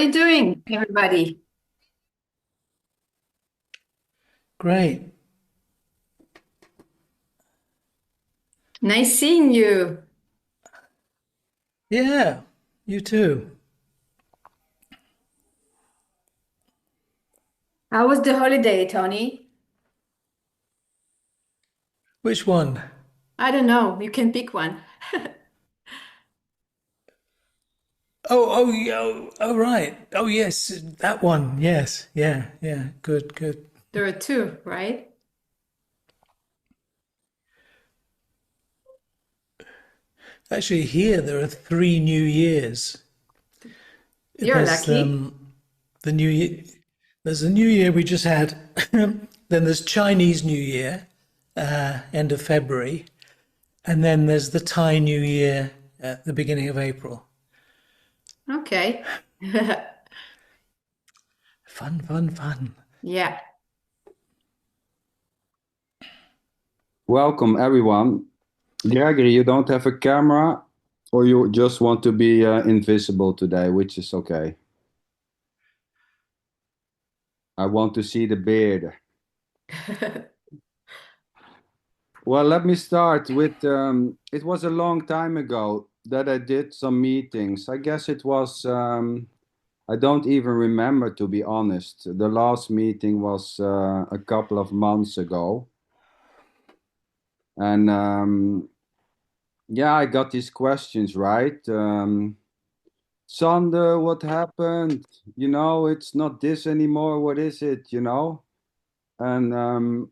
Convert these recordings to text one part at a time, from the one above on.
are you doing, everybody? Great. Nice seeing you. Yeah, you too. How was the holiday, Tony? Which one? I don't know. You can pick one. Yeah, right. Oh, yes, that one. Yes, yeah, yeah. Good, good. There are two, right? Actually, here there are three New Years. You're There's lucky. the New Year. There's the New Year we just had. Then there's Chinese New Year, end of February, and then there's the Thai New Year at the beginning of April. Okay. Fun, fun, fun. Yeah. Welcome, everyone. Gregory, you don't have a camera, or you just want to be invisible today, which is okay. I want to see the beard. Well, let me start with it was a long time ago that I did some meetings. I guess it was, I don't even remember, to be honest. The last meeting was a couple of months ago. And yeah, I got these questions, right? Sander, what happened? It's not this anymore. What is it, And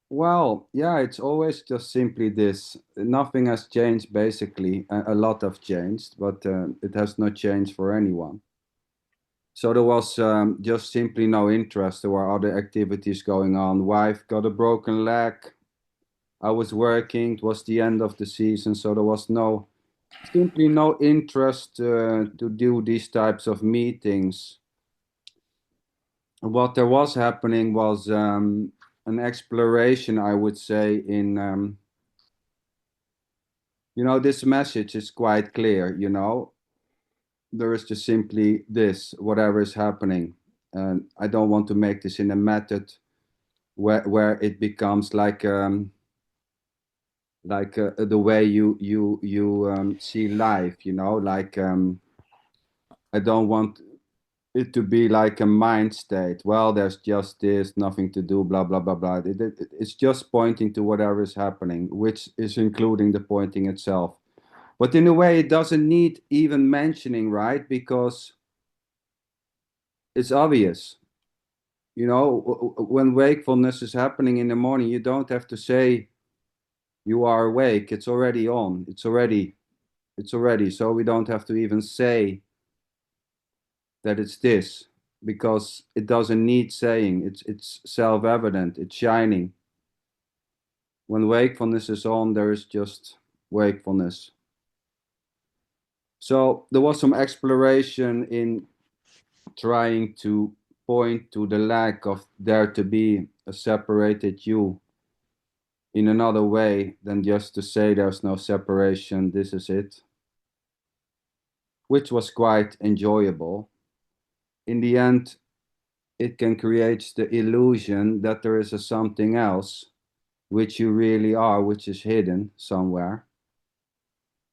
well, yeah, it's always just simply this. Nothing has changed, basically. A lot have changed, but it has not changed for anyone. So there was just simply no interest. There were other activities going on. Wife got a broken leg. I was working. It was the end of the season, so there was simply no interest to do these types of meetings. What there was happening was an exploration, I would say, in this message is quite clear. There is just simply this, whatever is happening, and I don't want to make this in a method where it becomes like the way you see life. I don't want it to be like a mind state. Well, there's just this, nothing to do, blah, blah, blah, blah. It's just pointing to whatever is happening, which is including the pointing itself. But in a way, it doesn't need even mentioning, right? Because it's obvious. When wakefulness is happening in the morning, you don't have to say you are awake. It's already on. It's already. So we don't have to even say that it's this because it doesn't need saying. It's self-evident. It's shining. When wakefulness is on, there is just wakefulness. So there was some exploration in trying to point to the lack of there to be a separated you in another way than just to say there's no separation, this is it, which was quite enjoyable. In the end, it can create the illusion that there is a something else which you really are, which is hidden somewhere.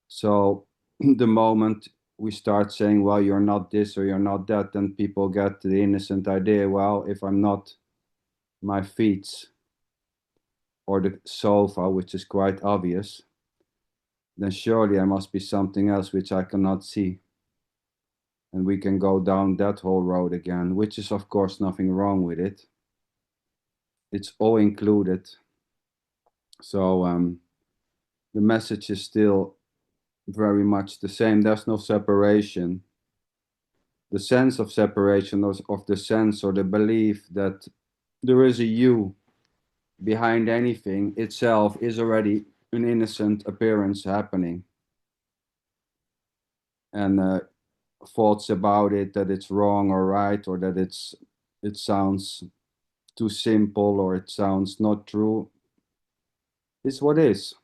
So the moment we start saying, well, you're not this or you're not that, then people get the innocent idea, well, if I'm not my feet or the sofa, which is quite obvious, then surely I must be something else which I cannot see. And we can go down that whole road again, which is, of course, nothing wrong with it. It's all included. So the message is still very much the same. There's no separation. The sense of separation of the sense or the belief that there is a you behind anything itself is already an innocent appearance happening. And thoughts about it that it's wrong or right or that it sounds too simple or it sounds not true is what is.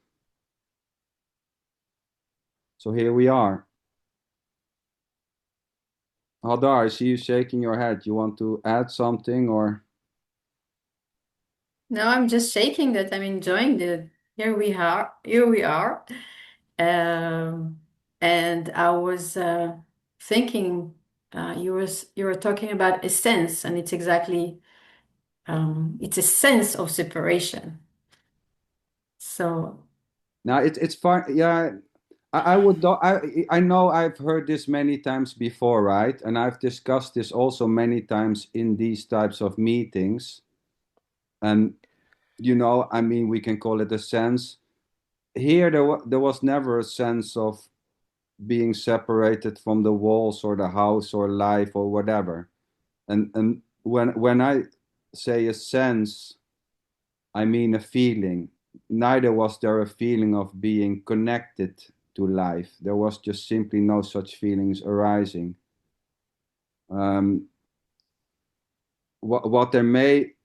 So here we are. Hadar, I see you shaking your head. You want to add something or? No, I'm just shaking that I'm enjoying the here we are, here we are. Um, and I was thinking you were talking about a sense, and it's exactly it's a sense of separation. So Now it's fine. Yeah, I would. I know I've heard this many times before, right? And I've discussed this also many times in these types of meetings. And I mean, we can call it a sense. Here, there was never a sense of being separated from the walls or the house or life or whatever. And when I say a sense, I mean a feeling. Neither was there a feeling of being connected to life. There was just simply no such feelings arising. Um, what there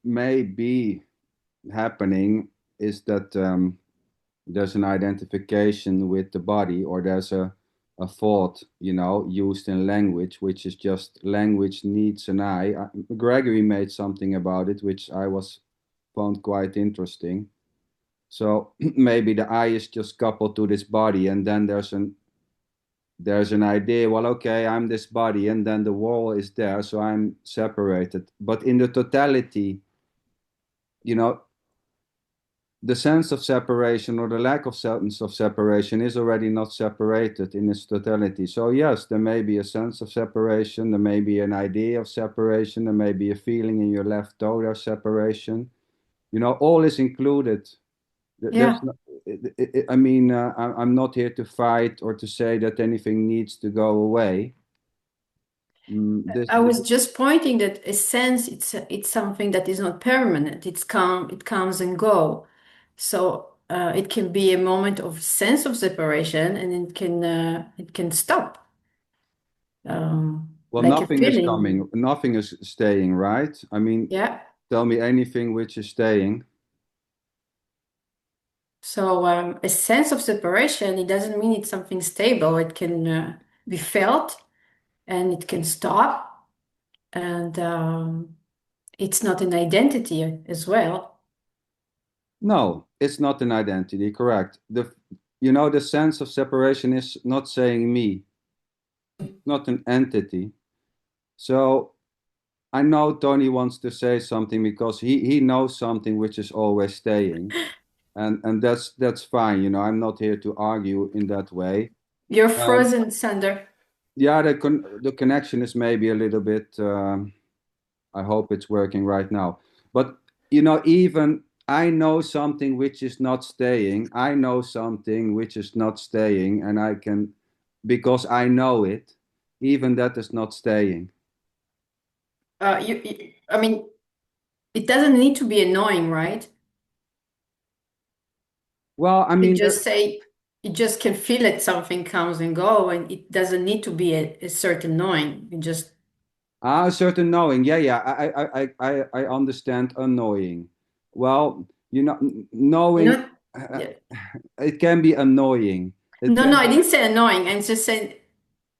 may be happening is that there's an identification with the body, or there's a thought, used in language, which is just language needs an eye. Gregory made something about it, which I was found quite interesting. So maybe the eye is just coupled to this body, and then there's an idea. Well, okay, I'm this body, and then the wall is there, so I'm separated. But in the totality, you know, the sense of separation or the lack of sense of separation is already not separated in its totality. So yes, there may be a sense of separation, there may be an idea of separation, there may be a feeling in your left toe of separation. All is included. There's yeah, no, I mean, I'm not here to fight or to say that anything needs to go away. This, I was just pointing that a sense it's something that is not permanent. It comes and go. So it can be a moment of sense of separation, and it can stop, well, like a nothing is feeling. coming, nothing is staying, right? I mean, Yeah. tell me anything which is staying. So a sense of separation, it doesn't mean it's something stable. It can be felt, and it can stop, and it's not an identity as well. No, it's not an identity, correct. The sense of separation is not saying me, not an entity. So I know Tony wants to say something because he knows something which is always staying. And that's fine, I'm not here to argue in that way. You're Um, frozen, Sander. yeah, the connection is maybe a little bit. I hope it's working right now. But even I know something which is not staying. I know something which is not staying, and I can, because I know it. Even that is not staying. I mean, it doesn't need to be annoying, right? Well, I You mean, just say you just can feel it. Something comes and go, and it doesn't need to be a certain knowing. You just a certain knowing. Yeah, yeah. I understand annoying. Well, you knowing. know. Yeah. It can be annoying. It No, can no, I be. didn't say annoying. I'm just saying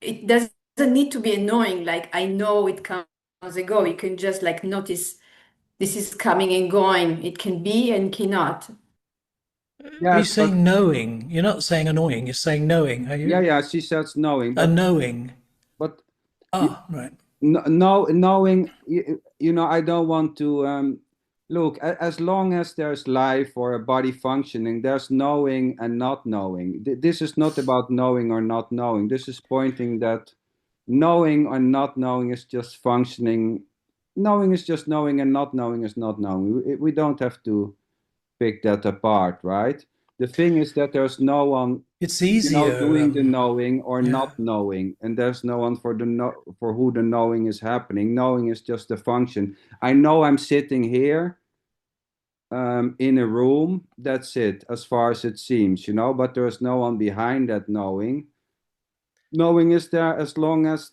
it doesn't need to be annoying. Like I know it comes and go. You can just like notice this is coming and going. It can be and cannot. Are you Yes, but saying knowing? You're not saying annoying, you're saying knowing, are yeah, you? yeah. She says knowing, A but knowing. but you, Ah, right. knowing. I don't want to look. As long as there's life or a body functioning, there's knowing and not knowing. This is not about knowing or not knowing. This is pointing that knowing or not knowing is just functioning. Knowing is just knowing, and not knowing is not knowing. We don't have to pick that apart, right? The thing is that there's no one, It's easier. doing the knowing or Yeah. not knowing, and there's no one for who the knowing is happening. Knowing is just a function. I know I'm sitting here in a room. That's it, as far as it seems, but there's no one behind that knowing. Knowing is there as long as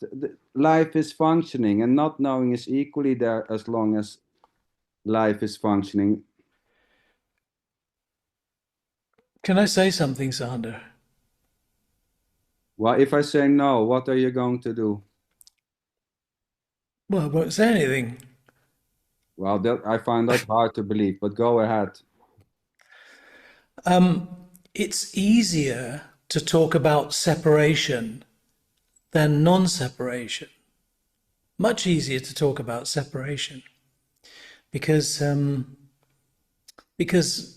life is functioning, and not knowing is equally there as long as life is functioning. Can I say something, Sander? Well, if I say no, what are you going to do? Well, I won't say anything. Well, that I find that hard to believe, but go ahead. It's easier to talk about separation than non-separation. Much easier to talk about separation because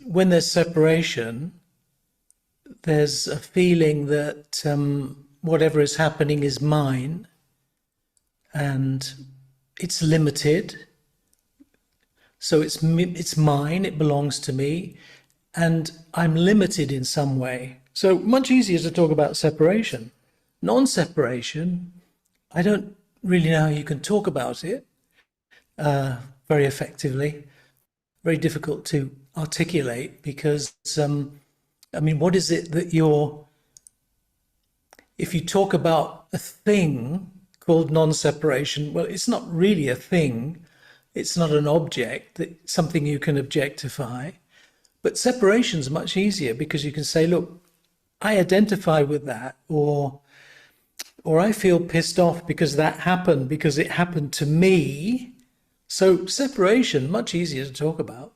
when there's separation, there's a feeling that whatever is happening is mine and it's limited. So it's mine. It belongs to me, and I'm limited in some way. So much easier to talk about separation. Non-separation, I don't really know how you can talk about it very effectively. Very difficult to articulate because, I mean, what is it that you're, if you talk about a thing called non-separation, well, it's not really a thing. It's not an object, it's something you can objectify. But separation is much easier because you can say, look, I identify with that, or I feel pissed off because that happened because it happened to me. So separation, much easier to talk about.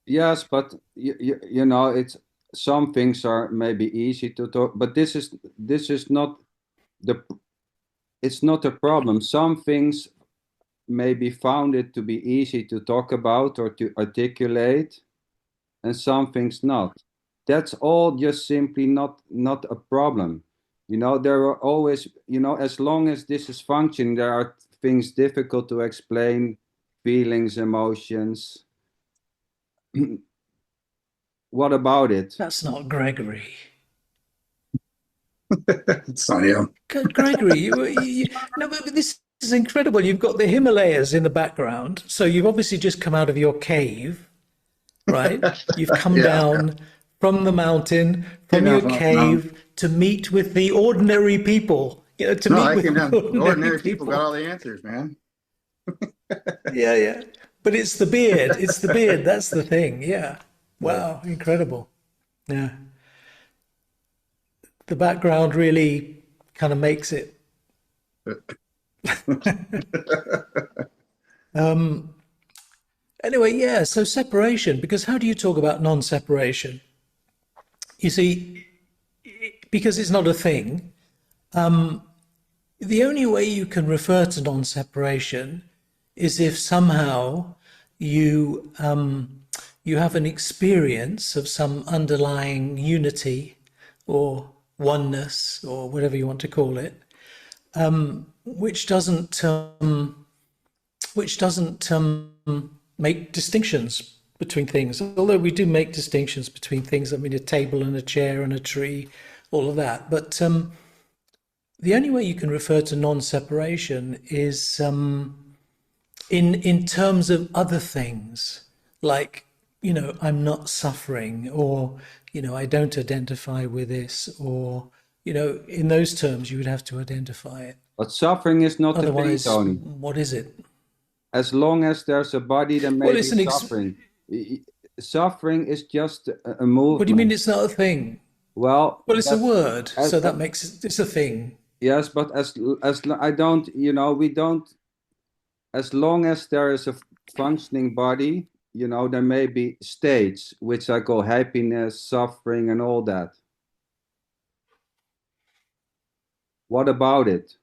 Yes, but it's some things are maybe easy to talk, but this is not the it's not a problem. Some things may be found it to be easy to talk about or to articulate, and some things not. That's all just simply not a problem. There are always, as long as this is functioning, there are things difficult to explain, feelings, emotions. What about it? That's not Gregory. It's not you. Gregory, no, but this is incredible. You've got the Himalayas in the background. So you've obviously just come out of your cave, right? You've come Yeah, down from the mountain, came from down your from the mountain. cave to meet with the ordinary people, to No, meet I with came the down. ordinary Ordinary people got people. all the answers, man. Yeah, yeah. But it's the beard. It's the beard. That's the thing. Yeah. Right. Wow. Incredible. Yeah. The background really kind of makes it. Anyway, yeah. So separation, because how do you talk about non-separation? You see, because it's not a thing, the only way you can refer to non-separation is if somehow you you have an experience of some underlying unity or oneness or whatever you want to call it, which doesn't make distinctions between things. Although we do make distinctions between things. I mean, a table and a chair and a tree, all of that. But the only way you can refer to non-separation is in terms of other things, like I'm not suffering, or I don't identify with this, or in those terms you would have to identify it. But suffering is not the thing, Otherwise, Tony. what is it? As long as there's a body, there may Well, be suffering. Suffering is just a what do you mean movement. it's not a thing? Well, Well, it's a that's word, as, so that makes it's a thing. yes, but I don't, we don't. As long as there is a functioning body, there may be states which I call happiness, suffering, and all that. What about it?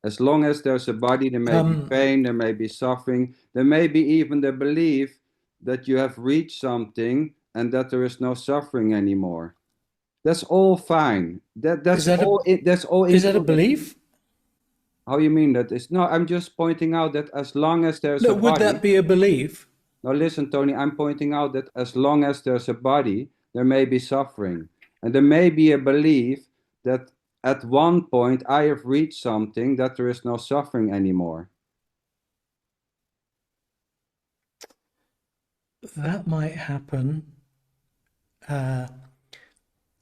As long as there's a body, there may be pain, there may be suffering, there may be even the belief that you have reached something and that there is no suffering anymore. That's all fine. Is that a That's all is that a included. belief? How you mean that? It's no. I'm just pointing out that as long as there's No, a would body. that be a belief? Now listen, Tony. I'm pointing out that as long as there's a body, there may be suffering, and there may be a belief that at one point I have reached something that there is no suffering anymore. That might happen, uh,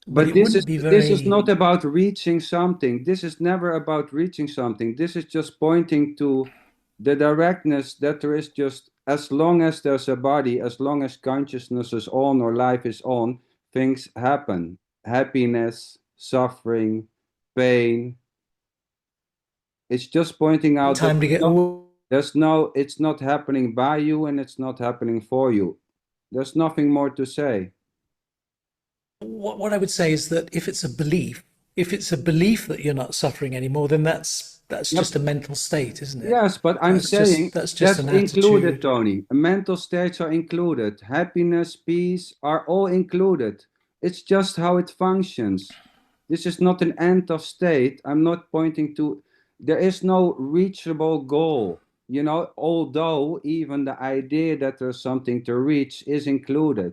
but But it wouldn't be this is very. not about reaching something. This is never about reaching something. This is just pointing to the directness that there is just as long as there's a body, as long as consciousness is on or life is on, things happen. Happiness, suffering, pain. It's just pointing out that time to get away. it's not happening by you and it's not happening for you. There's nothing more to say. What I would say is that if it's a belief that you're not suffering anymore, then that's Yep. just a mental state, isn't it? Yes, but I'm saying That's just that's an included, attitude. Tony. Mental states are included. Happiness, peace are all included. It's just how it functions. This is not an end of state. I'm not pointing to, there is no reachable goal. Although even the idea that there's something to reach is included.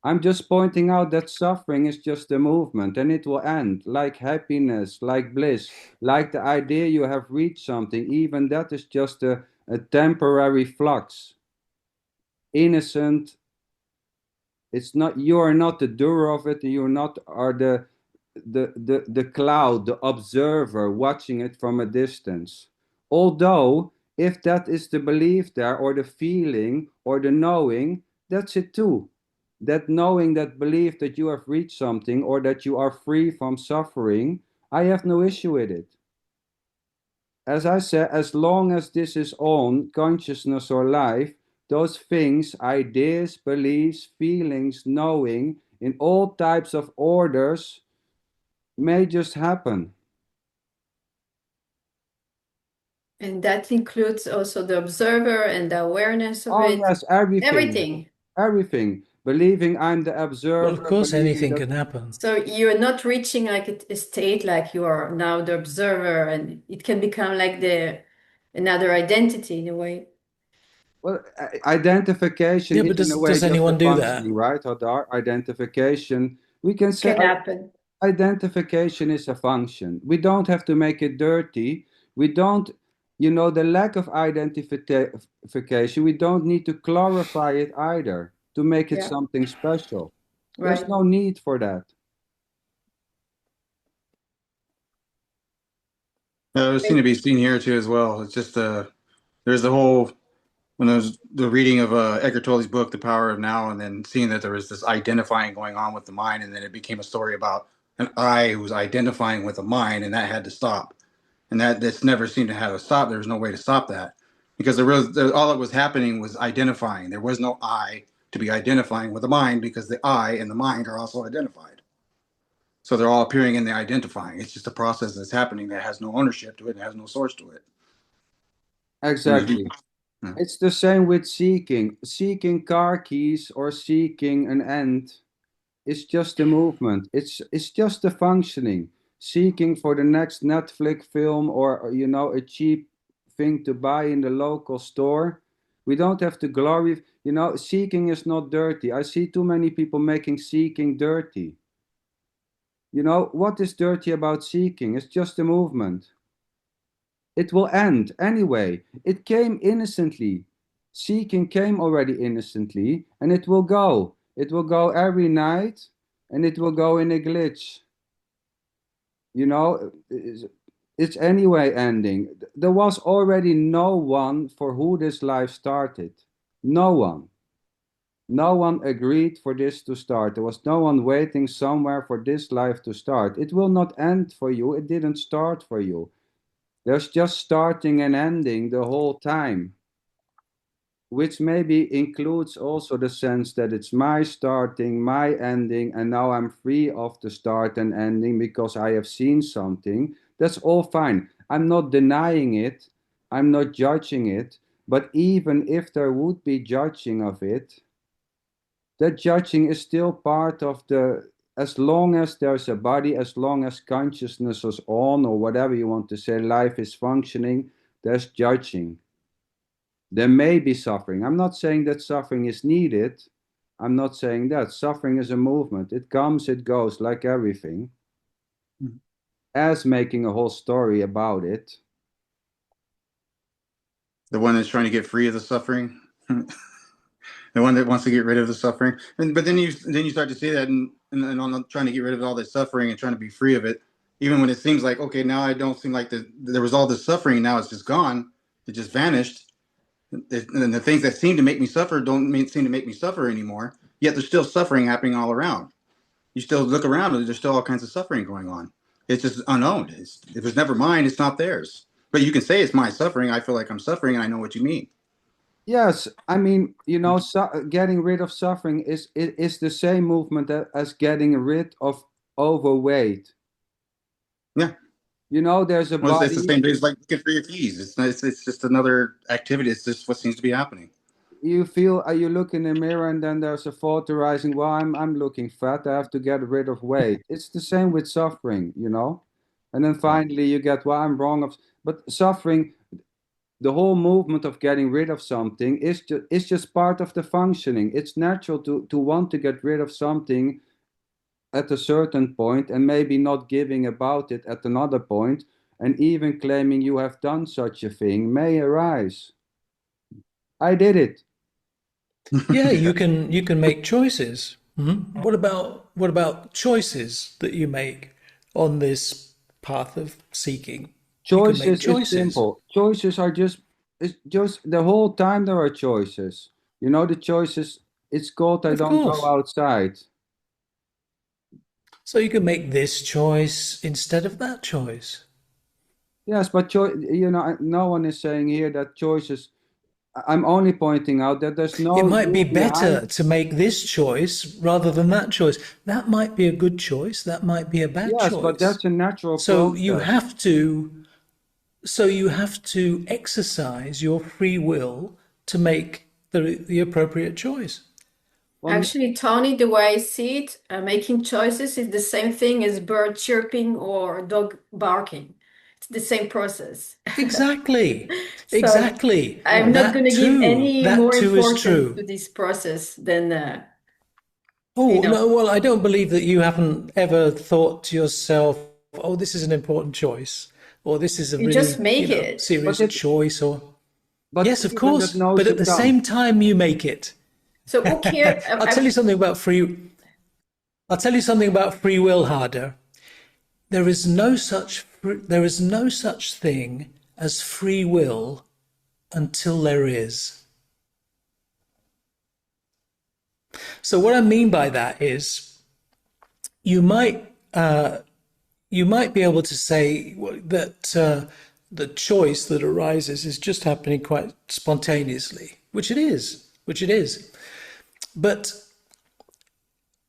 I'm just pointing out that suffering is just a movement and it will end, like happiness, like bliss, like the idea you have reached something. Even that is just a temporary flux. Innocent, it's not, you are not the doer of it, you're not are the cloud, the observer watching it from a distance. Although, if that is the belief there, or the feeling, or the knowing, that's it too. That knowing, that belief that you have reached something, or that you are free from suffering, I have no issue with it. As I said, as long as this is on consciousness or life, those things, ideas, beliefs, feelings, knowing, in all types of orders, may just happen. And that includes also the observer and the awareness of Oh, it. yes, everything. Everything. Everything. Believing I'm the Well, of observer, course, believing anything that. can happen. So you're not reaching like a state like you are now the observer, and it can become like the another identity in a way. Well, identification Yeah, is but in a way does just a anyone do functioning, that? right? Hadar? Identification. We can say Can happen. identification is a function. We don't have to make it dirty. We don't, the lack of identification, we don't need to clarify it either to make it Yeah, something special. There's right. no need for that. There seem to be seen here too as well. It's just there's the whole when I was the reading of Eckhart Tolle's book, The Power of Now, and then seeing that there was this identifying going on with the mind, and then it became a story about an I who was identifying with a mind, and that had to stop, and that's never seemed to have a stop. There was no way to stop that because all that was happening was identifying. There was no I to be identifying with the mind because the I and the mind are also identified. So they're all appearing in the identifying. It's just a process that's happening that has no ownership to it and has no source to it. Exactly. Yeah. It's the same with seeking car keys or seeking an end. It's just a movement. It's just a functioning. Seeking for the next Netflix film, or a cheap thing to buy in the local store. We don't have to glory. Seeking is not dirty. I see too many people making seeking dirty. What is dirty about seeking? It's just a movement. It will end anyway. It came innocently. Seeking came already innocently, and it will go. It will go every night, and it will go in a glitch. It's anyway ending. There was already no one for who this life started. No one. No one agreed for this to start. There was no one waiting somewhere for this life to start. It will not end for you. It didn't start for you. There's just starting and ending the whole time, which maybe includes also the sense that it's my starting, my ending, and now I'm free of the start and ending because I have seen something. That's all fine. I'm not denying it, I'm not judging it, but even if there would be judging of it, that judging is still part of the, as long as there's a body, as long as consciousness is on, or whatever you want to say, life is functioning, there's judging. There may be suffering. I'm not saying that suffering is needed. I'm not saying that. Suffering is a movement. It comes, it goes, like everything. As making a whole story about it. The one that's trying to get free of the suffering. The one that wants to get rid of the suffering. But then you start to see that and on trying to get rid of all this suffering and trying to be free of it, even when it seems like, okay, now I don't seem like there was all this suffering, now it's just gone, it just vanished. And the things that seem to make me suffer seem to make me suffer anymore. Yet there's still suffering happening all around. You still look around and there's still all kinds of suffering going on. It's just unowned. If it's never mine, it's not theirs. But you can say it's my suffering. I feel like I'm suffering, and I know what you mean. Yes, I mean, getting rid of suffering is the same movement as getting rid of overweight. Yeah. There's a Well, it's the body. same thing. It's like looking for your keys. It's just another activity. It's just what seems to be happening. You look in the mirror and then there's a thought arising, well, I'm looking fat, I have to get rid of weight. It's the same with suffering. And then finally you get, well, I'm wrong but suffering, the whole movement of getting rid of something is just part of the functioning. It's natural to want to get rid of something at a certain point and maybe not giving about it at another point, and even claiming you have done such a thing may arise. I did it. Yeah, you can make choices. What about choices that you make on this path of seeking? You can make Choices is choices. simple. Choices are just the whole time there are choices. The choices, it's called I Of don't go course. outside. So you can make this choice instead of that choice. Yes, but no one is saying here that choices. I'm only pointing out that there's It no might be rule behind. better to make this choice rather than that choice. That might be a good choice. That might be a bad Yes, but choice. that's a natural So you process. have to so you have to exercise your free will to make the appropriate choice. Well, Actually, Tony, the way I see it, making choices is the same thing as bird chirping or dog barking. It's the same process. Exactly. So Exactly. I'm yes. not going That to give too. any That more too is importance to true. this process than, you Oh, know, no, well, I don't believe that you haven't ever thought to yourself, oh, this is an important choice, or this is a you just really, make it. But serious choice, or but yes, of even that course, but knows to at the come. same time you make it. So who cares? I'll tell you something about free will, Harder. There is no such thing as free will until there is. So what I mean by that is you might you might be able to say that the choice that arises is just happening quite spontaneously, which it is, But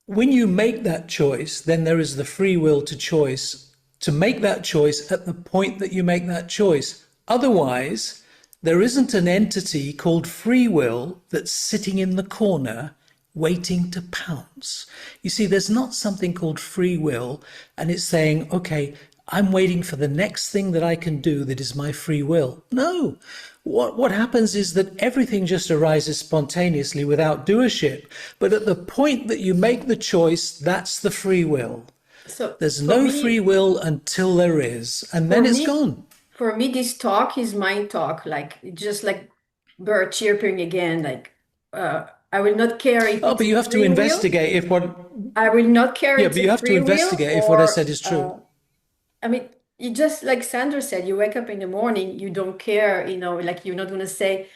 when you make that choice, then there is the free will to make that choice at the point that you make that choice. Otherwise, there isn't an entity called free will that's sitting in the corner waiting to pounce. You see, there's not something called free will and it's saying, okay, I'm waiting for the next thing that I can do that is my free will. No. What happens is that everything just arises spontaneously without doership. But at the point that you make the choice, that's the free will. So There's no free will until there is, and then for it's me, gone. for me, this talk is my talk, like just like bird chirping again. Like I will not care if Oh, it's but a you have to free will. investigate if what, I will not care yeah, it's but a you have to free will investigate if what I or said is true. I mean, you just like Sandra said, you wake up in the morning, you don't care, like you're not gonna say,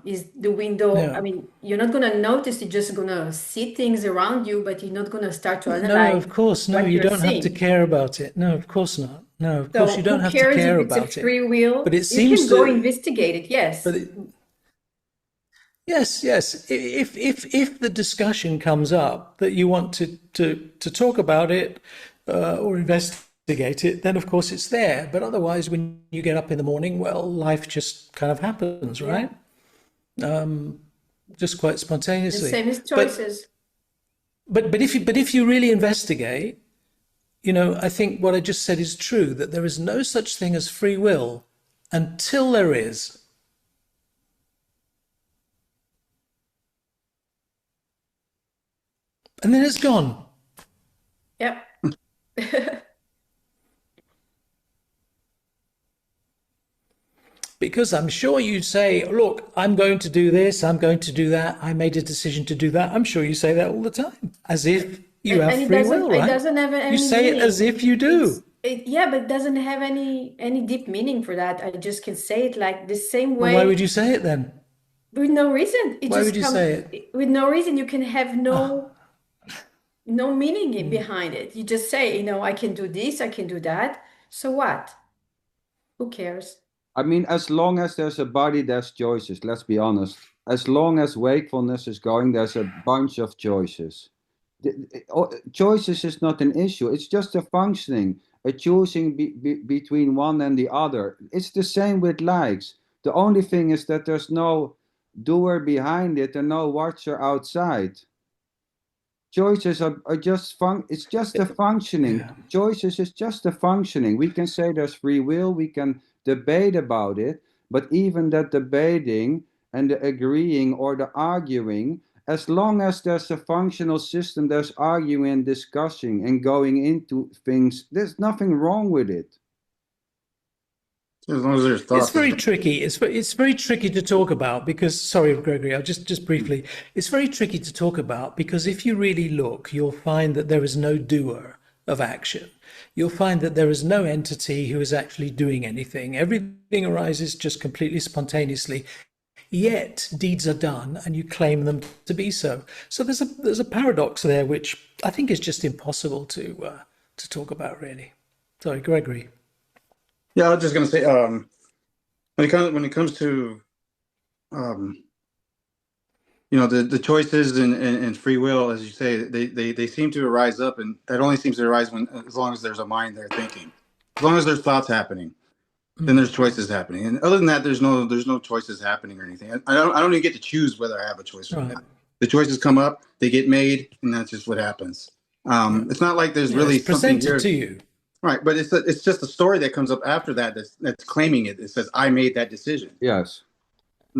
is the window, I No, mean, you're not gonna notice, you're just gonna see things around you, but you're not gonna start to no, analyze of course, no, what you you're don't have to seeing. care about it. No, of course not. No, of course you So don't who have to cares if care it's a about it. free But will? it You can seems go to, investigate it, but yes. it, yes, yes. If the discussion comes up that you want to talk about it or investigate it, then of course it's there. But otherwise, when you get up in the morning, well, life just kind of happens, Yeah. right? Just quite The spontaneously. same as But choices. but if you really investigate, I think what I just said is true. That there is no such thing as free will until there is, and then it's gone. Yep. Because I'm sure you'd say, look, I'm going to do this, I'm going to do that, I made a decision to do that. I'm sure you say that all the time, as if you have And free will, it right? doesn't have You any say it as meaning. if you do. Yeah, but it doesn't have any deep meaning for that. I just can say it like the same Well, why way would you say it then? with no reason. It Why would just you comes say it? with no reason. You can have no. no meaning behind it. You just say, I can do this, I can do that. So what? Who cares? I mean, as long as there's a body, there's choices. Let's be honest. As long as wakefulness is going, there's a bunch of choices. Choices is not an issue. It's just a functioning, a choosing between one and the other. It's the same with likes. The only thing is that there's no doer behind it and no watcher outside. Choices are just it's just a functioning. Yeah. Choices is just a functioning. We can say there's free will, we can debate about it, but even that debating and the agreeing or the arguing, as long as there's a functional system, there's arguing and discussing and going into things, there's nothing wrong with it. As long as there's It's thoughts. very tricky. It's very tricky to talk about because, sorry, Gregory, I'll just briefly. It's very tricky to talk about because if you really look, you'll find that there is no doer of action. You'll find that there is no entity who is actually doing anything. Everything arises just completely spontaneously. Yet deeds are done, and you claim them to be so. So there's a paradox there, which I think is just impossible to talk about, really. Sorry, Gregory. Yeah, I was just gonna say, when it comes to um, the choices and free will, as you say, they seem to arise up, and that only seems to arise when as long as there's a mind there thinking, as long as there's thoughts happening, then there's choices happening. And other than that, there's no choices happening or anything. I don't even get to choose whether I have a choice or Right. not. The choices come up, they get made, and that's just what happens. Yeah. It's not like there's Yeah, really it's something presented here. to you. Right, but it's just a story that comes up after that that's claiming it. It says I made that decision, Yes.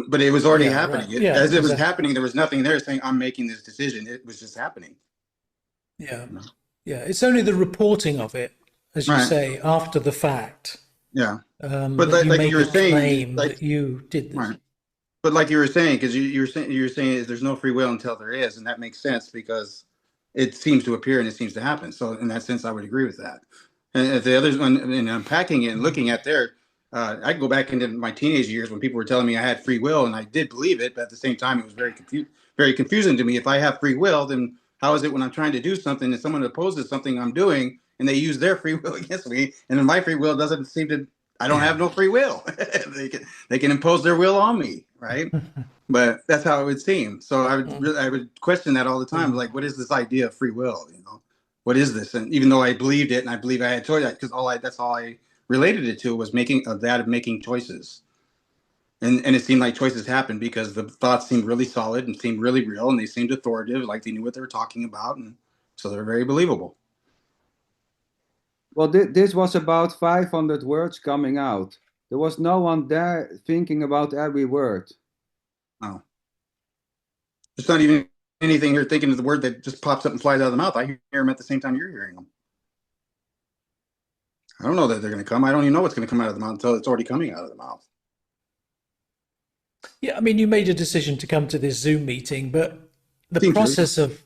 but it was already Yeah, right. happening. Yeah, As it was exactly. happening, there was nothing there saying I'm making this decision. It was just happening. Yeah. Yeah. It's only the reporting of it, as you Right. say, after the fact, Yeah. But that you like you make were a saying, claim like that you did this. right. But like you were saying, because you were saying there's no free will until there is, and that makes sense because it seems to appear and it seems to happen. So in that sense, I would agree with that. And if the others, when in unpacking it and looking at there, I go back into my teenage years when people were telling me I had free will, and I did believe it, but at the same time, it was very confusing to me. If I have free will, then how is it when I'm trying to do something and someone opposes something I'm doing, and they use their free will against me, and then my free will doesn't seem to. I don't Yeah. have no free will. They can impose their will on me, right? But that's how it would seem. So I would question that all the time. Like, what is this idea of free will? What is this? And even though I believed it and I believe I had choice, because that's all I related it to was making choices. And it seemed like choices happened because the thoughts seemed really solid and seemed really real, and they seemed authoritative, like they knew what they were talking about, and so they're very believable. Well, this was about 500 words coming out. There was no one there thinking about every word. Oh, it's not even anything here thinking of the word that just pops up and flies out of the mouth. I hear them at the same time you're hearing them. I don't know that they're going to come. I don't even know what's going to come out of the mouth until it's already coming out of the mouth. Yeah. I mean, you made a decision to come to this Zoom meeting, but the Seems to. process of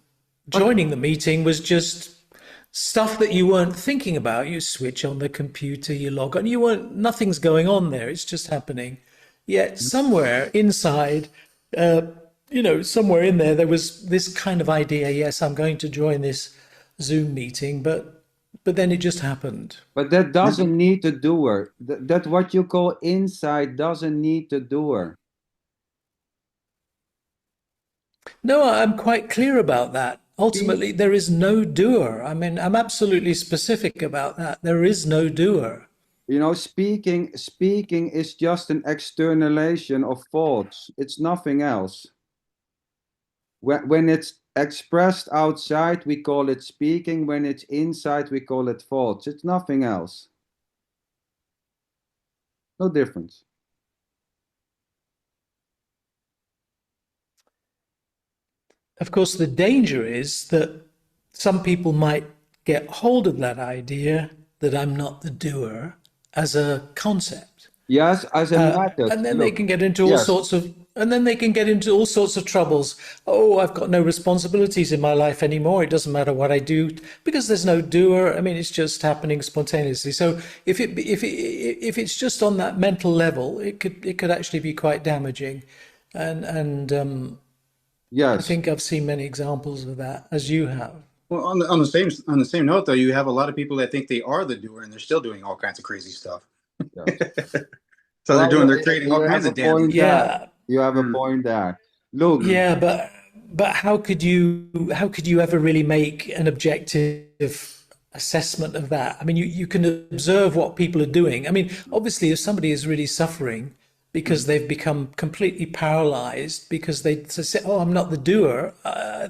joining the meeting was just stuff that you weren't thinking about. You switch on the computer, you log on, nothing's going on there. It's just happening. Yet somewhere inside, uh, somewhere in there was this kind of idea. Yes, I'm going to join this Zoom meeting, but then it just happened. But that doesn't need a doer. That what you call insight doesn't need a doer. No, I'm quite clear about that. Ultimately, there is no doer. I mean, I'm absolutely specific about that. There is no doer. Speaking is just an externalization of thoughts. It's nothing else. When it's expressed outside, we call it speaking. When it's inside, we call it thoughts. It's nothing else. No difference. Of course, the danger is that some people might get hold of that idea that I'm not the doer as a concept. Yes, as a method. And then they Look, can get into all yes. sorts of and then they can get into all sorts of troubles. Oh, I've got no responsibilities in my life anymore. It doesn't matter what I do because there's no doer. I mean, it's just happening spontaneously. So if it's just on that mental level, it could actually be quite damaging. And I Yes. think I've seen many examples of that, as you have. Well, on the same note, though, you have a lot of people that think they are the doer and they're still doing all kinds of crazy stuff. Yes. So Well, they're creating all you have kinds a of damage. point there. Yeah, You have a Mm. point there. Look, Mm. yeah, but how could you ever really make an objective assessment of that? I mean, you can observe what people are doing. I mean, obviously, if somebody is really suffering because Mm. they've become completely paralyzed because they say, "Oh, I'm not the doer,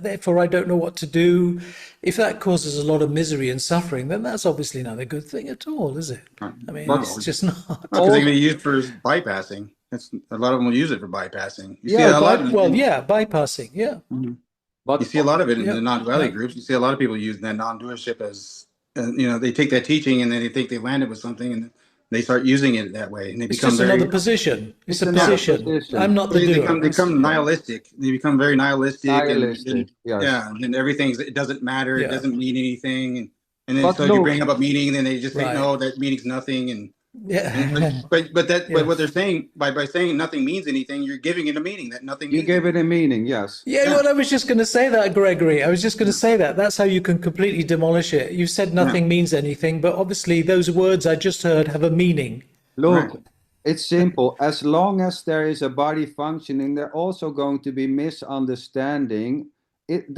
therefore I don't know what to do." If that causes a lot of misery and suffering, then that's obviously not a good thing at all, is it? Right. I mean, Well, it's just not. because they can all be used for bypassing. That's a lot of them will use it for bypassing. You see yeah, Oh, a lot of well, yeah, bypassing, yeah, Mhm. You but see a lot of it in yeah, the non-duality yeah. groups. You see a lot of people using that non-doership as, they take that teaching and then they think they landed with something and they start using it that way and they It's become just another very, position. It's it's a yeah, another position. I'm position. not the doer. they It's, become yeah, nihilistic. They become very nihilistic and Nihilistic, yes. yeah, and everything's, it doesn't matter. It yeah, doesn't mean anything. And then But so you look, bring up a meaning and then they just think, right. no, that meaning's nothing. And Yeah, but yeah. what they're saying by saying nothing means anything, you're giving it a meaning that nothing you means gave it a anything. meaning, yes. Yeah, Yeah, well, I was just going to say that, Gregory. I was just going to yeah, say that. That's how you can completely demolish it. You said yeah. nothing means anything, but obviously those words I just heard have a meaning. Right. Look, it's simple. As long as there is a body functioning, there also going to be misunderstanding.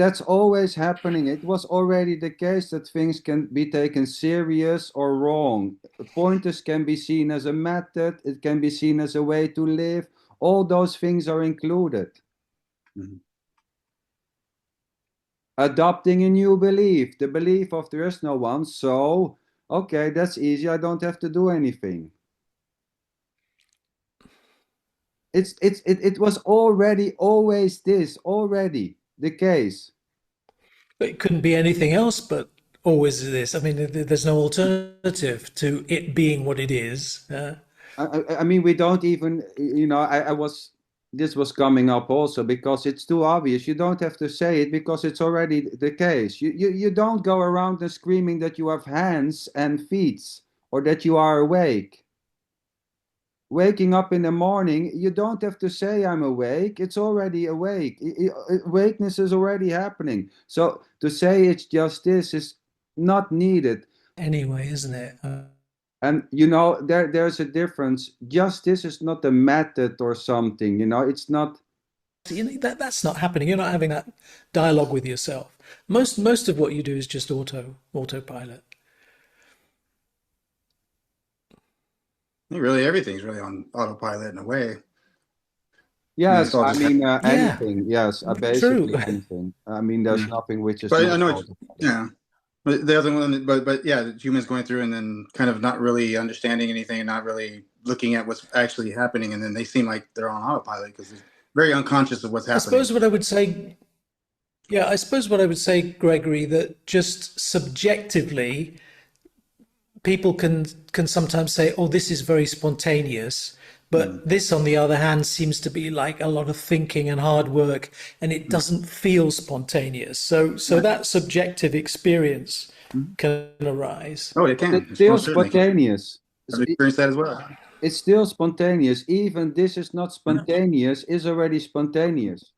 That's always happening. It was already the case that things can be taken serious or wrong. Pointers can be seen as a method, it can be seen as a way to live. All those things are included. Mhm. Adopting a new belief, the belief of there is no one. So, okay, that's easy. I don't have to do anything. It was already always this already the case. But it couldn't be anything else but always this. I mean, there's no alternative to it being what it is. I mean, we don't even, I was, this was coming up also because it's too obvious. You don't have to say it because it's already the case. You don't go around and screaming that you have hands and feet or that you are awake. Waking up in the morning, you don't have to say I'm awake. It's already awake. Awakeness is already happening. So to say it's just this is not needed. Anyway, isn't it? And there's a difference. Justice is not a method or something. It's not. That's not happening. You're not having that dialogue with yourself. Most of what you do is just autopilot. I think really everything's really on autopilot in a way. I mean, it's Yes, all I just mean Yeah, anything. Yes, true. basically anything. I mean, there's yeah. nothing which is But not I know it's autopilot. yeah. But the other one, but yeah, the humans going through and then kind of not really understanding anything and not really looking at what's actually happening, and then they seem like they're on autopilot because they're very unconscious of what's I happening. suppose what I would say, yeah, I suppose what I would say, Gregory, that just subjectively, people can sometimes say, "Oh, this is very spontaneous," Mm. but this, on the other hand, seems to be like a lot of thinking and hard work, and it Mm. doesn't feel spontaneous. So Right. that subjective experience Mhm. can arise. Oh, it But can. it's It still most certainly can. spontaneous. I've experienced that as well. It's still spontaneous. Even this is not Yeah. spontaneous, is already spontaneous.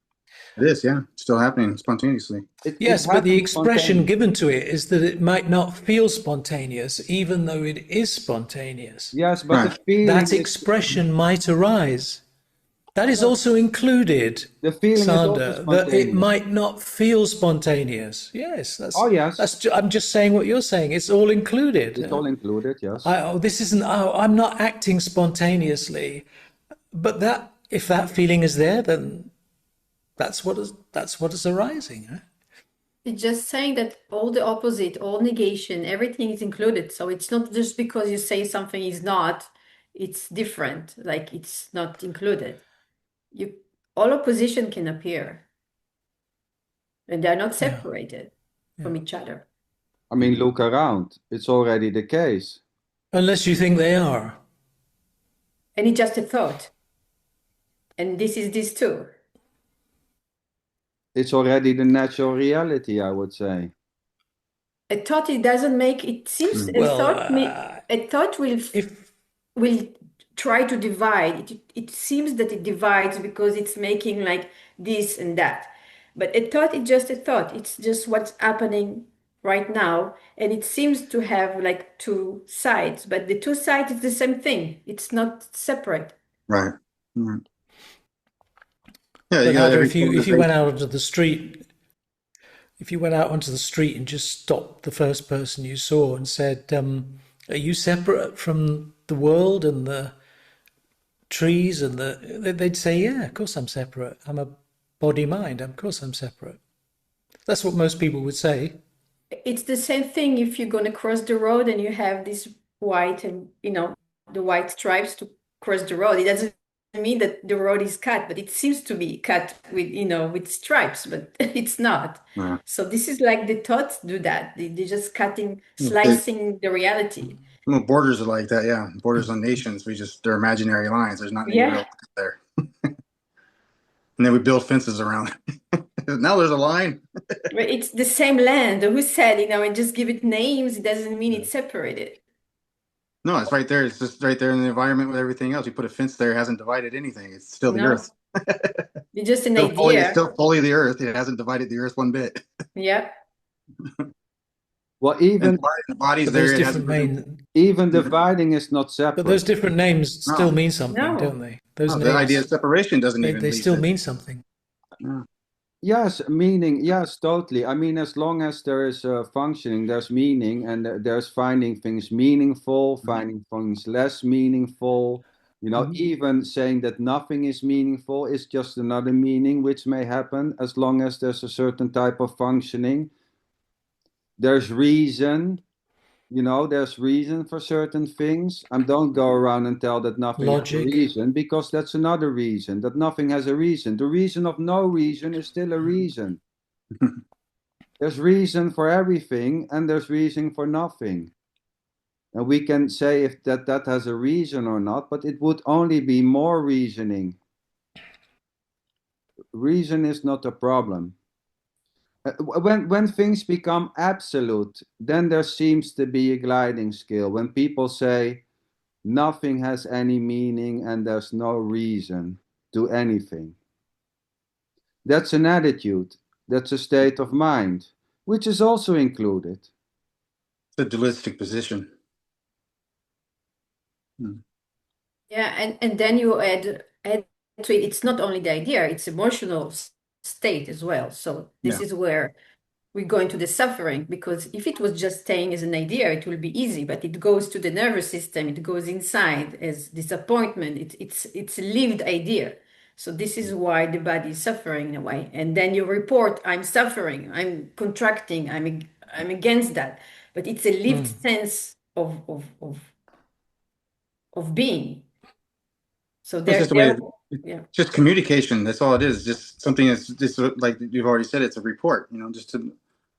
It is, yeah. It's still happening spontaneously. It Yes, but the happens expression spontaneous. given to it is that it might not feel spontaneous, even though it is spontaneous. Yes, but the Right. feeling That is expression might arise. That is also included, the feeling is also Sander, that it spontaneous. might not feel spontaneous. Yes, Oh yes, I'm just saying what you're saying. It's all it's included. all included. Yes. This isn't, I'm not acting spontaneously. But that, if that feeling is there, then that's what is arising. Huh? It's just saying that all the opposite, all negation, everything is included. So it's not just because you say something is not, it's different, like it's not included. You all opposition can appear and they're not Yeah, separated yeah. from each other. I mean, look around. It's already the case. Unless you think they are. And it's just a thought. And this is this too. It's already the natural reality, I would say. A thought it doesn't make it seems Mm. a Well, thought a thought if will try to divide. It seems that it divides because it's making like this and that. But a thought is just a thought. It's just what's happening right now, and it seems to have like two sides, but the two sides is the same thing. It's not separate. Right. Right. Yeah, you But got Ada, every if you went polarization. out onto the street, if you went out onto the street and just stopped the first person you saw and said, "Are you separate from the world and the trees and they'd say, "Yeah, of course I'm separate. I'm a body mind. Of course I'm separate." That's what most people would say. It's the same thing if you're going to cross the road and you have this white and, the white stripes to cross the road. It doesn't mean that the road is cut, but it seems to be cut with, with stripes, but it's not. Yeah. So this is like the thoughts do that. They're just cutting, They, slicing the reality. well, borders are like that. Yeah, borders on nations. They're imaginary lines. There's not any Yeah. real there. And then we build fences around it. Now there's a line. But it's the same land. Who said, and just give it names, it doesn't mean it's separated. No, it's right there. It's just right there in the environment with everything else. You put a fence there, it hasn't divided anything. It's still the No, earth. it's just an It's idea. still fully the earth. It hasn't divided the earth one bit. Yeah. Well, And the body's But there. those It different hasn't produced. main, even dividing is not but those separate. different names still No, mean something, don't No. they? Those no, the idea of names, separation doesn't even they leave still it. mean something. No. Yes, meaning, yes, totally. I mean, as long as there is functioning, there's meaning, and there's finding things meaningful, finding things less meaningful. Mhm. Even saying that nothing is meaningful is just another meaning which may happen as long as there's a certain type of functioning. There's reason, there's reason for certain things. And don't go around and tell that nothing has a Logic. reason, because that's another reason, that nothing has a reason. The reason of no reason is still a reason. There's reason for everything and there's reason for nothing. And we can say if that has a reason or not, but it would only be more reasoning. Reason is not a problem. When things become absolute, then there seems to be a gliding scale. When people say nothing has any meaning and there's no reason to anything, that's an attitude, that's a state of mind, which is also included. It's a dualistic position. Hmm. Yeah, and then you add to it, it's not only the idea, it's emotional state as well. So this Yeah. is where we go into the suffering, because if it was just staying as an idea, it will be easy, but it goes to the nervous system, it goes inside as disappointment. It's a lived idea. So this is why the body is suffering in a way. And then you report, I'm suffering, I'm contracting, I'm against that. But it's a lived Mm. sense of being. So It's there, just a way there, of, yeah, just communication. That's all it is. Just something that's just like you've already said. It's a report.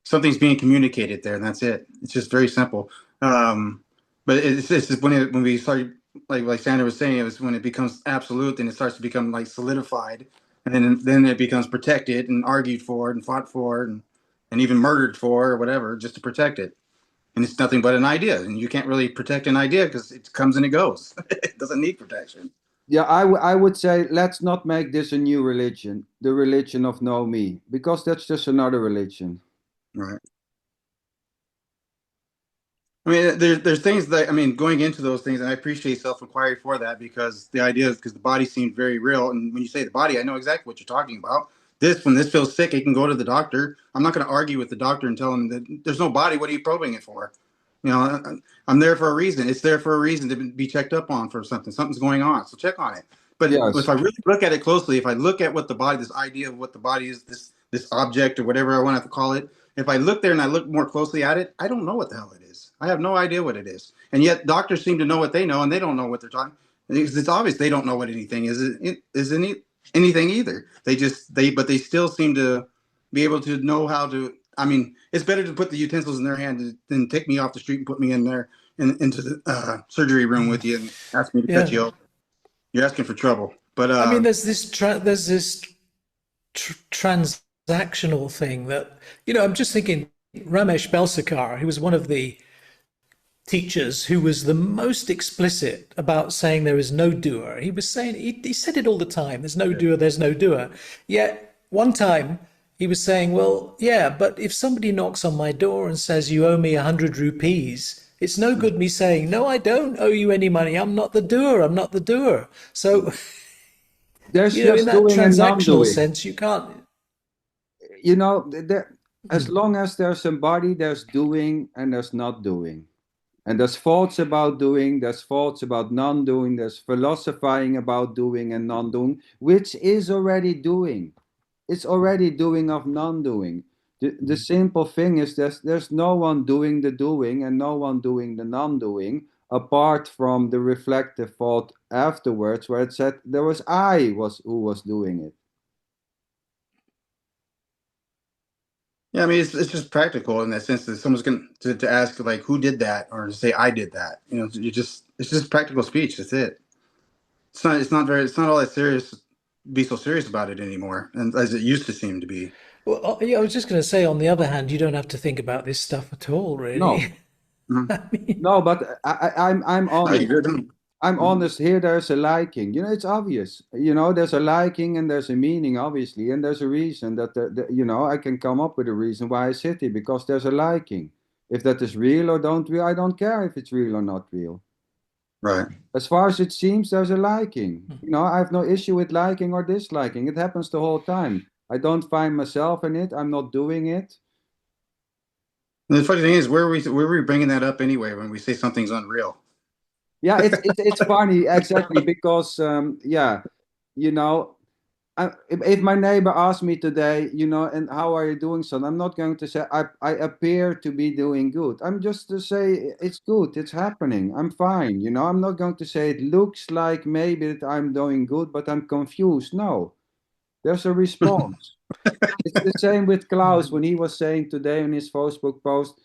Something's being communicated there, and that's it. It's just very simple. But it's just when we start, like Sandra was saying, it was when it becomes absolute, then it starts to become like solidified, and then it becomes protected and argued for and fought for and even murdered for or whatever just to protect it. And it's nothing but an idea, and you can't really protect an idea because it comes and it goes. It doesn't need protection. Yeah, I would say let's not make this a new religion, the religion of no me, because that's just another religion. Right. I mean, there's things that I mean, going into those things, and I appreciate self inquiry for that because the idea is because the body seemed very real, and when you say the body, I know exactly what you're talking about. When this feels sick, it can go to the doctor. I'm not going to argue with the doctor and tell him that there's no body. What are you probing it for? I'm there for a reason. It's there for a reason to be checked up on for something. Something's going on, so check on it. But if Yes. I really look at it closely, if I look at what the body, this idea of what the body is, this object or whatever I want to call it, if I look there and I look more closely at it, I don't know what the hell it is. I have no idea what it is. And yet doctors seem to know what they know, and they don't know what they're talking. It's obvious they don't know what anything is. It isn't anything either. But they still seem to be able to know how to. I mean, it's better to put the utensils in their hand than take me off the street and put me in there into the surgery room with you and ask me to cut Yeah. you open. You're asking for trouble. But I mean, there's this transactional thing that, I'm just thinking Ramesh Balsekar, who was one of the teachers who was the most explicit about saying there is no doer. He was saying, he said it all the time, there's no doer, there's no doer. Yet one time He was saying, well, yeah, but if somebody knocks on my door and says, you owe me 100 rupees, it's no good me saying, no, I don't owe you any money. I'm not the doer. I'm not the doer. So, There's in just that doing and transactional non-doing. sense, you can't. There, as long as there's somebody, there's doing and there's not doing. And there's thoughts about doing, there's thoughts about non-doing, there's philosophizing about doing and non-doing, which is already doing. It's already doing of non-doing. The simple thing is there's no one doing the doing and no one doing the non-doing, apart from the reflective thought afterwards where it said there was I was who was doing it. Yeah, I mean, it's just practical in that sense that someone's going to ask like, who did that, or to say I did that. You know, it's just practical speech. That's it. It's not all that serious. Be so serious about it anymore, and as it used to seem to be. Well, yeah, I was just going to say, on the other hand, you don't have to think about this stuff at all, No, really. Mhm. I mean, no, but I'm No, honest. you didn't. I'm Mhm. honest here. There's a liking. It's obvious. There's a liking and there's a meaning, obviously, and there's a reason that I can come up with a reason why I sit here because there's a liking. If that is real or don't real, I don't care if it's real or not real. Right. As far as it seems, there's a liking. I have no issue with liking or disliking. It happens the whole time. I don't find myself in it. I'm not doing it. And the funny thing is, where are we bringing that up anyway when we say something's unreal? Yeah, it's funny exactly because yeah, you know if my neighbor asks me today, and how are you doing, son? I'm not going to say I appear to be doing good. I'm just to say it's good, it's happening, I'm fine. I'm not going to say it looks like maybe that I'm doing good, but I'm confused. No, there's a response. It's the same with Klaus when he was saying today in his Facebook post,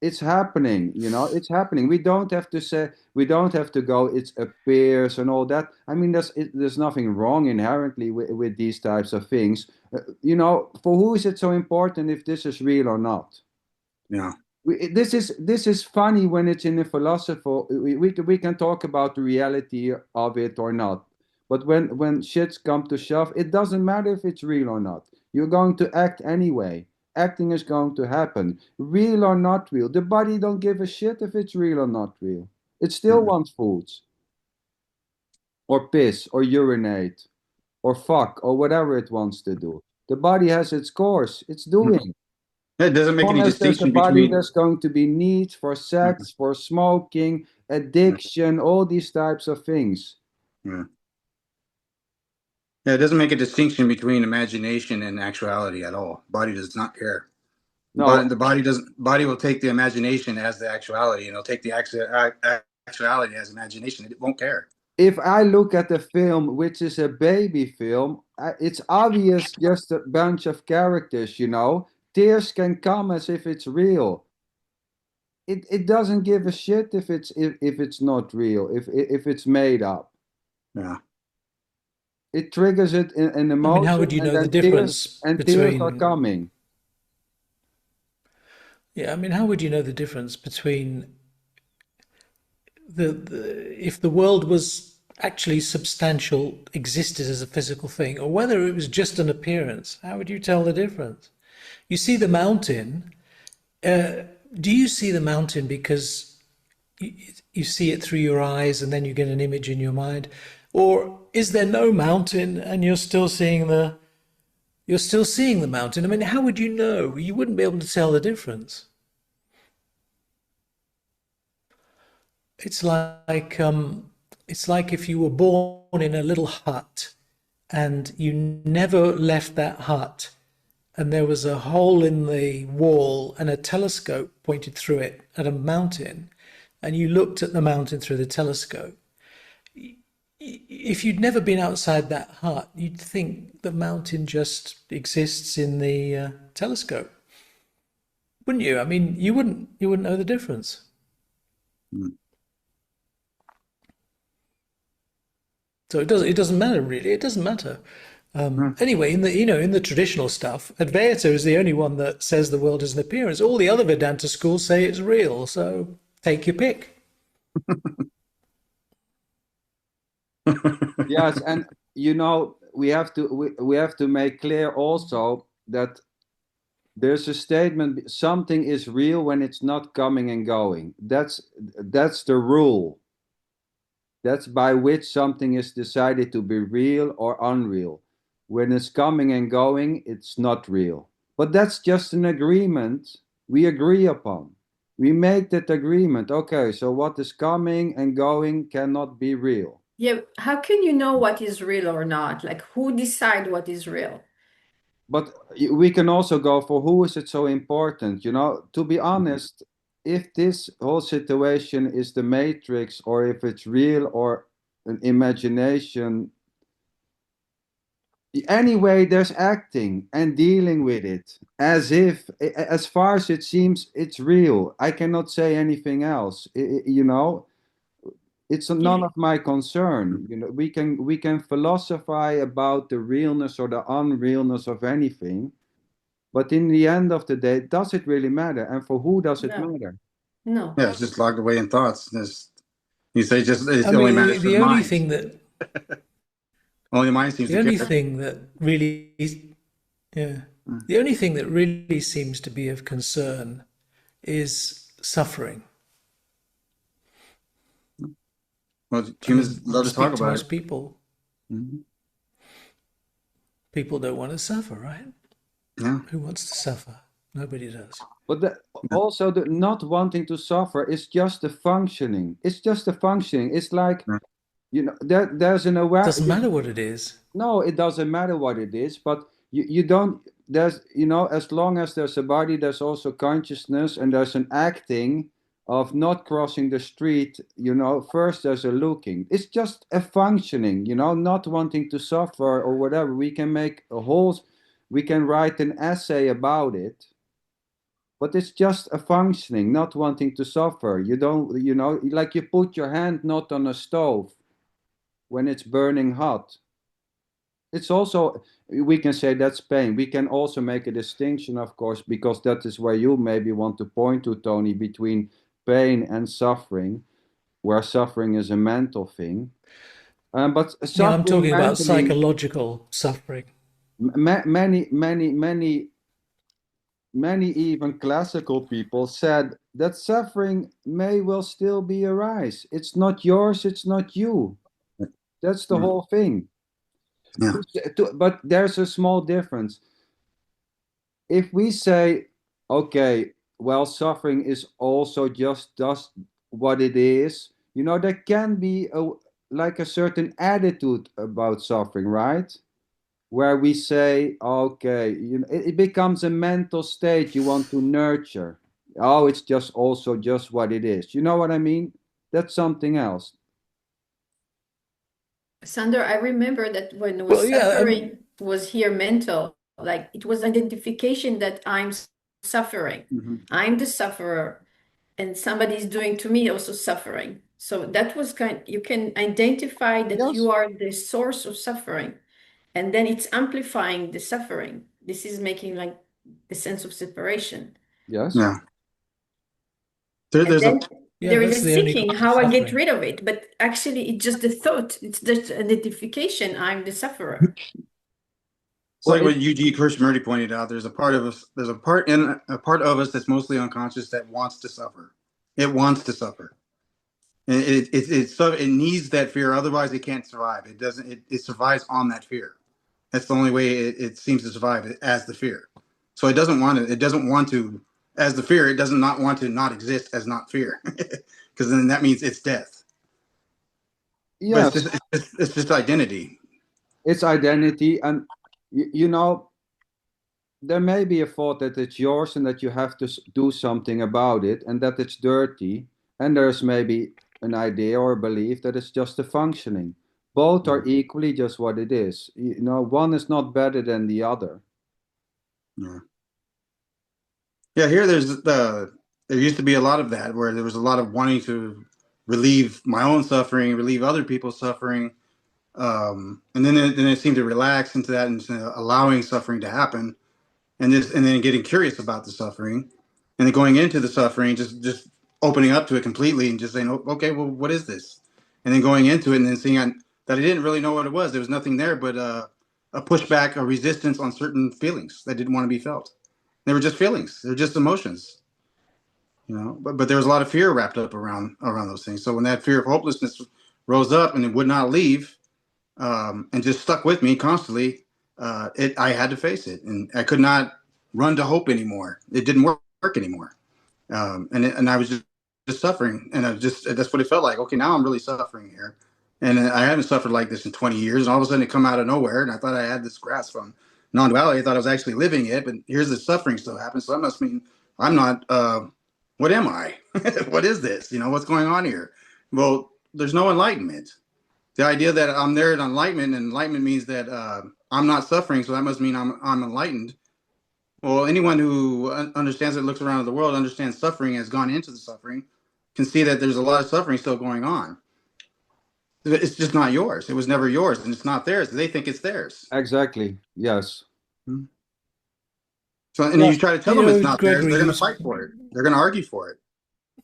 it's happening, it's happening. We don't have to go it's appears and all that. I mean, there's nothing wrong inherently with these types of things. For who is it so important if this is real or not? Yeah. This is funny when it's in a philosopher. We can talk about the reality of it or not, but when shits come to shove, it doesn't matter if it's real or not. You're going to act anyway. Acting is going to happen, real or not real. The body don't give a shit if it's real or not real. It still Mhm. wants foods or piss or urinate or fuck or whatever it wants to do. The body has its course. It's doing. It doesn't make Long any as there's a distinction body, between. there's going to be need for sex, for smoking, addiction, all these types of things. Yeah. Yeah, it doesn't make a distinction between imagination and actuality at all. Body does not care. No, The body doesn't. Body will take the imagination as the actuality, and it'll take the actuality as imagination. It won't care. if I look at a film which is a baby film, it's obvious just a bunch of characters. Tears can come as if it's real. It doesn't give a shit if it's not real, if it's made up. Yeah. It triggers it in an I mean, how emotion, would you and know the then tears difference and tears are between, coming. yeah, I mean, how would you know the difference between if the world was actually substantial, existed as a physical thing, or whether it was just an appearance? How would you tell the difference? You see the mountain. Do you see the mountain because you see it through your eyes and then you get an image in your mind? Or is there no mountain and you're still seeing the mountain? I mean, how would you know? You wouldn't be able to tell the difference. It's like it's like if you were born in a little hut and you never left that hut, and there was a hole in the wall and a telescope pointed through it at a mountain, and you looked at the mountain through the telescope. If you'd never been outside that hut, you'd think the mountain just exists in the telescope, wouldn't you? I mean, you wouldn't know the difference. Mm. So it doesn't matter really. It doesn't matter. Mm. Anyway, in the traditional stuff, Advaita is the only one that says the world is an appearance. All the other Vedanta schools say it's real. So take your pick. Yes, and we have to make clear also that there's a statement, something is real when it's not coming and going. That's the rule. That's by which something is decided to be real or unreal. When it's coming and going, it's not real. But that's just an agreement we agree upon. We make that agreement. Okay, so what is coming and going cannot be real. Yeah, how can you know what is real or not? Like who decide what is real? But we can also go for who is it so important? To be honest, if this whole situation is the matrix or if it's real or an imagination, anyway, there's acting and dealing with it as if, as far as it seems, it's real. I cannot say anything else. It's none Yeah. of my concern. We can philosophize about the realness or the unrealness of anything, but in the end of the day, does it really matter? And for who does it No, matter? no. Yeah, it's just locked away in thoughts. You say just I it only mean, matters for the mind. Only the mind seems the to only care. thing that really, yeah, the only thing that really seems to be of concern is suffering. Well, I humans mean, love to talk speak to about it. most people. Mhm. People don't want to suffer, right? Yeah. Who wants to suffer? Nobody does. But also, the not wanting to suffer is just a functioning. It's just a functioning. It's like, Yeah. there's an aware. Doesn't matter what it is. No, it doesn't matter what it is, but you don't, as long as there's a body, there's also consciousness, and there's an acting of not crossing the street. First there's a looking. It's just a functioning, not wanting to suffer or whatever. We can write an essay about it, but it's just a functioning, not wanting to suffer. You don't, like you put your hand not on a stove when it's burning hot. It's also, we can say that's pain. We can also make a distinction, of course, because that is where you maybe want to point to, Tony, between pain and suffering, where suffering is a mental thing. But Yeah, I'm suffering talking about mentally, psychological suffering. many, many, many, many even classical people said that suffering may well still be arise. It's not yours, it's not you. That's the Yeah. whole thing. Yeah. But there's a small difference. If we say, okay, well, suffering is also just what it is, there can be like a certain attitude about suffering, right? Where we say, okay, it becomes a mental state you want to nurture. Oh, it's just also just what it is. You know what I mean? That's something else. Sander, I remember that when I Well, was yeah, suffering was here mental, like it was identification that I'm suffering. Mhm. I'm the sufferer and somebody is doing to me also suffering. So that was you can identify that you Yes, are the source of suffering and then it's amplifying the suffering. This is making like the sense of separation. yes, Yeah. And There's a then yeah, there is a that's the only seeking cause of how I get suffering. rid of it. But actually, it's just the thought, it's just identification. I'm the sufferer. It's well, like what Eugene Krishnamurti pointed out. There's a part of us. There's a part of us that's mostly unconscious that wants to suffer. It wants to suffer. And it needs that fear. Otherwise, it can't survive. It doesn't. It survives on that fear. That's the only way it seems to survive as the fear. So it doesn't want to. It doesn't want to as the fear. It does not want to not exist as not fear, because then that means it's death. But yes, it's just identity. it's identity, and you know there may be a thought that it's yours and that you have to do something about it and that it's dirty, and there's maybe an idea or a belief that it's just a functioning. Both are equally just what it is. One is not better than the other. Yeah. Yeah, here there used to be a lot of that where there was a lot of wanting to relieve my own suffering, relieve other people's suffering, and then it seemed to relax into that and allowing suffering to happen, and then getting curious about the suffering, and then going into the suffering, just opening up to it completely and just saying, "Oh, okay, well, what is this?" And then going into it and then seeing that I didn't really know what it was. There was nothing there but a pushback, a resistance on certain feelings that didn't want to be felt. They were just feelings. They're just emotions, you know. But there was a lot of fear wrapped up around those things. So when that fear of hopelessness rose up and it would not leave, and just stuck with me constantly, I had to face it, and I could not run to hope anymore. It didn't work anymore, and I was just suffering, and that's what it felt like. Okay, now I'm really suffering here, and I haven't suffered like this in 20 years, and all of a sudden it come out of nowhere, and I thought I had this grasp on non-duality. I thought I was actually living it, but here's the suffering still happens. So that must mean I'm not. What am I? What is this? You know, what's going on here? Well, there's no enlightenment. The idea that I'm there at enlightenment, and enlightenment means that I'm not suffering, so that must mean I'm enlightened. Well, anyone who understands it, looks around the world, understands suffering, has gone into the suffering, can see that there's a lot of suffering still going on. It's just not yours. It was never yours, and it's not theirs. They think it's theirs. Exactly. Yes. So, and Well, you try to tell you them it's know, not theirs, Gregory, they're you going to fight for it. They're going to argue for it.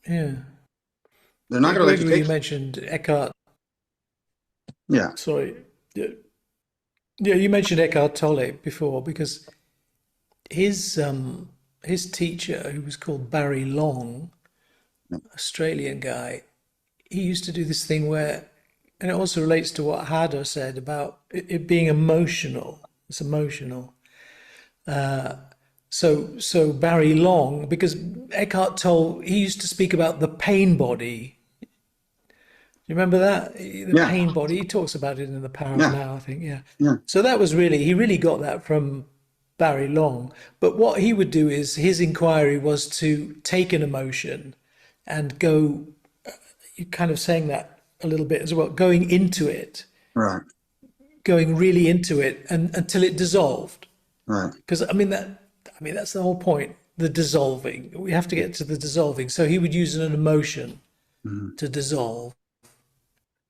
yeah, They're not yeah, going to let you Gregory, you take. mentioned Eckhart. Yeah, Sorry, yeah, yeah, you mentioned Eckhart Tolle before because his teacher, who was called Barry Long, Australian guy, he used to do this thing where, and it also relates to what Hada said about it being emotional. It's emotional. So Barry Long, because Eckhart Tolle, he used to speak about the pain body. You remember that? The yeah, pain body. He talks about it in The Power of yeah, Now, I think. Yeah. yeah. So that was really, he really got that from Barry Long. But what he would do is his inquiry was to take an emotion and go, you're kind of saying that a little bit as well, going into it, Right, going really into it and until it dissolved. right. Because I mean that's the whole point, the dissolving. We have to get to the dissolving. So he would use an emotion Mhm. to dissolve.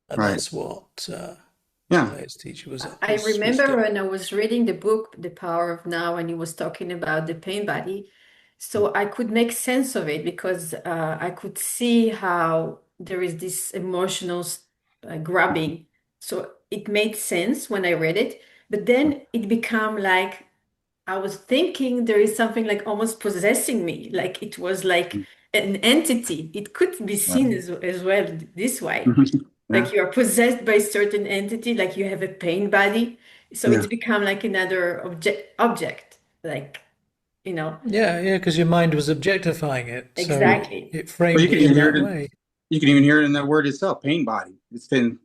And Right. that's what Yeah. Tolle's teacher I was remember doing. when I was reading the book, The Power of Now, and he was talking about the pain body. So I could make sense of it because I could see how there is this emotional grabbing. So it made sense when I read it, but then it became like I was thinking there is something like almost possessing me, like it was like an entity. It could be Right. seen as well this way. Yeah, Like you are possessed by a certain entity, like you have a pain body. So yeah. it's become like another object, like, you know, Yeah, yeah, because your mind was objectifying it, so exactly. it Well, you framed can it even in hear that it. way. You can even hear it in that word itself, pain body. It's been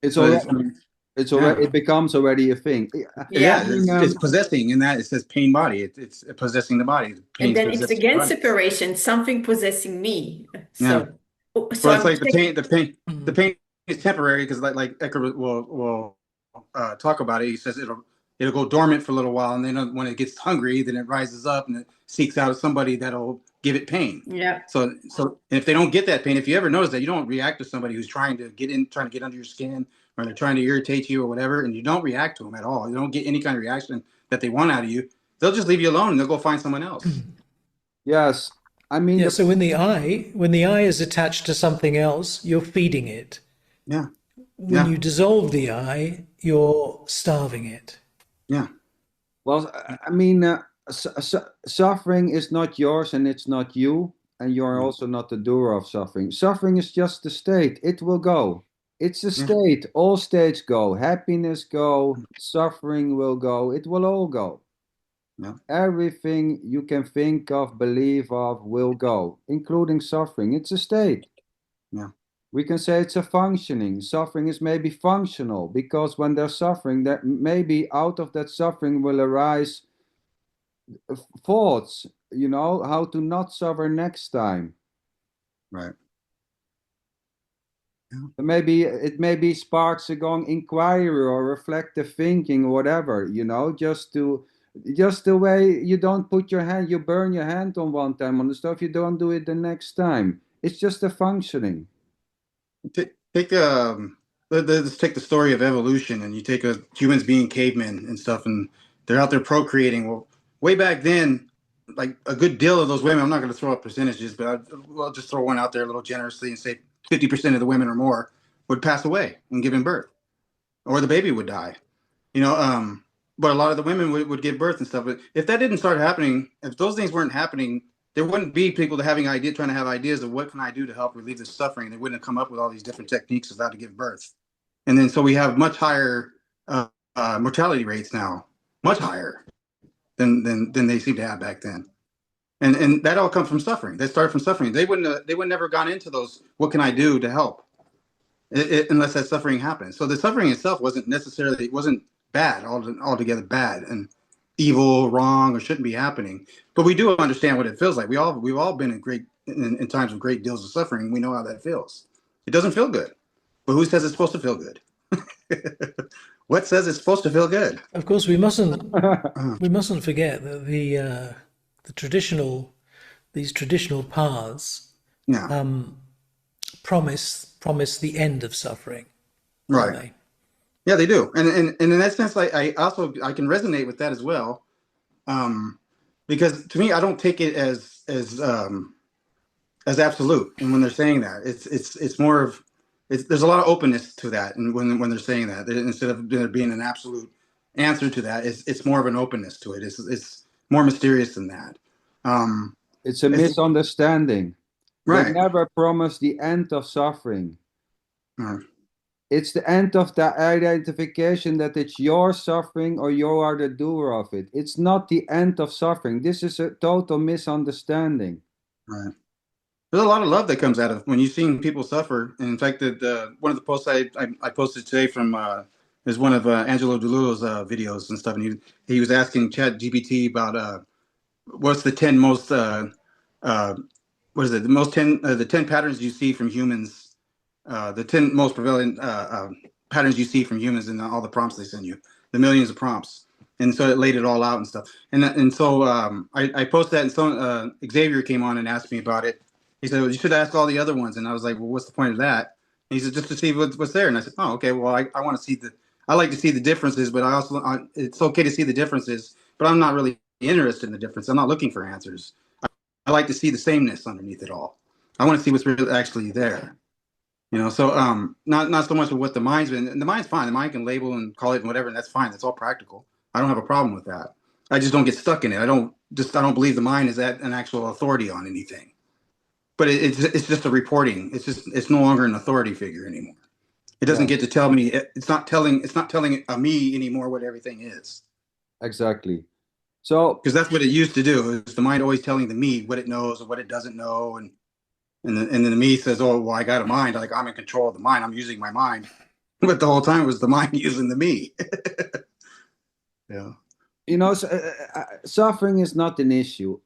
It's so. already It's, I mean, it's yeah, already it becomes already a thing. I Yeah. yeah. mean, It's possessing in that it says pain body. It's possessing the body. And Pain's then it's possessing the again body. separation, something possessing me. Yeah. So Well, it's I'm like the pain. The Mm. pain is temporary because, like Ecker will talk about it. He says it'll go dormant for a little while, and then when it gets hungry, then it rises up and it seeks out somebody that'll give it pain. yeah. So if they don't get that pain, if you ever notice that you don't react to somebody who's trying to get under your skin, or they're trying to irritate you or whatever, and you don't react to them at all, you don't get any kind of reaction that they want out of you, they'll just leave you alone and they'll go find someone else. yes. I mean Yeah, the so when the eye is attached to something else, you're feeding it. Yeah, When yeah, you dissolve the eye, you're starving it. yeah, well, I mean, suffering is not yours and it's not you, and you're yeah, also not the doer of suffering. Suffering is just the state. It will go. It's a yeah, state. All states go. Happiness go. Suffering will go. It will all go. yeah, Everything you can think of, believe of, will go, including suffering. It's a state. yeah. We can say it's a functioning. Suffering is maybe functional because when there's suffering, that maybe out of that suffering will arise thoughts, how to not suffer next time. Right. Yeah. Maybe it maybe sparks a gong inquiry or reflective thinking or whatever, just the way you don't put your hand, you burn your hand on one time on the stove, you don't do it the next time. It's just a functioning. Take let's take the story of evolution, and you take humans being cavemen and stuff, and they're out there procreating. Well, way back then, like a good deal of those women, I'm not going to throw up percentages, but I'll just throw one out there a little generously and say 50% of the women or more would pass away when giving birth, or the baby would die. You know, but a lot of the women would give birth and stuff. But if that didn't start happening, if those things weren't happening, there wouldn't be people trying to have ideas of what can I do to help relieve this suffering. They wouldn't have come up with all these different techniques of how to give birth. And then so we have much higher mortality rates now, much higher than they seem to have back then. And that all comes from suffering. They started from suffering. They wouldn't never gone into those. What can I do to help? Unless that suffering happened. So the suffering itself wasn't bad altogether bad and evil, wrong, or shouldn't be happening. But we do understand what it feels like. We've all been in times of great deals of suffering. We know how that feels. It doesn't feel good. But who says it's supposed to feel good? What says it's supposed to feel good? Of course, we mustn't forget that these traditional paths Yeah. promise the end of suffering, Right. don't they? Yeah, they do. And in that sense, I can resonate with that as well. Because to me, I don't take it as absolute. And when they're saying that, it's more of there's a lot of openness to that. And when they're saying that, instead of there being an absolute answer to that, it's more of an openness to it. It's more mysterious than that. It's a misunderstanding. They Right. never promise the end of suffering. Right. It's the end of the identification that it's your suffering or you are the doer of it. It's not the end of suffering. This is a total misunderstanding. Right. There's a lot of love that comes out of when you've seen people suffer. And in fact, one of the posts I posted today from is one of Angelo DeLuo's videos and stuff, and he was asking Chat GPT about what's the 10 most what is it the 10 patterns you see from humans, the 10 most prevalent patterns you see from humans in all the prompts they send you, the millions of prompts. And so it laid it all out and stuff. And so I posted that, and so Xavier came on and asked me about it. He said, well, you should ask all the other ones. And I was like, well, what's the point of that? And he said, just to see what's there. And I said, oh, okay, well, I want to see I like to see the differences, but it's okay to see the differences, but I'm not really interested in the difference. I'm not looking for answers. I like to see the sameness underneath it all. I want to see what's really actually there. So not so much of what the mind's been. And the mind's fine. The mind can label and call it and whatever, and that's fine. That's all practical. I don't have a problem with that. I just don't get stuck in it. I don't believe the mind is an actual authority on anything. But it's just a reporting. It's no longer an authority figure anymore. It doesn't get to tell me. It's not telling a me anymore what everything is. Exactly. So because that's what it used to do. Is the mind always telling the me what it knows or what it doesn't know, and then the me says, "Oh, well, I got a mind. Like I'm in control of the mind. I'm using my mind." But the whole time it was the mind using the me. Yeah. Suffering is not an issue.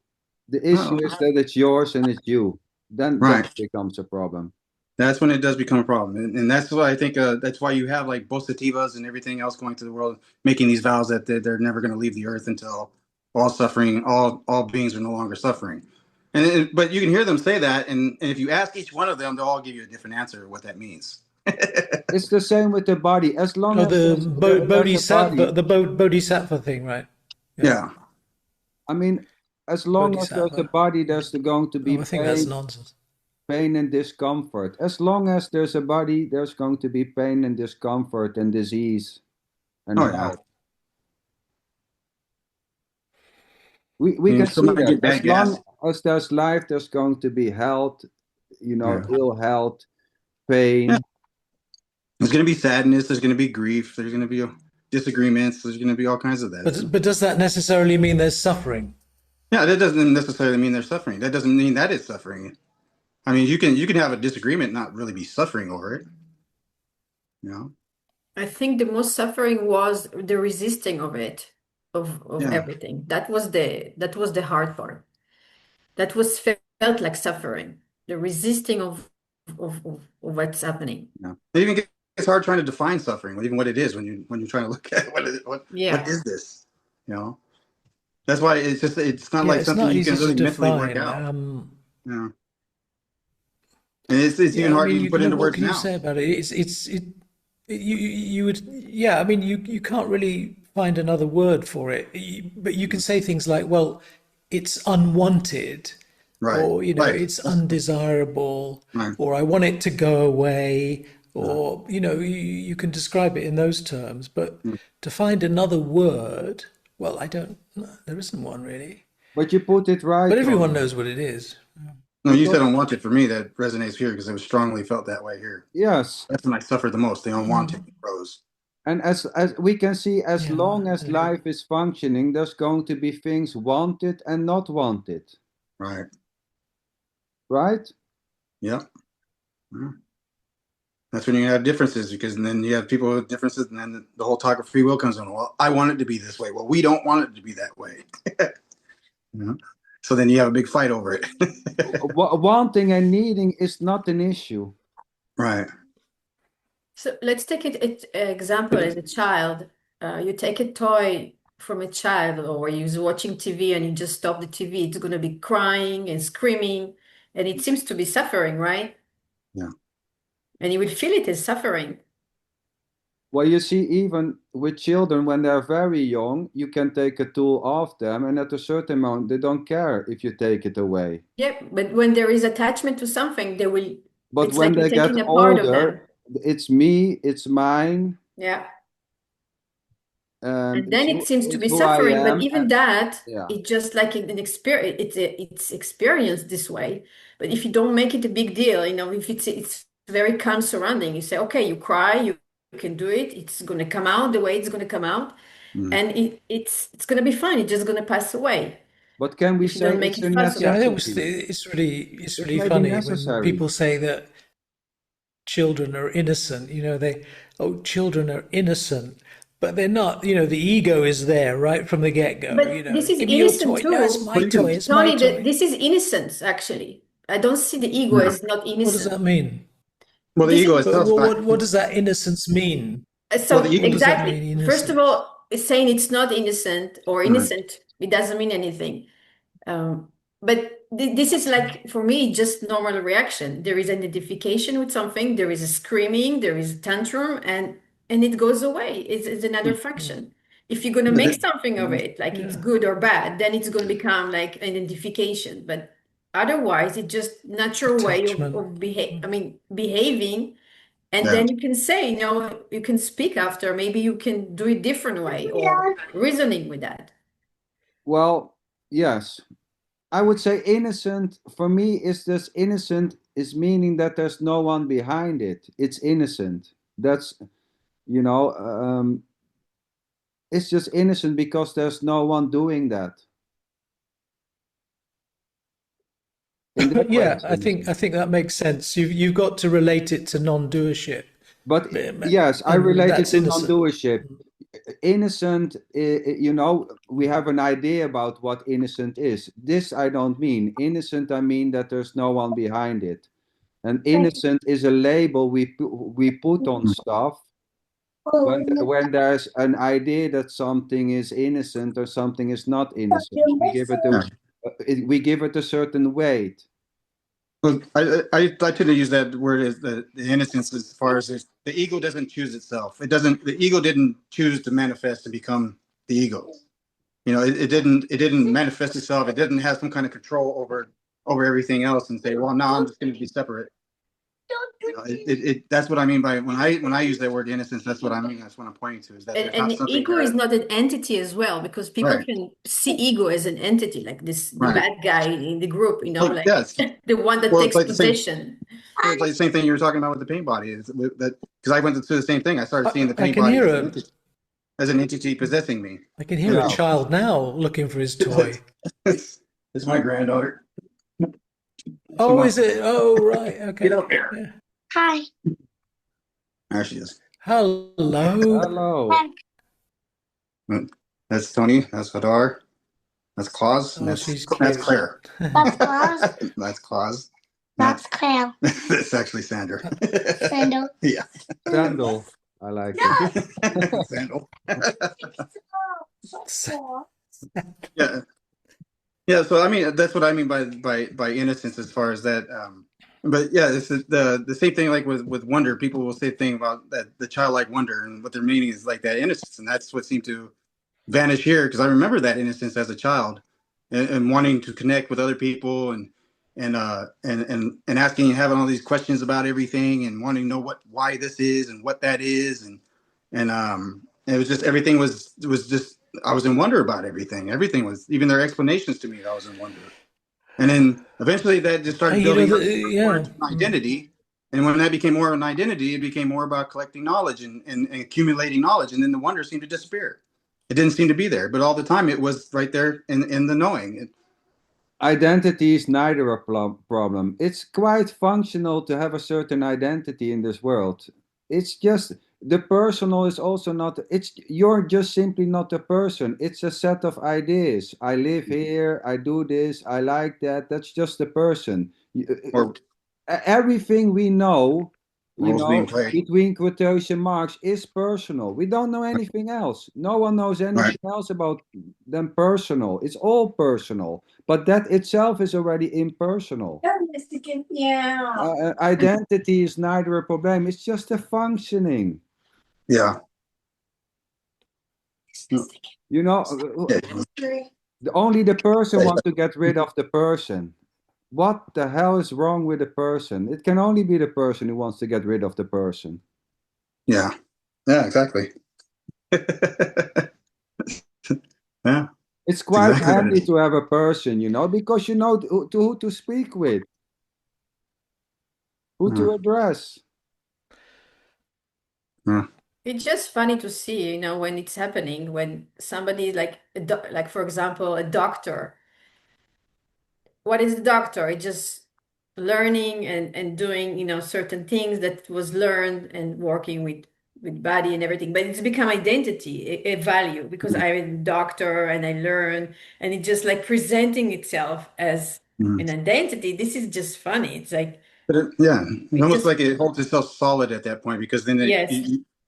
The issue is that it's yours and it's you. Then Right. that becomes a problem. That's when it does become a problem. And that's why I think that's why you have like both sativas and everything else going to the world, making these vows that they're never going to leave the earth until all beings are no longer suffering. But you can hear them say that, and if you ask each one of them, they'll all give you a different answer of what that means. It's the same with the body. As long as the bodhisattva, the bodhisattva thing, right? Yeah. I mean, as long as there's a body, there's going to be I think that's nonsense. Pain and discomfort. As long as there's a body, there's going to be pain and discomfort and disease and health. We can see that. As long as there's life, there's going to be health, ill health, pain. Yeah. There's going to be sadness. There's going to be grief. There's going to be disagreements. There's going to be all kinds of that. But does that necessarily mean there's suffering? Yeah, that doesn't necessarily mean there's suffering. That doesn't mean that it's suffering. I mean, you can have a disagreement, not really be suffering over it. I think the most suffering was the resisting of it, of everything. That was the hard part. That was felt like suffering. The resisting of what's happening. Yeah. It even gets hard trying to define suffering, even what it is when you're trying to look at what is this? That's why it's not like something you can really mentally work out. Yeah. And it's even hard to put into words now. What can you say about it? You would, yeah, I mean, you can't really find another word for it, but you can say things like, well, it's unwanted, right, or, it's undesirable, or I want it to go away, or you can describe it in those terms. But to find another word, well, I don't. There isn't one really. But you put it right, But everyone Tony. knows what it is. No, you said Because unwanted for me. That resonates here because it was strongly felt that way here. yes, That's when I suffered the most. The unwanted rose. and as we can see, as Yeah, long as I agree. life is functioning, there's going to be things wanted and not wanted, Right. right? Yeah. Mhm. That's when you have differences because then you have people with differences, and then the whole talk of free will comes in. Well, I want it to be this way. Well, we don't want it to be that way. You know? So then you have a big fight over it. Wanting and needing is not an issue. Right. So let's take it example as a child. You take a toy from a child, or you're watching TV and you just stop the TV. It's going to be crying and screaming, and it seems to be suffering, right? Yeah. And you will feel it as suffering. Well, you see, even with children, when they're very young, you can take a tool off them, and at a certain moment, they don't care if you take it away. Yeah, but when there is attachment to something, they will, But it's when like you're they get taking a part of them. older, it's me, it's mine, Yeah. And it's then it seems to it's be who I suffering, but am. even that, Yeah. it's just like an experience, it's experienced this way. But if you don't make it a big deal, if it's very calm surrounding, you say, okay, you cry, you can do it, it's gonna come out the way it's gonna come out, Mm. and it's gonna be fine, it's just gonna pass away But can we if you say don't make it's it a fuss Yeah, I about think it. necessity? it's It really may be funny when necessary. people say that children are innocent. Children are innocent, but they're not. The ego is there right from the get-go. But this is Give me your innocent toy. No, it's too. my But you toy. can. It's my Tony, toy. this is innocence, actually. I don't see the ego Yeah. as not What does that innocent. mean? Well, the This ego is But itself is not. what does that innocence mean? Well, the so What ego. does that mean, exactly. First of innocence? all, saying it's not innocent or Right. innocent, it doesn't mean anything. But this is like, for me, just normal reaction. There is identification with something, there is a screaming, there is a tantrum, and it goes away. It's another function. If you're going to make something of it, like it's Yeah, good or bad, then it's going to become like identification. But otherwise, it's just natural way attachment. of behaving. And Yeah. then you can say, you can speak after, maybe you can do it different way or reasoning with that. Well, yes. I would say innocent for me is just innocent is meaning that there's no one behind it. It's innocent. That's, you know, it's just innocent because there's no one doing that. In that way, Yeah, it's I think innocent. I think that makes sense. You've got to relate it to non-doership, But yes, I and relate it that's to innocent. non-doership. Innocent, we have an idea about what innocent is. This I don't mean. Innocent, I mean that there's no one behind it. And innocent is a label we put on stuff when there's an idea that something is innocent or something is not innocent. Yeah. We give it a certain weight. Well, I tend to use that word as the innocence as far as the ego doesn't choose itself. It doesn't. The ego didn't choose to manifest and become the ego. It didn't manifest itself. It didn't have some kind of control over everything else and say, well, now I'm just going to be separate. That's what I mean by when I use that word innocence. That's what I mean. That's what I'm pointing to is that And, there's not and something ego is there. not an entity as well, because people Right. can see ego as an entity, like the Right. bad guy in the group, Well, like yes. the one that Well, it's takes like the same. possession. It's like the same thing you were talking about with the paint body. Is that because I went through the same thing. I started seeing the I paint can body hear as an entity possessing me. a Yeah. child now looking for his toy. It's my granddaughter. She Oh, wants is it? Oh, right. get Okay. up there. Yeah. Hi. There she is. Hello. Hello. That's Tony. That's Hadar. That's Claus. And Oh, that's she's that's cute. Claire. That's Claus. That's Claus. That's Claire. That's actually Sandra. Sandal. Yeah. Sandal. I like it. Sandal. Yeah. Yeah. So I mean, that's what I mean by innocence as far as that. But yeah, it's the same thing like with wonder. People will say thing about that the childlike wonder and what their meaning is like that innocence, and that's what seemed to vanish here because I remember that innocence as a child and wanting to connect with other people and and asking and having all these questions about everything and wanting to know why this is and what that is and it was just everything was just I was in wonder about everything. Everything was even their explanations to me. I was in wonder. And then eventually that just started You know, building up more yeah. into an identity. And when that became more of an identity, it became more about collecting knowledge and accumulating knowledge. And then the wonder seemed to disappear. It didn't seem to be there, but all the time it was right there in the knowing. Identity is neither a problem. It's quite functional to have a certain identity in this world. It's just the personal is also not, it's you're just simply not a person. It's a set of ideas. I live here, I do this, I like that. That's just a person. Or Everything we know, roles being played. between quotation marks, is personal. We don't know anything else. No one knows Right. anything else about them personal. It's all personal, but that itself is already impersonal. Yeah. Identity is neither a problem, it's just a functioning. Yeah. You know, only the person wants to get rid of the person. What the hell is wrong with the person? It can only be the person who wants to get rid of the person. Yeah. Yeah, exactly. Yeah, It's it's quite exactly what it handy is. to have a person, because you know who to speak with, who Yeah. to address. Yeah. It's just funny to see, when it's happening, when somebody like like for example, a doctor. What is the doctor? It's just learning and doing, certain things that was learned and working with body and everything. But it's become identity, a value because I'm a doctor and I learn, and it's just like presenting itself as Mhm. an identity. This is just funny. It's like But yeah, it's it almost just like it holds itself solid at that point because then yes,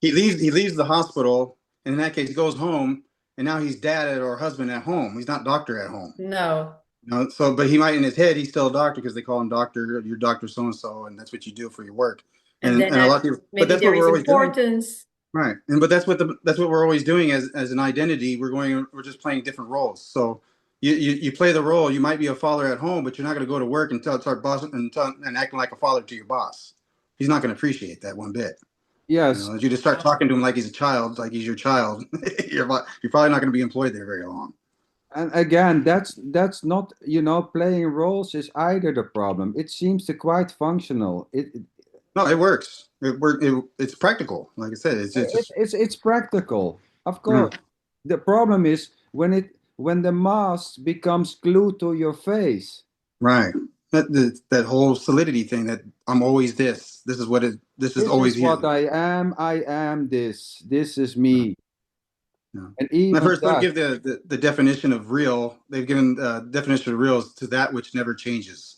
he leaves the hospital, and in that case he goes home, and now he's dad or husband at home. He's not doctor at home. no. So but he might in his head he's still a doctor because they call him doctor. You're doctor so and so, and that's what you do for your work. And then And a lot of people, but maybe that's there what is we're always doing. importance. Right. And but that's what we're always doing as an identity. We're just playing different roles. So you play the role. You might be a father at home, but you're not going to go to work and start bossing and acting like a father to your boss. He's not going to appreciate that one bit. Yes, If you just start talking to him like he's a child, like he's your child, you're probably not going to be employed there very long. and again, that's not, playing roles is either the problem. It seems to quite functional. No, it works. It's practical. Like I said, it's just It's practical, of yeah, course. The problem is when the mask becomes glued to your face. right. That whole solidity thing that I'm always this. This is what it. This is This is always what you. I am. I am this. This is Yeah. me. Yeah. And When I even first don't that, give the definition of real, they've given definition of real is to that which never changes,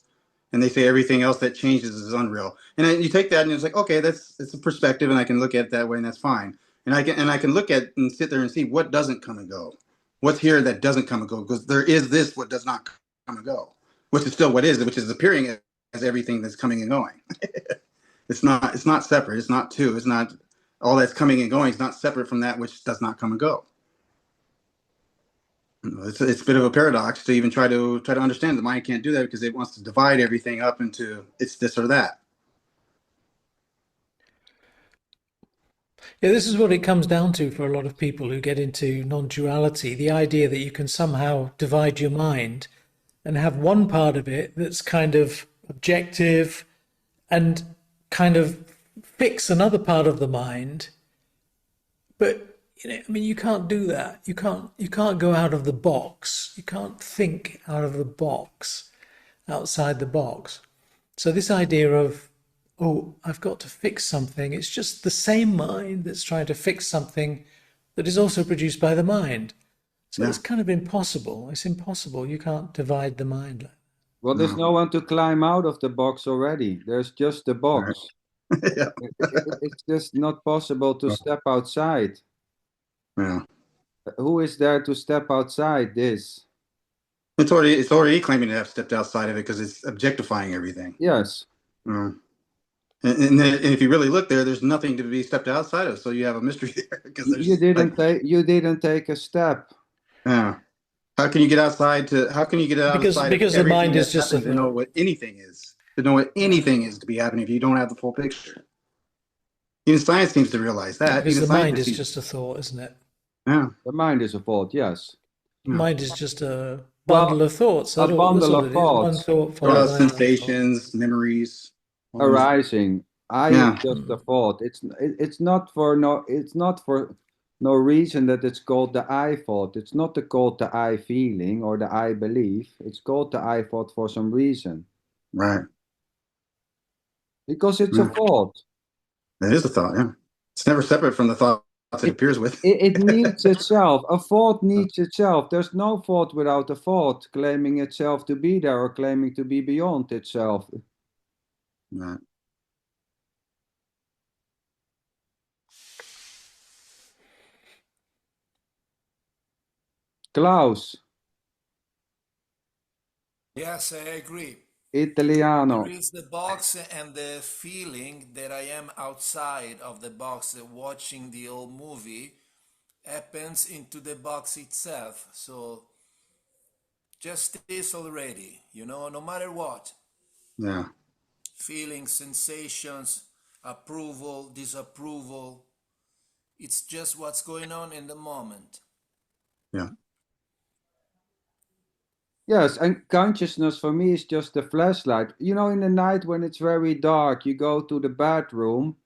and they say everything else that changes is unreal. And then you take that and it's like, okay, it's a perspective, and I can look at it that way, and that's fine. And I can look at and sit there and see what doesn't come and go, what's here that doesn't come and go, because there is this what does not come and go, which is still what is, which is appearing as everything that's coming and going. It's not separate. It's not two. It's not all that's coming and going. It's not separate from that which does not come and go. It's a bit of a paradox to even try to understand. The mind can't do that because it wants to divide everything up into it's this or that. Yeah, this is what it comes down to for a lot of people who get into non-duality, the idea that you can somehow divide your mind and have one part of it that's kind of objective and kind of fix another part of the mind. But I mean, you can't do that. You can't go out of the box. You can't think out of the box, outside the box. So this idea of, oh, I've got to fix something, it's just the same mind that's trying to fix something that is also produced by the mind. So it's Yeah. kind of impossible. It's impossible. You can't divide the mind. well, there's No. no one to climb out of the box already. There's just the Right. box. Yeah. It's just not possible to step outside. Yeah. Who is there to step outside this? It's already claiming to have stepped outside of it because it's objectifying everything. Yes, Mm. And if you really look there, there's nothing to be stepped outside of. So you have a mystery there because you there's like didn't take a step. yeah. How can you get outside to? How can you get outside of because the everything mind is that's just a happening to know thought. what anything is? To know what Yeah. anything is to be happening if you don't have the full picture. Even science seems to realize Yeah, that. because Even the mind scientists is see. just a thought, isn't it? Yeah, The mind is a fault, yes. yeah. Mind is just a bundle Well, of thoughts. a That's bundle all of it is. One thoughts, thought followed yes, by another thought. Sensations, memories, all those. arising. I is Yeah, just a thought. It's not for no. It's not for no reason that it's called the I thought. It's not called the I feeling or the I belief. It's called the I thought for some reason right. because it's a Yeah. thought. It is a thought. Yeah, it's never separate from the thoughts it It, appears with. it needs itself. A thought needs itself. There's no thought without a thought claiming itself to be there or claiming to be beyond itself. Right. Klaus, Yes, I agree. There Italiano. is the box and the feeling that I am outside of the box watching the old movie happens into the box itself. So just this already, no matter what. Yeah. Feelings, sensations, approval, disapproval. It's just what's going on in the moment. Yeah. Yes, and consciousness for me is just a flashlight. You know, in the night when it's very dark, you go to the bathroom,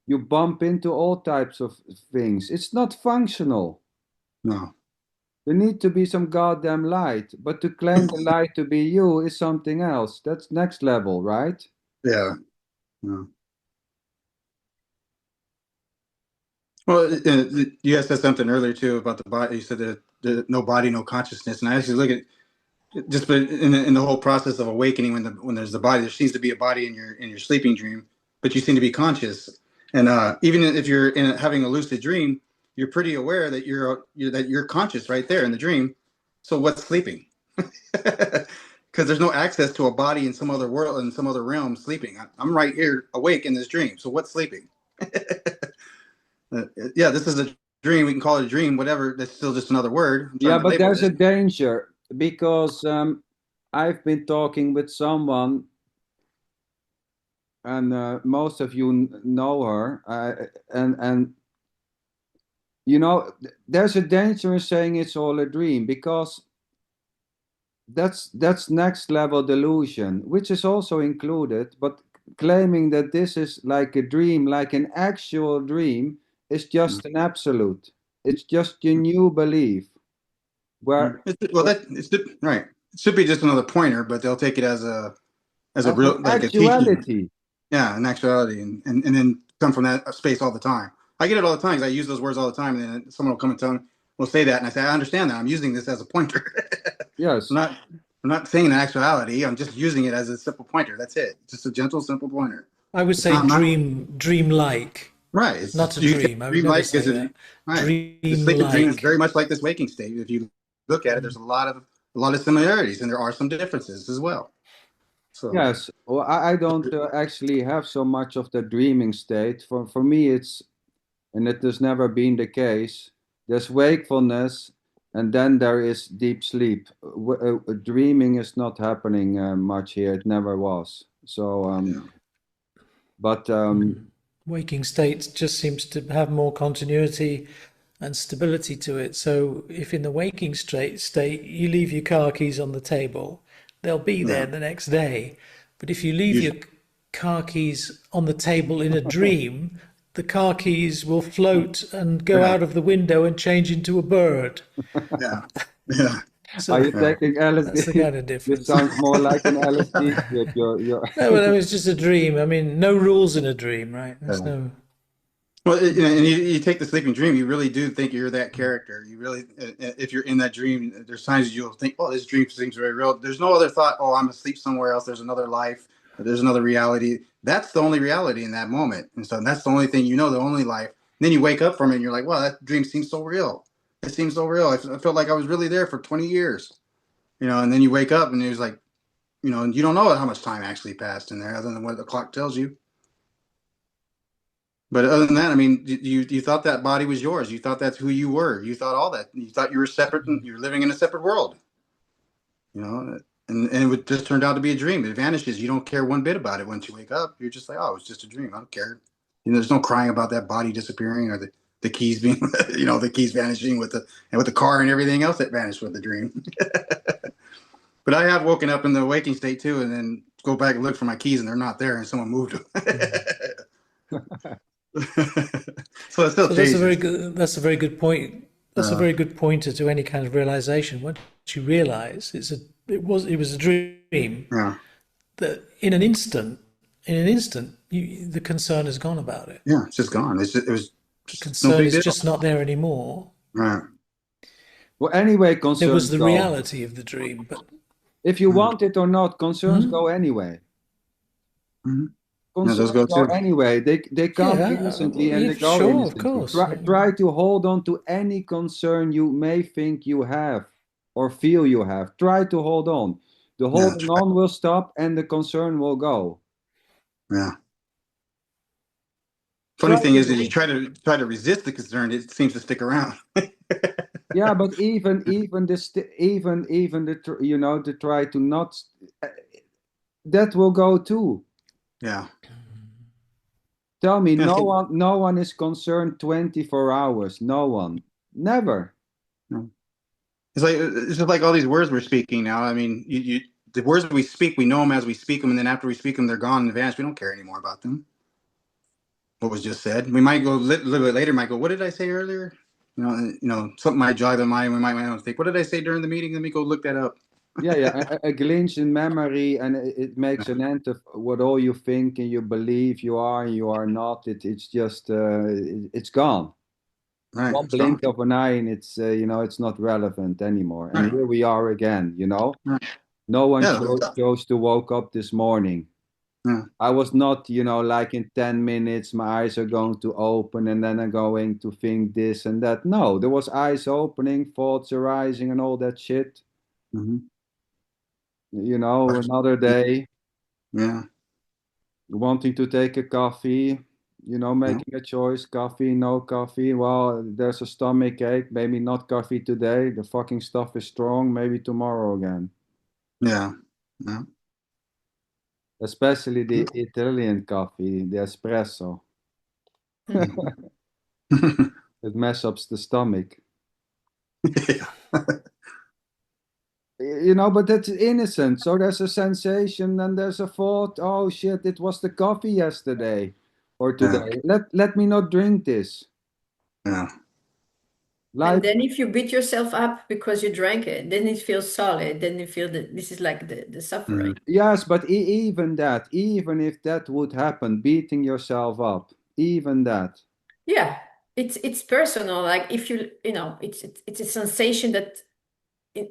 you bump into all types of things. It's not functional. No. There need to be some goddamn light, but to claim the light to be you is something else. That's next level, right? Yeah. No. Well, you guys said something earlier too about the body. You said that no body, no consciousness, and I actually look at just but in the whole process of awakening when there's the body, there seems to be a body in your sleeping dream, but you seem to be conscious. And even if you're having a lucid dream, you're pretty aware that you're conscious right there in the dream. So what's sleeping? Because there's no access to a body in some other world, in some other realm sleeping. I'm right here awake in this dream. So what's sleeping? Yeah, this is a dream. We can call it a dream, whatever. That's still just another word. I'm Yeah, trying to but label there's a it. danger because I've been talking with someone, and most of you know her, and you know, there's a danger in saying it's all a dream because that's next level delusion, which is also included, but claiming that this is like a dream, like an actual dream, is just an absolute. It's just your new belief. Where Well, right. It should be just another pointer, but they'll take it as a as an real like a teaching. actuality. Yeah, in actuality, and then come from that space all the time. I get it all the time because I use those words all the time, and then someone will come and tell me, will say that, and I say, I understand that. I'm using this as a pointer. I'm Yes. not. I'm not saying an actuality. I'm just using it as a simple pointer. That's it. Just a gentle, simple pointer. I would It's say not. I'm not dream-like, right. It's not just a you take dream. I would never dreamlike say because that. right. The sleeping dream is Dream-like. very much like this waking state. If you look at it, there's a lot of similarities, and there are some differences as well. So Yes. Well, I don't actually have so much of the dreaming state. For me, it's, and it has never been the case. There's wakefulness, and then there is deep sleep. Dreaming is not happening much here. It never was. So, yeah, but Waking state just seems to have more continuity and stability to it. So if in the waking state you leave your car keys on the table, they'll be there yeah. the next day. But if you leave your Usually, car keys on the table in a dream, the car keys will float and go yeah, out of the window and change into a bird. yeah, yeah, are So you yeah. taking that's the LSD? kind of This difference. sounds more like an LSD trip. You're No, well, I mean, it's just a dream. I mean, no rules in a dream, right? There's Yeah. no. Well, and you take the sleeping dream, you really do think you're that character. You really, if you're in that dream, there's times you'll think, "Oh, this dream seems very real." There's no other thought. "Oh, I'm asleep somewhere else. There's another life. There's another reality." That's the only reality in that moment, and so that's the only thing you know, the only life. And then you wake up from it, and you're like, "Wow, that dream seems so real. It seems so real. I felt like I was really there for 20 years." And then you wake up, and it's like, and you don't know how much time actually passed in there, other than what the clock tells you. But other than that, I mean, you thought that body was yours. You thought that's who you were. You thought all that. You thought you were separate and you were living in a separate world. you know, and it just turned out to be a dream. It vanishes. You don't care one bit about it once you wake up. You're just like, oh, it's just a dream. I don't care. There's no crying about that body disappearing or the keys being, the keys vanishing with the car and everything else that vanished with the dream. But I have woken up in the waking state too, and then go back and look for my keys, and they're not there, and someone moved them. Mm. So it still So that's a very changes. good. That's a very good point. That's a Uh, very good pointer to any kind of realization. Once you realize it was a dream, yeah, that in an instant, the concern is gone about it. yeah, it's just gone. It was The just no concern big is deal. just not there anymore. Right. Well, anyway, There was concerns the go. reality of the dream, but If you Mm-hmm. want it or not, concerns hmm, go anyway. Mm-hmm. Yeah, those Concerns go go too. anyway. They come yeah, innocently and they go sure, of innocently. course. Try to hold on to any concern you may think you have or feel you have. Try to hold on. The Yeah, holding on will stop and the concern will go. yeah. Funny Try thing to is, you hold. try to resist the concern, it seems to stick around. Yeah, but even this even to try to not that will go too. Yeah. Tell me, Yeah, no one is concerned 24 hours. No one. Never. it's just like all these words we're speaking now. I mean, the words we speak, we know them as we speak them, and then after we speak them, they're gone and vanish. We don't care anymore about them. What was just said. We might go a little bit later. Might go. What did I say earlier? Something might jog the mind. We might think. What did I say during the meeting? Let me go look that up. Yeah, yeah. A glitch in memory, and it makes an end of what all you think and you believe you are not. It's just it's gone. Right. One It's gone. blink of an eye, and it's not relevant anymore. And Right. here we are again. Right. No one Yeah. chose to woke up this morning. Yeah. I was not, like in 10 minutes, my eyes are going to open and then I'm going to think this and that. No, there was eyes opening, thoughts arising, and all that shit. Mm-hmm. Another day, Yeah. wanting to take a coffee, Yeah. making a choice, coffee, no coffee. Well, there's a stomach ache, maybe not coffee today. The fucking stuff is strong, maybe tomorrow again. Yeah. Yeah. Especially the Italian coffee, the espresso. Mhm. It mess ups the stomach. But that's innocent. So there's a sensation and there's a thought, oh shit, it was the coffee yesterday or Yeah. today. Let me not drink this. Yeah. And Life, then if you beat yourself up because you drank it, then it feels solid. Then you feel that this is like the Mhm. suffering. yes, but even that, even if that would happen, beating yourself up, even that. Yeah, it's personal. Like if it's a sensation that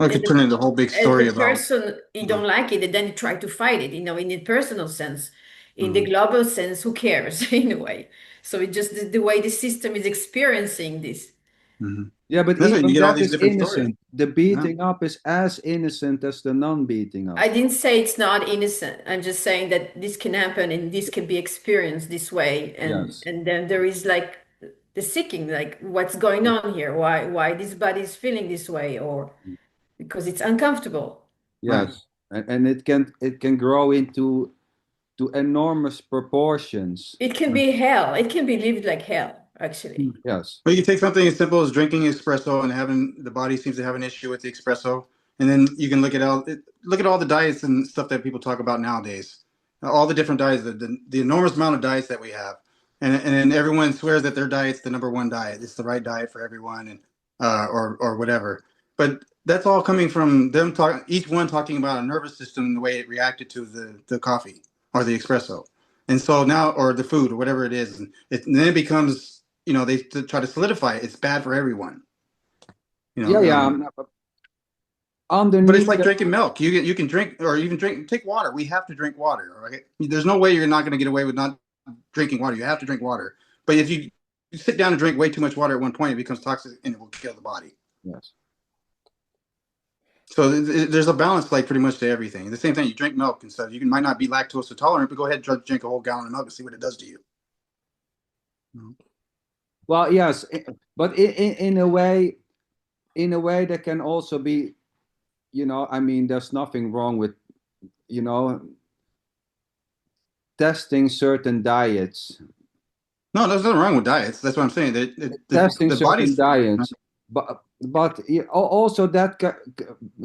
I could turn into a whole big as story the about. person you don't like it, and then you try to fight it. In the personal sense, in the Mhm. global sense, who cares in a way? So it's just the way the system is experiencing this. Mhm. Yeah, but That's why you even get all that these is different stories. innocent. The Yeah. beating up is as innocent as the non-beating I up. didn't say it's not innocent. I'm just saying that this can happen and this can be experienced this way. And Yes, and then there is like the seeking, like what's going on here? Why this body is feeling this way, or because it's uncomfortable. Right. yes, and it can grow into to enormous proportions. It can be hell. It can be lived like hell, actually. Yes, But you take something as simple as drinking espresso and having the body seems to have an issue with the espresso, and then you can look at all the diets and stuff that people talk about nowadays, all the different diets, the enormous amount of diets that we have, and then everyone swears that their diet's the number one diet. It's the right diet for everyone, and or whatever. But that's all coming from them talking, each one talking about a nervous system and the way it reacted to the coffee or the espresso, and so now or the food or whatever it is, and then it becomes they try to solidify it. It's bad for everyone. You know, yeah, yeah. um, but it's Underneath like that, drinking milk. You can drink or even take water. We have to drink water. Right? There's no way you're not going to get away with not drinking water. You have to drink water. But if you sit down and drink way too much water at one point, it becomes toxic and it will kill the body. yes, So there's a balance, like pretty much to everything. The same thing. You drink milk and stuff. Might not be lactose intolerant, but go ahead and drink a whole gallon of milk and see what it does to you. well, yes, but in a way, there can also be, I mean, there's nothing wrong with, you know, testing certain diets, No, there's nothing wrong with diets. That's what I'm saying. testing The certain body's diets, but also that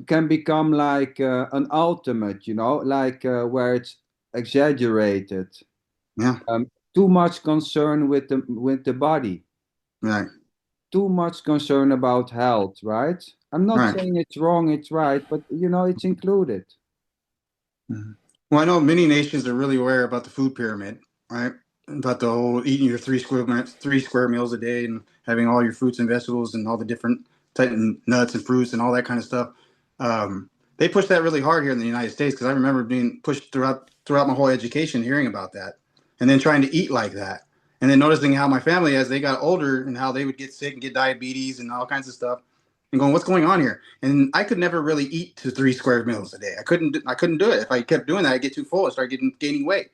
can become like an ultimate, like where it's exaggerated. yeah, Too much concern with the body, right, too much concern about health, right? I'm not right. saying it's wrong, it's right, but it's included. Mhm. Well, I know many nations are really aware about the food pyramid, right? About the whole eating your 3 square meals a day and having all your fruits and vegetables and all the different type of nuts and fruits and all that kind of stuff. They push that really hard here in the United States because I remember being pushed throughout my whole education, hearing about that, and then trying to eat like that, and then noticing how my family, as they got older, and how they would get sick and get diabetes and all kinds of stuff, and going, "What's going on here?" And I could never really eat to 3 square meals a day. I couldn't do it. If I kept doing that, I'd get too full. I start gaining weight.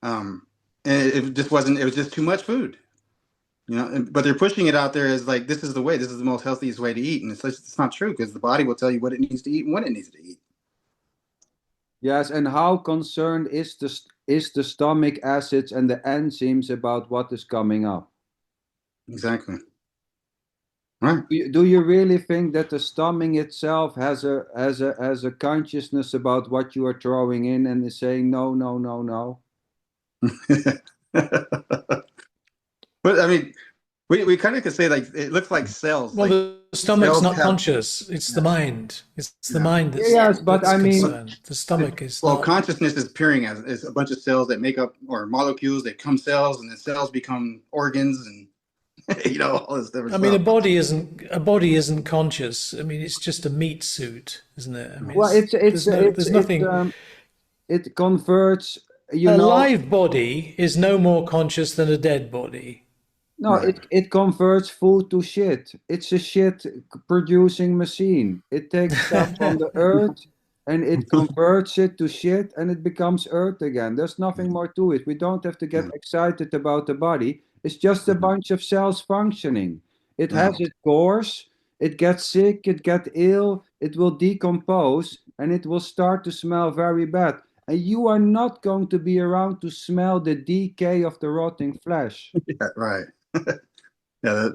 Um, and it just wasn't. It was just too much food, But they're pushing it out there as like this is the way. This is the most healthiest way to eat, and it's not true because the body will tell you what it needs to eat and when it needs to eat. Yes, and how concerned is the stomach acids and the enzymes about what is coming up? Exactly. Right. Do you really think that the stomach itself has a consciousness about what you are throwing in and is saying no, no, no, no? But I mean, we kind of could say like it looks like cells, Well, like the stomach's cells not have. conscious. It's the Yeah. mind. It's the Yeah. mind Yes, but that's I mean, concerned. The stomach is Well, not. consciousness is appearing as a bunch of cells that make up, or molecules that become cells, and the cells become organs, and all this different I mean, stuff. a body isn't conscious. I mean, it's just a meat suit, isn't it? I mean, well, it's it's it's there's it's nothing. it converts, A live body is no more conscious than a dead body. no, Right. it converts food to shit. It's a shit producing machine. It takes stuff from the earth and it converts it to shit and it becomes earth again. There's nothing more to it. We don't have to get excited about the body. It's just a bunch of cells functioning. It Yeah. has its course. It gets sick, it gets ill, it will decompose, and it will start to smell very bad. And you are not going to be around to smell the decay of the rotting flesh. Yeah, right. Yeah,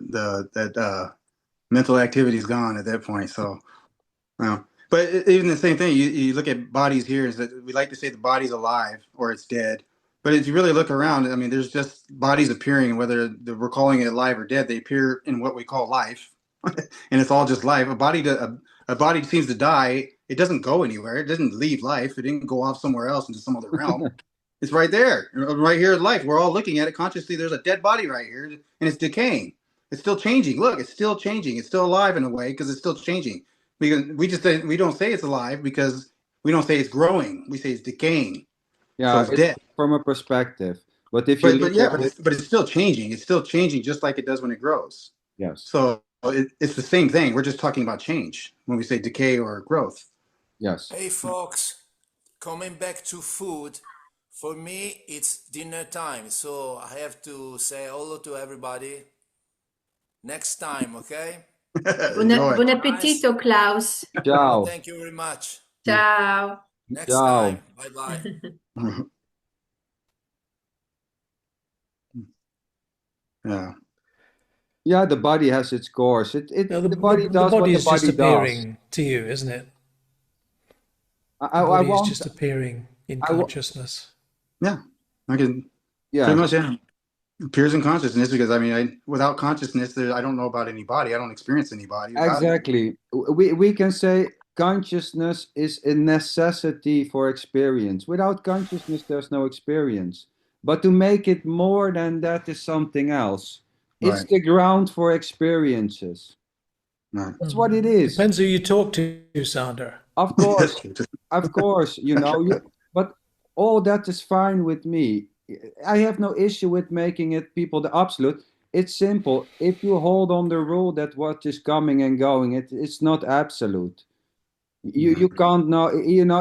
that mental activity is gone at that point. So, well, but even the same thing, you look at bodies here, is that we like to say the body's alive or it's dead. But if you really look around, I mean, there's just bodies appearing, whether we're calling it alive or dead, they appear in what we call life, and it's all just life. A body seems to die. It doesn't go anywhere. It doesn't leave life. It didn't go off somewhere else into some other realm. It's right there, right here in life. We're all looking at it consciously. There's a dead body right here, and it's decaying. It's still changing. Look, it's still changing. It's still alive in a way because it's still changing. We don't say it's alive because we don't say it's growing. We say it's decaying. So Yeah, it's it's dead. from a perspective. But if you But look yeah, at it, but it's still changing. It's still changing just like it does when it grows. yes, So it's the same thing. We're just talking about change when we say decay or growth. yes. Hey folks, coming back to food, for me it's dinner time, so I have to say hello to everybody. Next time, okay? Enjoy. Buon Nice. appetito, Klaus. Oh, Ciao, thank you very much. Ciao. Next ciao. time. Bye bye. Yeah. Yeah, the body has its course. It, it, Now, the body the does what body the is just body does. appearing to you, isn't it? I, The I, I body is won't. just appearing in I will. consciousness. Yeah. I can pretty Yes, much, yeah. Appears in consciousness because I mean, without consciousness, I don't know about any body. I don't experience any body without it. exactly. We can say consciousness is a necessity for experience. Without consciousness, there's no experience. But to make it more than that is something else. It's Right. the ground for experiences. Right. That's what it is. Depends who you talk to, Sander. Of course, of course, but all that is fine with me. I have no issue with making it people the absolute. It's simple. If you hold on the rule that what is coming and going, it's not absolute. You can't know,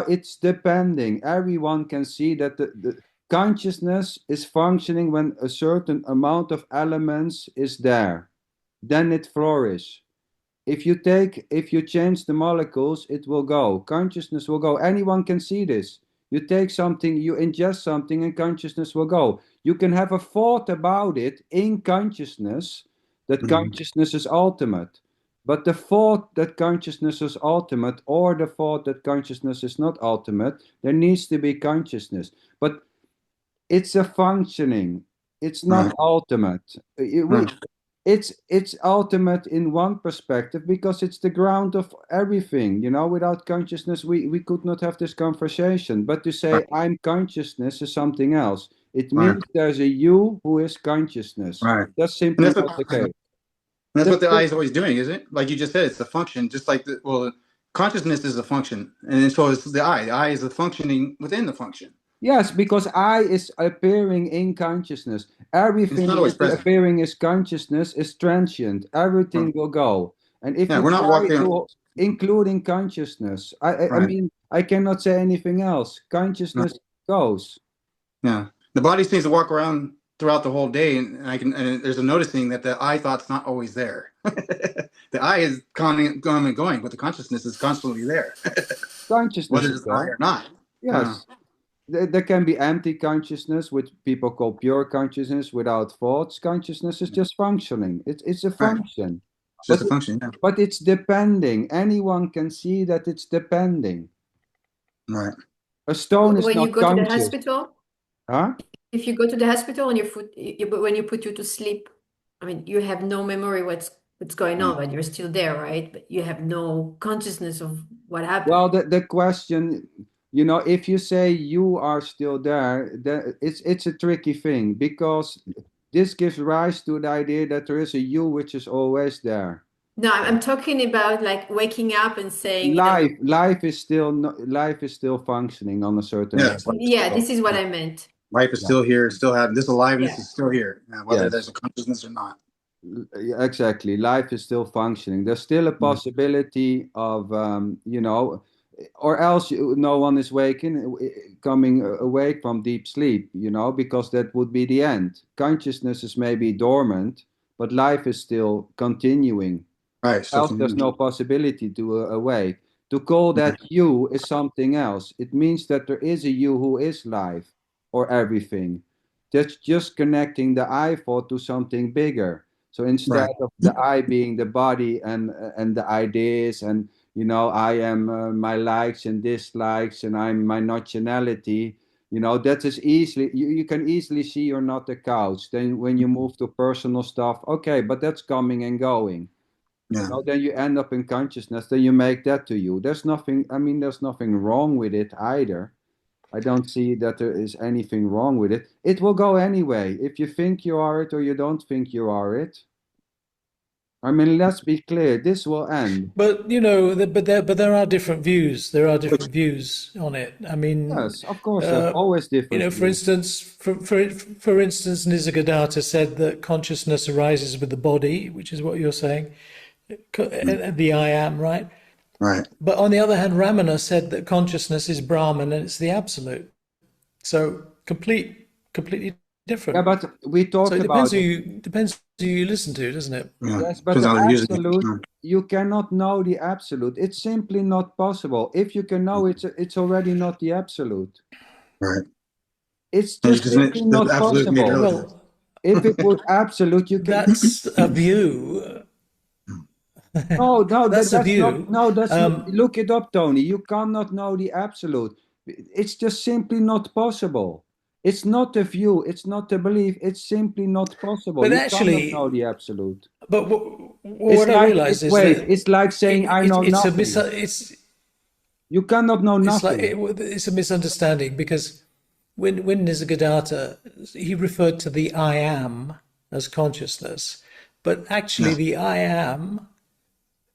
it's depending. Everyone can see that the consciousness is functioning when a certain amount of elements is there. Then it flourishes. If you change the molecules, it will go. Consciousness will go. Anyone can see this. You take something, you ingest something, and consciousness will go. You can have a thought about it in consciousness, that consciousness is ultimate. But the thought that consciousness is ultimate, or the thought that consciousness is not ultimate, there needs to be consciousness. But it's a functioning. It's not Right. ultimate. Right. It's ultimate in one perspective because it's the ground of everything. Without consciousness, we could not have this conversation. But to say Right. I'm consciousness is something else. It Right. means there's a you who is consciousness. Right. That's And simply not the case. that's The, what the eye the- is always doing, isn't it? Like you just said, it's a function, just like consciousness is a function, and so is the eye. The eye is a functioning within the function. yes, because I is appearing in consciousness. It's Everything not which always is present. appearing as consciousness is transient. Everything will go. And if Yeah, you we're not try walking. to, including consciousness, I Right. mean, I cannot say anything else. Consciousness goes. Yeah, the body seems to walk around throughout the whole day, and there's a noticing that the I thought's not always there. The I is coming and going, but the consciousness is constantly there, Consciousness whether is it's an I there. or not. Yes. There can be empty consciousness, which people call pure consciousness without thoughts. Consciousness is just functioning. It's a Right, function. it's But just a function. Yeah, but it's depending. Anyone can see that it's depending. right. A stone is When not you go to the conscious. hospital, Huh? if you go to the hospital and when you put you to sleep, I mean, you have no memory what's going Right. on, but you're still there, right? But you have no consciousness of what happened. Well, the question, if you say you are still there, it's a tricky thing because this gives rise to the idea that there is a you which is always there. No, I'm talking about like waking up and saying, Life is still functioning on a certain Yeah, level. yeah, this is what I meant. life is Yeah. still here, still having this aliveness Yeah. is still here, whether there's Yes. a consciousness or not. Exactly. Life is still functioning. There's still a possibility of, or else no one is coming awake from deep sleep, because that would be the end. Consciousness is maybe dormant, but life is still continuing. Right, so Else there's no possibility to awake. To call that you is something else. It means that there is a you who is life or everything. That's just connecting the I thought to something bigger. So instead right, of the I being the body and the ideas and I am my likes and dislikes and I'm my nationality, that is easily you can easily see you're not the couch. Then when you move to personal stuff, okay, but that's coming and going. yeah, Then you end up in consciousness, then you make that to you. There's nothing wrong with it either. I don't see that there is anything wrong with it. It will go anyway. If you think you are it or you don't think you are it. Let's be clear, this will end. But there are different views. There are different views on it. I mean, Yes, of course, there's always different for views. instance, for instance, Nisargadatta said that consciousness arises with the body, which is what you're saying, the I am, right? right. But on the other hand, Ramana said that consciousness is Brahman and it's the absolute. So completely Yeah, different. but we So talked it about it. depends who you listen to, doesn't it? Yeah, Yes, but depends the on how they're using absolute, it. you cannot know the absolute. It's simply not possible. If you can know it's already not the absolute. Right. It's And you just just simply the not absolute made possible. relative. Well, If it was absolute, you can. that's a view. No, no, That's a that's not. view. No, look it up, Tony. You cannot know the absolute. It's just simply not possible. It's not a view. It's not a belief. It's simply not possible. But You cannot know actually, the absolute. but what I realized is Wait. that It's like saying I know nothing. You cannot know nothing. it's a misunderstanding because when Nisargadatta he referred to the I am as consciousness, but actually Yeah. the I am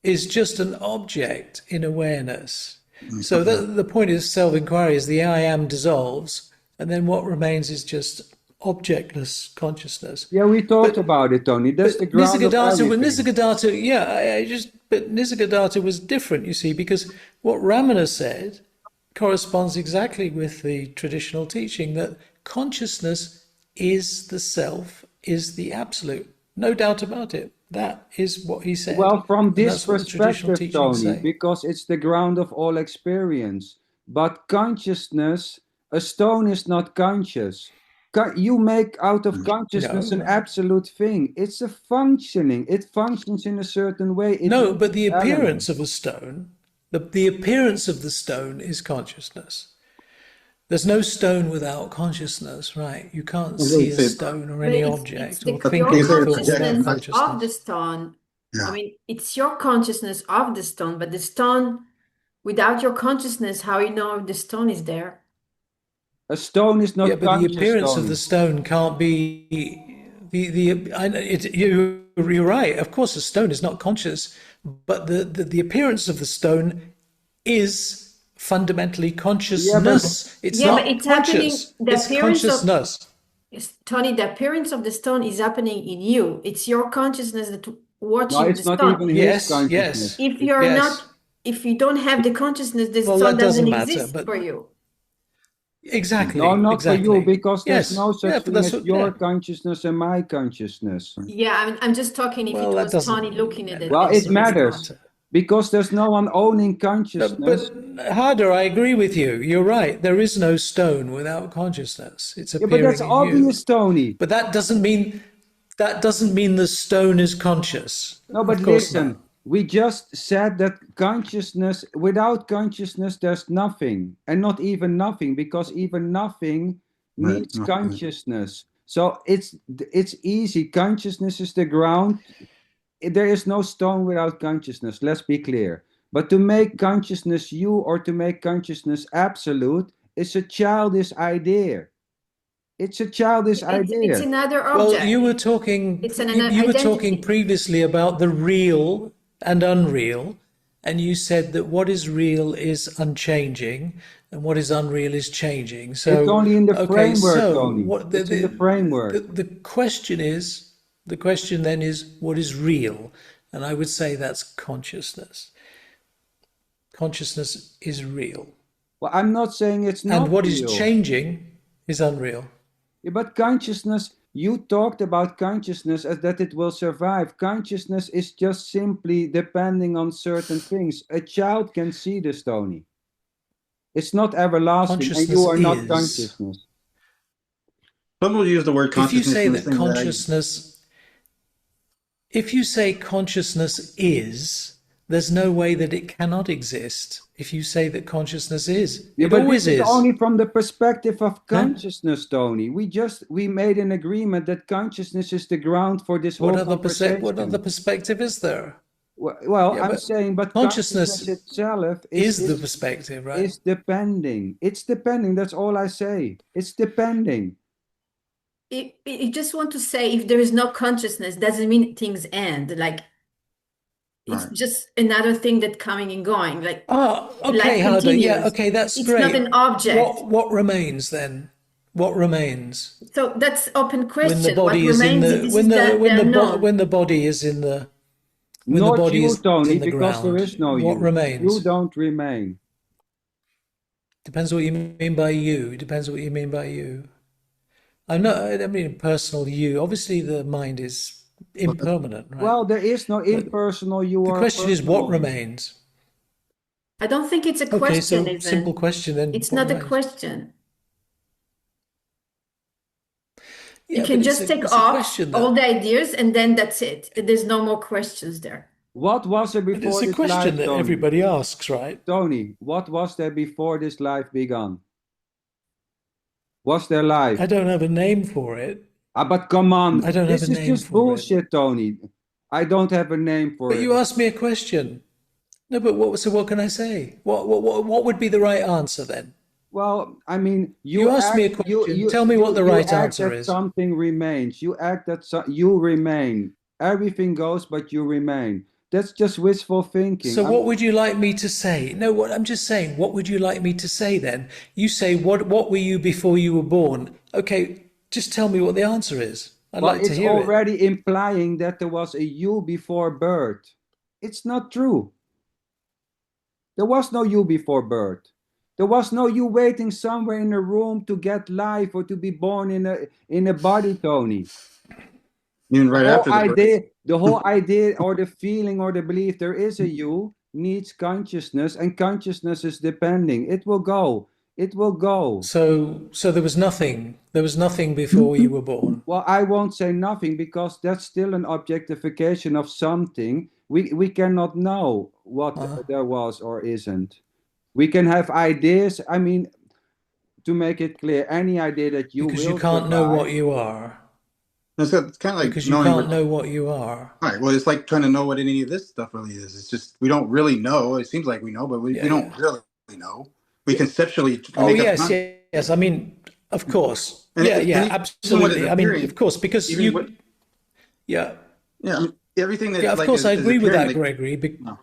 is just an object in awareness. So the point is self-inquiry is the I am dissolves, and then what remains is just objectless consciousness. Yeah, we talked But about it, Tony. That's the but ground of everything. Nisargadatta, yeah, but Nisargadatta was different, you see, because what Ramana said corresponds exactly with the traditional teaching that consciousness is the self, is the absolute. No doubt about it. That is what he said. Well, from And this that's what the traditional perspective, teachings Tony, say. because it's the ground of all experience. But consciousness, a stone is not conscious. You make out of consciousness an No. absolute thing. It's a functioning. It functions in a certain way. It No, but uses the appearance elements. of a stone, the appearance of the stone is consciousness. There's no stone without consciousness, right? You can't I really see a say, stone or But any it's object or the I think think your these are anything projecting without consciousness of the consciousness. stone. I Yeah. mean, it's your consciousness of the stone, but the stone, without your consciousnness, how you know if the stone is there? A stone is Yeah, not but the conscious, appearance of Tony. the stone can't be you're right. Of course, a stone is not conscious, but the appearance of the stone is fundamentally Yeah, but consciousness. It's Yeah, but not it's happening. conscious. The It's appearance of consciousness. Tony, the appearance of the stone is happening in you. It's your consciousness that no, watching the it's not stone. even his Yes, consciousness. If It's you're not, yes. if you don't have the consciousness, the Well, stone that doesn't doesn't matter, exist but for you. no, exactly, not for you, exactly. because there's Yes, no yeah, such but thing that's as what. Yeah. your consciousness and my consciousness. Yeah, I'm just talking if Well, it that was Tony doesn't. looking at it Well, this it Doesn't way. really matters matter. because there's no one owning But consciousness. Harder, I agree with you. You're right. There is no stone without consciousness. It's Yeah, but that's appearing in you. obvious, Tony. But that doesn't mean the stone is conscious. No, but Of course not. listen, we just said that consciousness, without consciousness, there's nothing, and not even nothing, because even nothing Right. needs No. consciousness. So it's easy. Consciousness is the ground. There is no stone without consciousness. Let's be clear. But to make consciousness you or to make consciousness absolute is a childish idea. It's a childish It's idea. another Well, object. It's an you were talking identity. previously about the real and unreal, and you said that what is real is unchanging and what is unreal is changing. It's So, only in the okay, framework, so Tony. what It's in the framework. the question is, the question then is what is real? And I would say that's consciousness. Consciousness is real. Well, I'm not saying it's And not what is real. changing is unreal. Yeah, but consciousness, you talked about consciousness as that it will survive. Consciousness is just simply depending on certain things. A child can see this, Tony. It's not everlasting, and you Consciousness are not is. consciousness. Some people use the word If you consciousness say in the that same way. consciousness, if you say consciousness is, there's no way that it cannot exist. If you say that consciousness is, Yeah, it but this always is is. only from the perspective of Huh? consciousness, Tony. We made an agreement that consciousness is the ground for this whole What other conversation. perspective is there? Well, Yeah, I'm but saying, but consciousness consciousness itself is the perspective, right? is depending. It's depending. That's all I say. It's depending. You just want to say if there is no consciousness, doesn't mean things end. Like it's Right. just another thing that coming and going. Like Ah, okay, life Harder. Yeah, continues. okay, that's It's not great. an object. What remains then? What remains So that's open when the question. What body is in remains? the This is the unknown. when the body is in the when the Not body you, is Tony, in the because there ground? is no What you. You remains? don't remain. Depends what you mean by you. Depends what you mean by you. I'm not. I don't mean personal you. Obviously, the mind is impermanent, right? Well, there is no But impersonal you the or question is, what personal you. remains? I don't think it's a Okay, question, so simple even. question then. It's What not a remains? question. You Yeah, but can just take it's a off question all though. the ideas and then that's it. There's no more questions there. What was there But it's before a this life, question that Tony? everybody asks, right? Tony, what was there before this life began? Was there I life? don't have a name for it. But come on, I don't have a this is name just for it. bullshit, Tony. I don't have a name But for it. you asked me a question. No, but what? So what can I say? What would be the right answer then? Well, I mean, You asked me a question. Tell me what the you right act answer that is. something remains. You act that you remain. Everything goes, but you remain. That's just wishful thinking. So what would you like me to say? No, what I'm just saying, what would you like me to say then? You say what were you before you were born? Okay, just tell me what the answer is. I'd Well, like to it's hear it. already implying that there was a you before birth. It's not true. There was no you before birth. There was no you waiting somewhere in a room to get life or to be born in a body, Tony. Even right after the birth. The whole idea or the feeling or the belief there is a you needs consciousness, and consciousness is depending. It will go. It will go. So there was nothing. There was nothing before you were born. Well, I won't say nothing because that's still an objectification of something. We cannot know what there was or isn't. We can have ideas. I mean, to make it clear, any idea that you Because you will can't know survive. what you are. It's kind of like Because you knowing can't what. know what you are. All right. Well, it's like trying to know what any of this stuff really is. It's just we don't really know. It seems like we know, but we Yeah, don't yeah. really know. We conceptually Oh, make up. yes, yes. I mean, of course. And, Yeah, yeah, even what is absolutely. I mean, appearing, of course, because even what, you, yeah, yeah, I mean, everything yeah, that of like course, I is agree with appearing, that, like Gregory. no.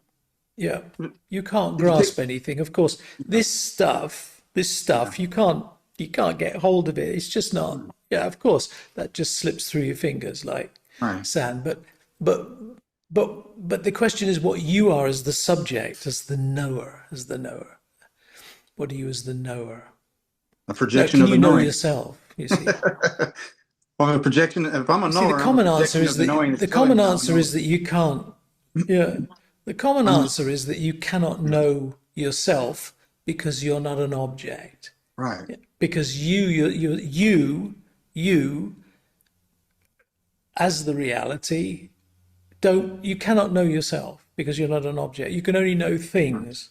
Yeah, you can't If you take, grasp anything. Of course, this stuff, you can't get hold of it. It's just not. Yeah, of course, that just slips through your fingers like right, sand. But, but the question is what you are as the subject, as the knower, as the knower. What are you as the knower? a Now, projection can of the you know knowing. yourself? You see. Well, I'm a projection. If I'm a You see, the knower, I'm a common answer projection is of the knowing that that's telling me I'm a knower. you can't. Yeah, the common I'm just answer is that you cannot know yourself because you're not an object. right. Because you, as the reality, you cannot know yourself because you're not an object. You can only know things.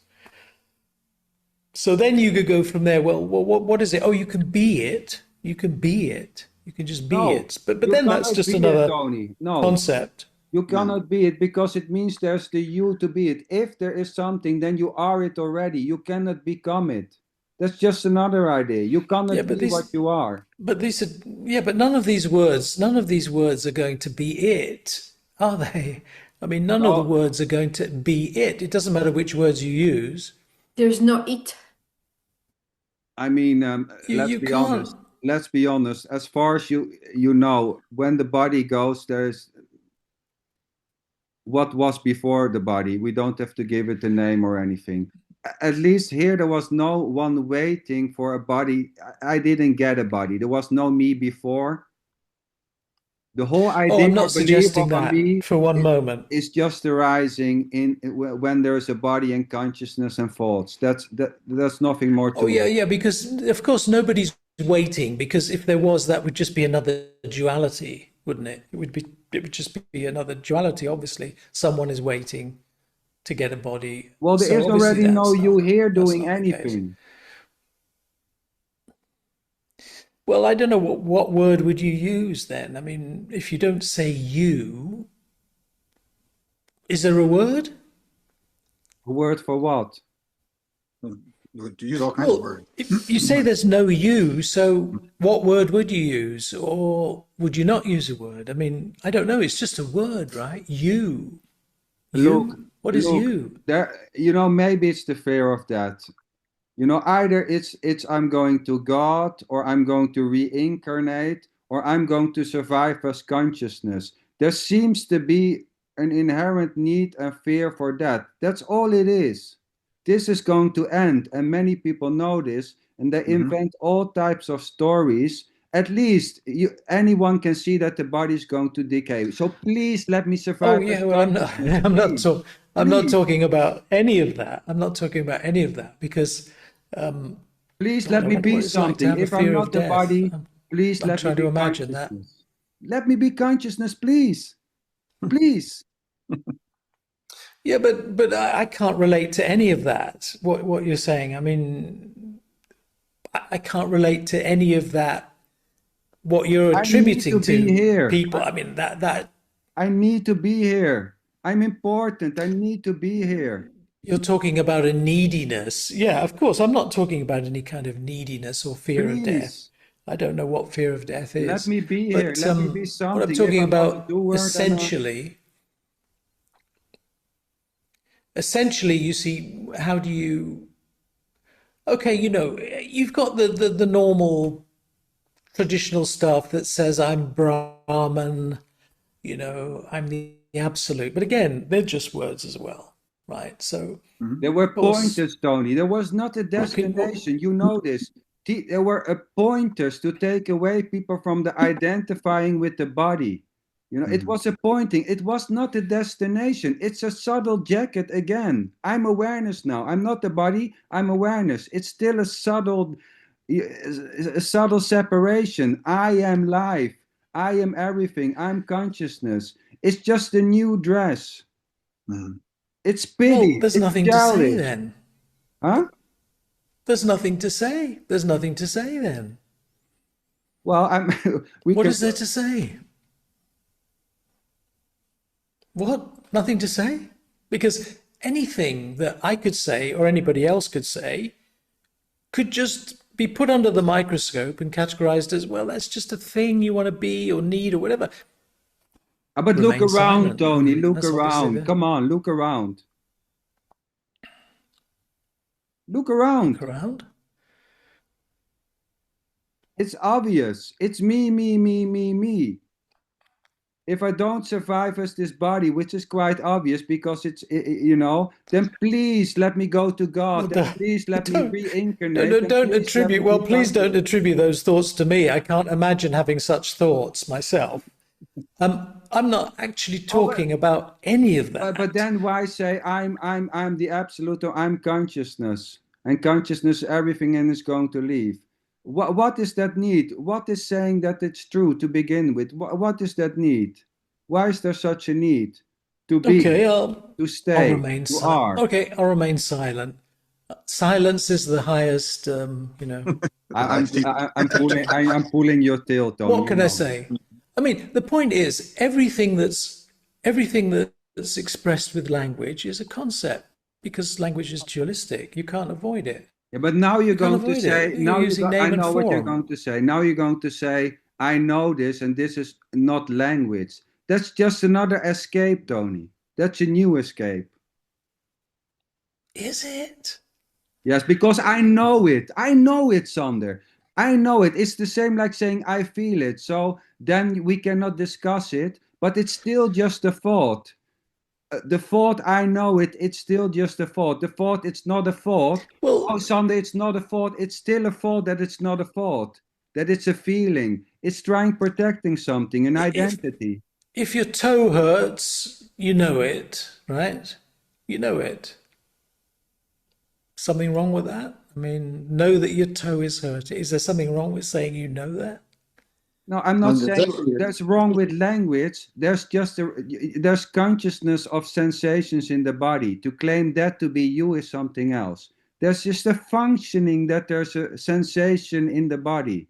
So then you could go from there. Well, what is it? Oh, you can be it. You can be it. You can just be No, it. But you then that's cannot just be it, another Tony. No, concept. you No. cannot be it because it means there's the you to be it. If there is something, then you are it already. You cannot become it. That's just another idea. You Yeah, cannot but be what these you are. But these are, yeah, but none of these words are going to be it, are they? I mean, none of the No, words are going to be it. It doesn't matter which words you use. There's no it. I mean, let's You be honest. can't. Let's be honest. As far as you know, when the body goes, there's what was before the body. We don't have to give it a name or anything. At least here, there was no one waiting for a body. I didn't get a body. There was no me before. The whole Oh, idea I'm or not belief of suggesting a that me for one moment. is just arising in when there is a body and consciousnness and thoughts. That's nothing more Oh, to yeah, it. yeah, because of course nobody's waiting, because if there was, that would just be another duality, wouldn't it? It would just be another duality. Obviously, someone is waiting to get a body. Well, there So is obviously already no you here that's doing not the case. anything. Well, I don't know what word would you use then? I mean, if you don't say you, is there a word? A word for what? You use all kinds of Well, words. if you say there's no you, so what word would you use? Or would you not use a word? I mean, I don't know. It's just a word, right? You. Look, You? What is look. you? There, maybe it's the fear of that. Either it's I'm going to God, or I'm going to reincarnate, or I'm going to survive as consciousness. There seems to be an inherent need and fear for that. That's all it is. This is going to end, and many people know this, and they Hmm. invent all types of stories. At least anyone can see that the body is going to decay. So please let me Oh survive as yeah, well I'm not consciousness. Please, I'm not please, talking about any of that. I'm not talking about any of that because please I let don't me know be what it's like to something. have a If I'm fear of not the death. body, please I'm let me trying to be imagine that. consciousness. Let me be consciousness, please. Please. Yeah, but I can't relate to any of that. What you're saying. I mean, I can't relate to any of that. What you're I need to attributing be to here. people. I mean, that I need to be here. I'm important. I need to be here. you're talking about a neediness. Yeah, of course. I'm not talking about any kind of neediness or fear of death. Please. I don't know what fear of death Let is. me be here. But Let me be what I'm something. If talking I'm not a about doer, then essentially, you see, how do you, okay, you've got the normal traditional stuff that says I'm Brahman, I'm the absolute. But again, they're just words as well, right? So, there were of course, pointers, Tony. There was not a destination. You know this. There were pointers to take away people from the identifying with the body. It was a pointing. It was not a destination. It's a subtle jacket again. I'm awareness now. I'm not the body. I'm awareness. It's still a subtle separation. I am life. I am everything. I'm consciousness. It's just a new dress. It's Well, pity. there's It's nothing to say childish. then. Huh? There's nothing to say. There's nothing to say then. Well, we What can. is there to say? What? Nothing to say? Because anything that I could say or anybody else could say could just be put under the microscope and categorized as, well, that's just a thing you want to be or need or whatever. But look Remain around, silent. Tony. And Look that's obviously around. the Come on, look around. Look look around. around. It's obvious. It's me, me, me, me, me. If I don't survive as this body, which is quite obvious because then please let me go to Well, God. Then please let me don't, reincarnate. Then don't please let me attribute, well, please become. don't attribute those thoughts to me. I can't imagine having such thoughts myself. I'm not actually Oh, talking about any of but that. then why say I'm the absolute, or I'm consciousness, and consciousness everything and is going to leave. What is that need? What is saying that it's true to begin with? What is that need? Why is there such a need to be, Okay, to I'll stay, remain to silent. are? Okay, I'll remain silent. Silence is the highest, I'm pulling your tail, Tony. what can I say? I mean, the point is everything that's expressed with language is a concept because language is dualistic. You can't avoid it. Yeah, but now you're You can't going to avoid it. say, You're using I name and know what you're form. going to say. Now you're going to say, I know this, and this is not language. That's just another escape, Tony. That's a new escape. Is it? Yes, because I know it. I know it, Sander. I know it. It's the same like saying I feel it. So then we cannot discuss it, but it's still just a thought. The thought, I know it. It's still just a thought. The thought, it's not a thought. Oh, Well, Sander, it's not a thought. It's still a thought that it's not a thought. That it's a feeling. It's trying protecting something, an if identity. if your toe hurts, you know it, right? You know it. Something wrong with that? I mean, know that your toe is hurt. Is there something wrong with saying you know that? No, I'm not And it's saying actually, there's wrong with language. There's consciousness of sensations in the body. To claim that to be you is something else. There's just a functioning that there's a sensation in the body.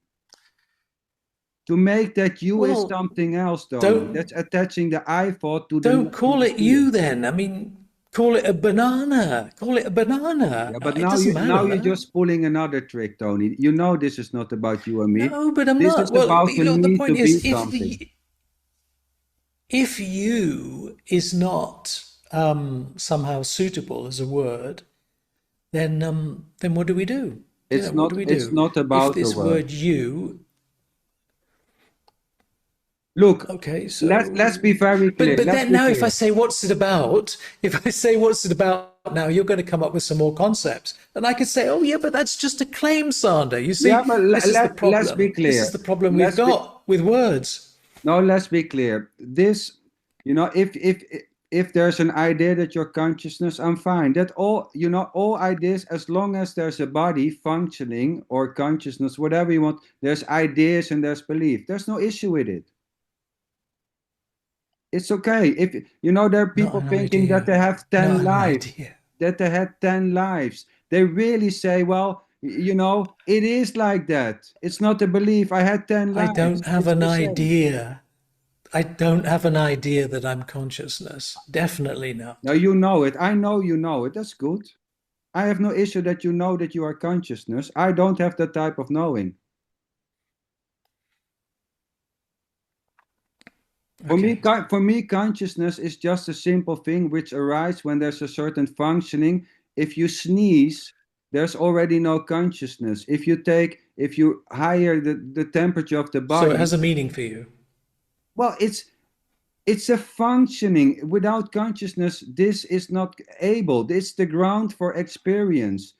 To make that you is Well, something else, Tony. don't That's attaching the I thought to don't to call the it fear. you then. I mean, call it a banana. Call it a banana. Yeah, but It doesn't now you're matter. just pulling another trick, Tony. You know this is not about you and me. No, but I'm This not. is Well, about the look, the need to point be is, something. if you is not somehow suitable as a word, then what do we do? What do we It's do not if about the this word. word you? Look, Okay, let's so be very clear. but Let's then be now if I clear. say what's it about, if I say what's it about now, you're going to come up with some more concepts. And I could say, oh yeah, but that's just a claim, Sander. You Yeah, see, but this is the let's be problem. This is clear. the problem we've Let's be got with words. No, let's be clear. This, if there's an idea that you're consciousness, I'm fine. That all ideas, as long as there's a body functioning or consciousness, whatever you want, there's ideas and there's belief. There's no issue with it. It's okay. If there are Not people an thinking that idea. they have 10 Not an lives, idea. that they had 10 lives. They really say, well, it is like that. It's not a belief. I had 10 I lives. don't have It's an the same. idea. I don't have an idea that I'm consciousness. Definitely Now not. you know it. I know you know it. That's good. I have no issue that you know that you are consciousness. I don't have that type of knowing. Okay. For me, consciousness is just a simple thing which arises when there's a certain functioning. If you sneeze, there's already no consciousness. If you higher the temperature of the So it body, has a meaning for you. well, it's a functioning. Without consciousness, this is not able. It's the ground for experience.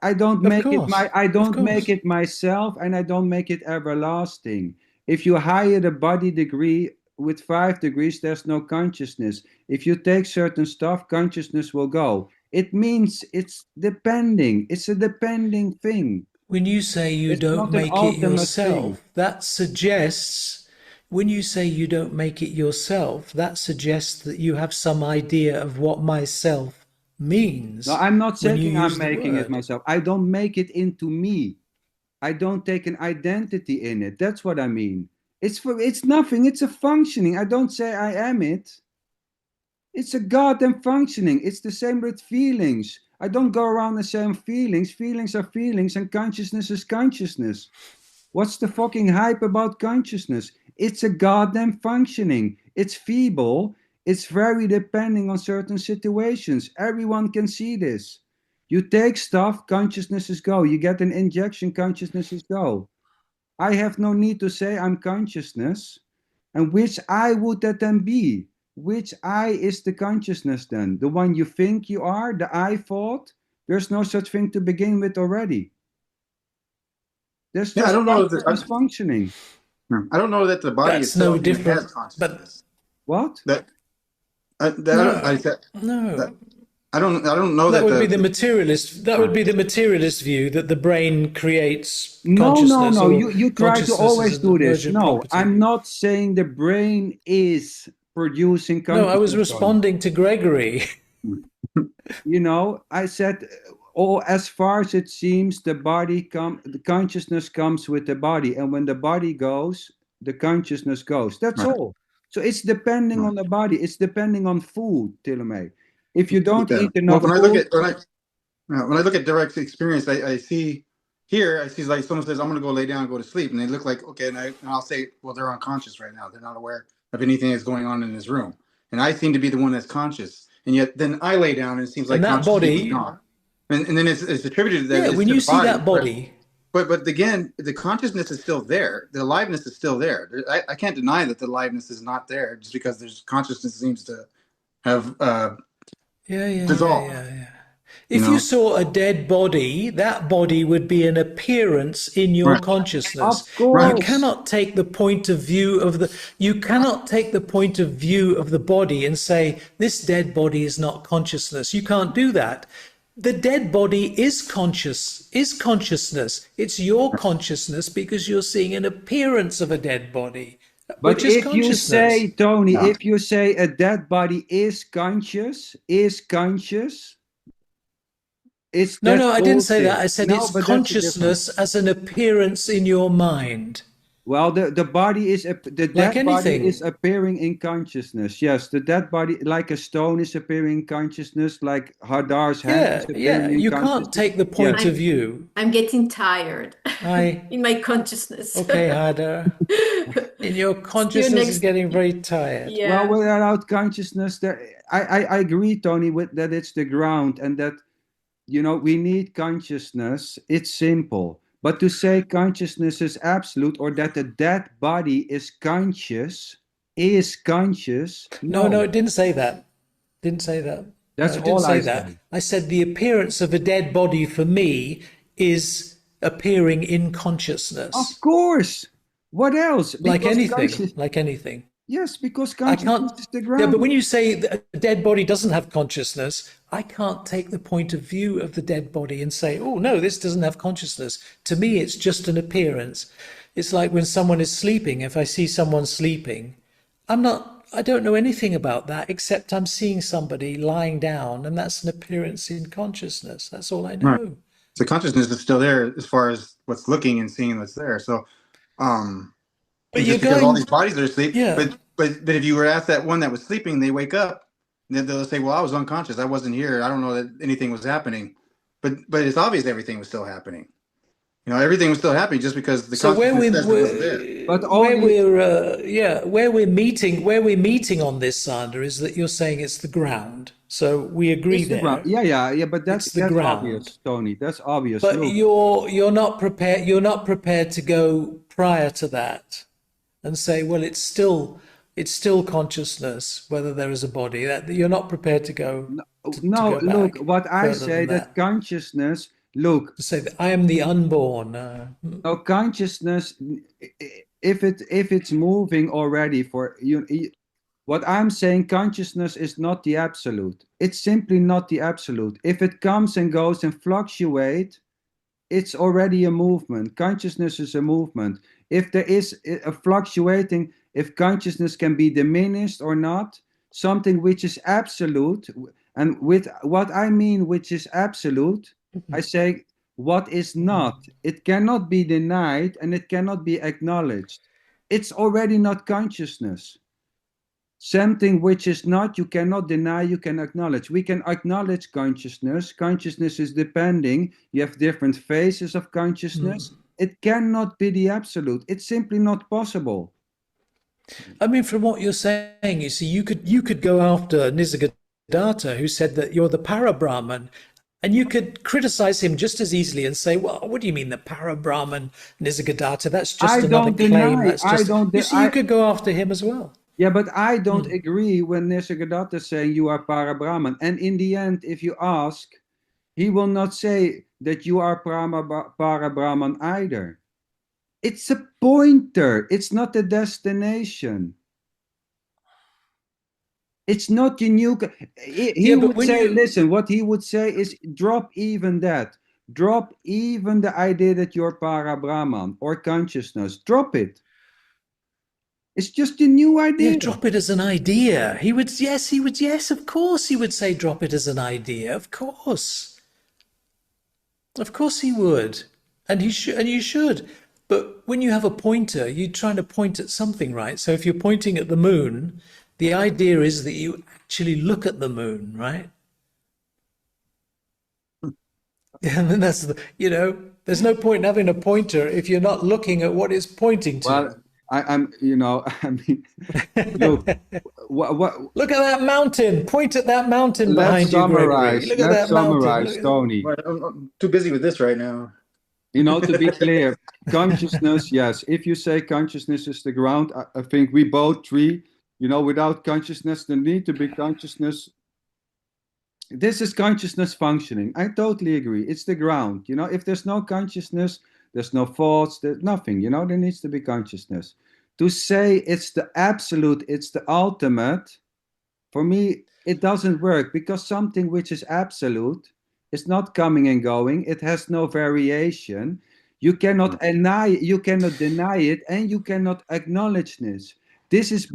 Of course. I Of don't make course. it myself, and I don't make it everlasting. If you higher the body degree, with 5 degrees, there's no consciousness. If you take certain stuff, consciousness will go. It means it's depending. It's a depending thing. When you say you It's don't not an make it ultimate thing. yourself, that suggests, when you say you don't make it yourself, that suggests that you have some idea of what myself No, means I'm not when you saying I'm use the making it word. myself. I don't make it into me. I don't take an identity in it. That's what I mean. It's nothing. It's a functioning. I don't say I am it. It's a goddamn functioning. It's the same with feelings. I don't go around and say feelings. Feelings are feelings and consciousness is consciousness. What's the fucking hype about consciousness? It's a goddamn functioning. It's feeble. It's very depending on certain situations. Everyone can see this. You take stuff, consciousnesses go. You get an injection, consciousnesses go. I have no need to say I'm consciousness. And which I would that then be? Which I is the consciousness then? The one you think you are, the I thought? There's no such thing to begin with already. There's Yeah, I just don't know that consciousness functioning. I don't know that the body That's no itself even has different, but consciousness. What? no, That no. I don't know That that would be the the materialist. That would be the materialist view that the brain creates No, no, consciousness, no. or You try to consciousness is always an do this. emergent No, property. I'm not saying the brain is producing No, I was consciousness, Tony. responding to Gregory. I said, oh, as far as it seems, the consciousness comes with the body, and when the body goes, the consciousness goes. That's right. all. So it's depending on the body. It's depending on food, Tillemay. If you don't Yeah. eat Well, enough food, when I look at direct experience, I see here, I see like someone says, I'm going to go lay down and go to sleep. And they look like, okay. And I'll say, well, they're unconscious right now. They're not aware of anything that's going on in this room. And I seem to be the one that's conscious. And yet then I lay down and it seems like And that consciousness is body, gone. And then it's attributed that yeah, it's when to you the see body. that body, But again, the consciousness is still there. The aliveness is still there. I can't deny that the aliveness is not there just because there's consciousness seems to have dissolved, yeah. you If you know? saw a dead body, that body would be an appearance in your Right. consciousness. of You Right. course. cannot take the point of view of the you cannot take the point of view of the body and say this dead body is not consciousness. You can't do that. The dead body is consciousness. It's your consciousness because you're seeing an appearance of a dead body, But which is if you say, consciousness. Tony, Yeah. if you say a dead body is conscious, No, that's no, I didn't say that. bullshit. I said No, it's but that's a difference. consciousness as an appearance in your mind, Well, the like dead body is anything. appearing in consciousness. Yes, the dead body, like a stone, is appearing in consciousness. Like Hadar's hand is Yeah, yeah. appearing in You can't consciousness. take the point Yes. of I'm view. I'm getting tired I, in my consciousness. okay, Hada, in your See you consciousness is next. getting very tired. Well, Yeah. without consciousness, I agree, Tony, with that it's the ground and that we need consciousness. It's simple. But to say consciousness is absolute or that the dead body is conscious, No, no, no. it didn't say that. Didn't say that. No, That's it didn't all I say that. say. I said the appearance of a dead body for me is appearing in Of consciousness, course. What else? like Because anything, conscious. like anything. Yes, because I consciousness can't. is the Yeah, but ground. when you say that a dead body doesn't have consciousness, I can't take the point of view of the dead body and say, oh, no, this doesn't have consciousness. To me, it's just an appearance. It's like when someone is sleeping. If I see someone sleeping, I don't know anything about that except I'm seeing somebody lying down, and that's an appearance in consciousness. That's all I Right. know. So consciousness is still there as far as what's looking and seeing that's there. So, um, But and you're just because all these going, bodies are asleep, yeah. but if you were asked that one that was sleeping, they wake up, and then they'll say, "Well, I was unconscious. I wasn't here. I don't know that anything was happening." But it's obvious everything was still happening. Everything was still happening just because the So consciousness says it wasn't there. But all the where we're meeting on this, Sander, is that you're saying it's the ground. So we agree it's the ground. there. Yeah, yeah, yeah. But It's the that's ground. obvious, Tony. That's obvious. But Look, you're not prepared. You're not prepared to go prior to that and say, well, it's still consciousness whether there is a body. That you're not prepared to go no, to no, go look. back What I further say than that that. consciousness. Look, To say that I am the unborn. no consciousness. if it's moving already for you, what I'm saying, consciousness is not the absolute. It's simply not the absolute. If it comes and goes and fluctuates, it's already a movement. Consciousness is a movement. If there is a fluctuating, if consciousness can be diminished or not, something which is absolute, and with what I mean, which is absolute, I say what is not. It cannot be denied and it cannot be acknowledged. It's already not consciousness. Something which is not, you cannot deny, you can acknowledge. We can acknowledge consciousness. Consciousness is depending. You have different phases of consciousness. It cannot be the absolute. It's simply not possible. I mean, from what you're saying, you see, you could go after Nisargadatta, who said that you're the para-Brahman, and you could criticize him just as easily and say, well, what do you mean the para-Brahman, Nisargadatta? That's I just another don't claim. deny. That's I just, don't. you see, you could go after him as well. Yeah, but I don't agree when Nisargadatta is saying you are para Brahman. And in the end, if you ask, he will not say that you are para Brahman either. It's a pointer. It's not a destination. It's not your new. He Yeah, but would when say, you, listen, what he would say is drop even that. Drop even the idea that you're para Brahman or consciousness. Drop it. It's just a new yeah, idea. drop it as an idea. Yes, of course he would say drop it as an idea. Of course. Of course he would. And he should, and you should. But when you have a pointer, you're trying to point at something, right? So if you're pointing at the moon, the idea is that you actually look at the moon, right? And then that's there's no point in having a pointer if you're not looking at what it's pointing to. Well, I'm, I mean, look, what, Look at that mountain. Point at that mountain let's behind you, Gregory. summarize. Look at Let's that mountain. summarize, Tony. Well, I'm too busy with this right now. To be clear, consciousness, yes. If you say consciousness is the ground, I think we both agree. Without consciousness, there need to be consciousness. This is consciousness functioning. I totally agree. It's the ground. If there's no consciousness, there's no thoughts, there's nothing. There needs to be consciousness. To say it's the absolute, it's the ultimate, for me, it doesn't work because something which is absolute is not coming and going. It has no variation. You cannot deny it, and you cannot acknowledge this. This is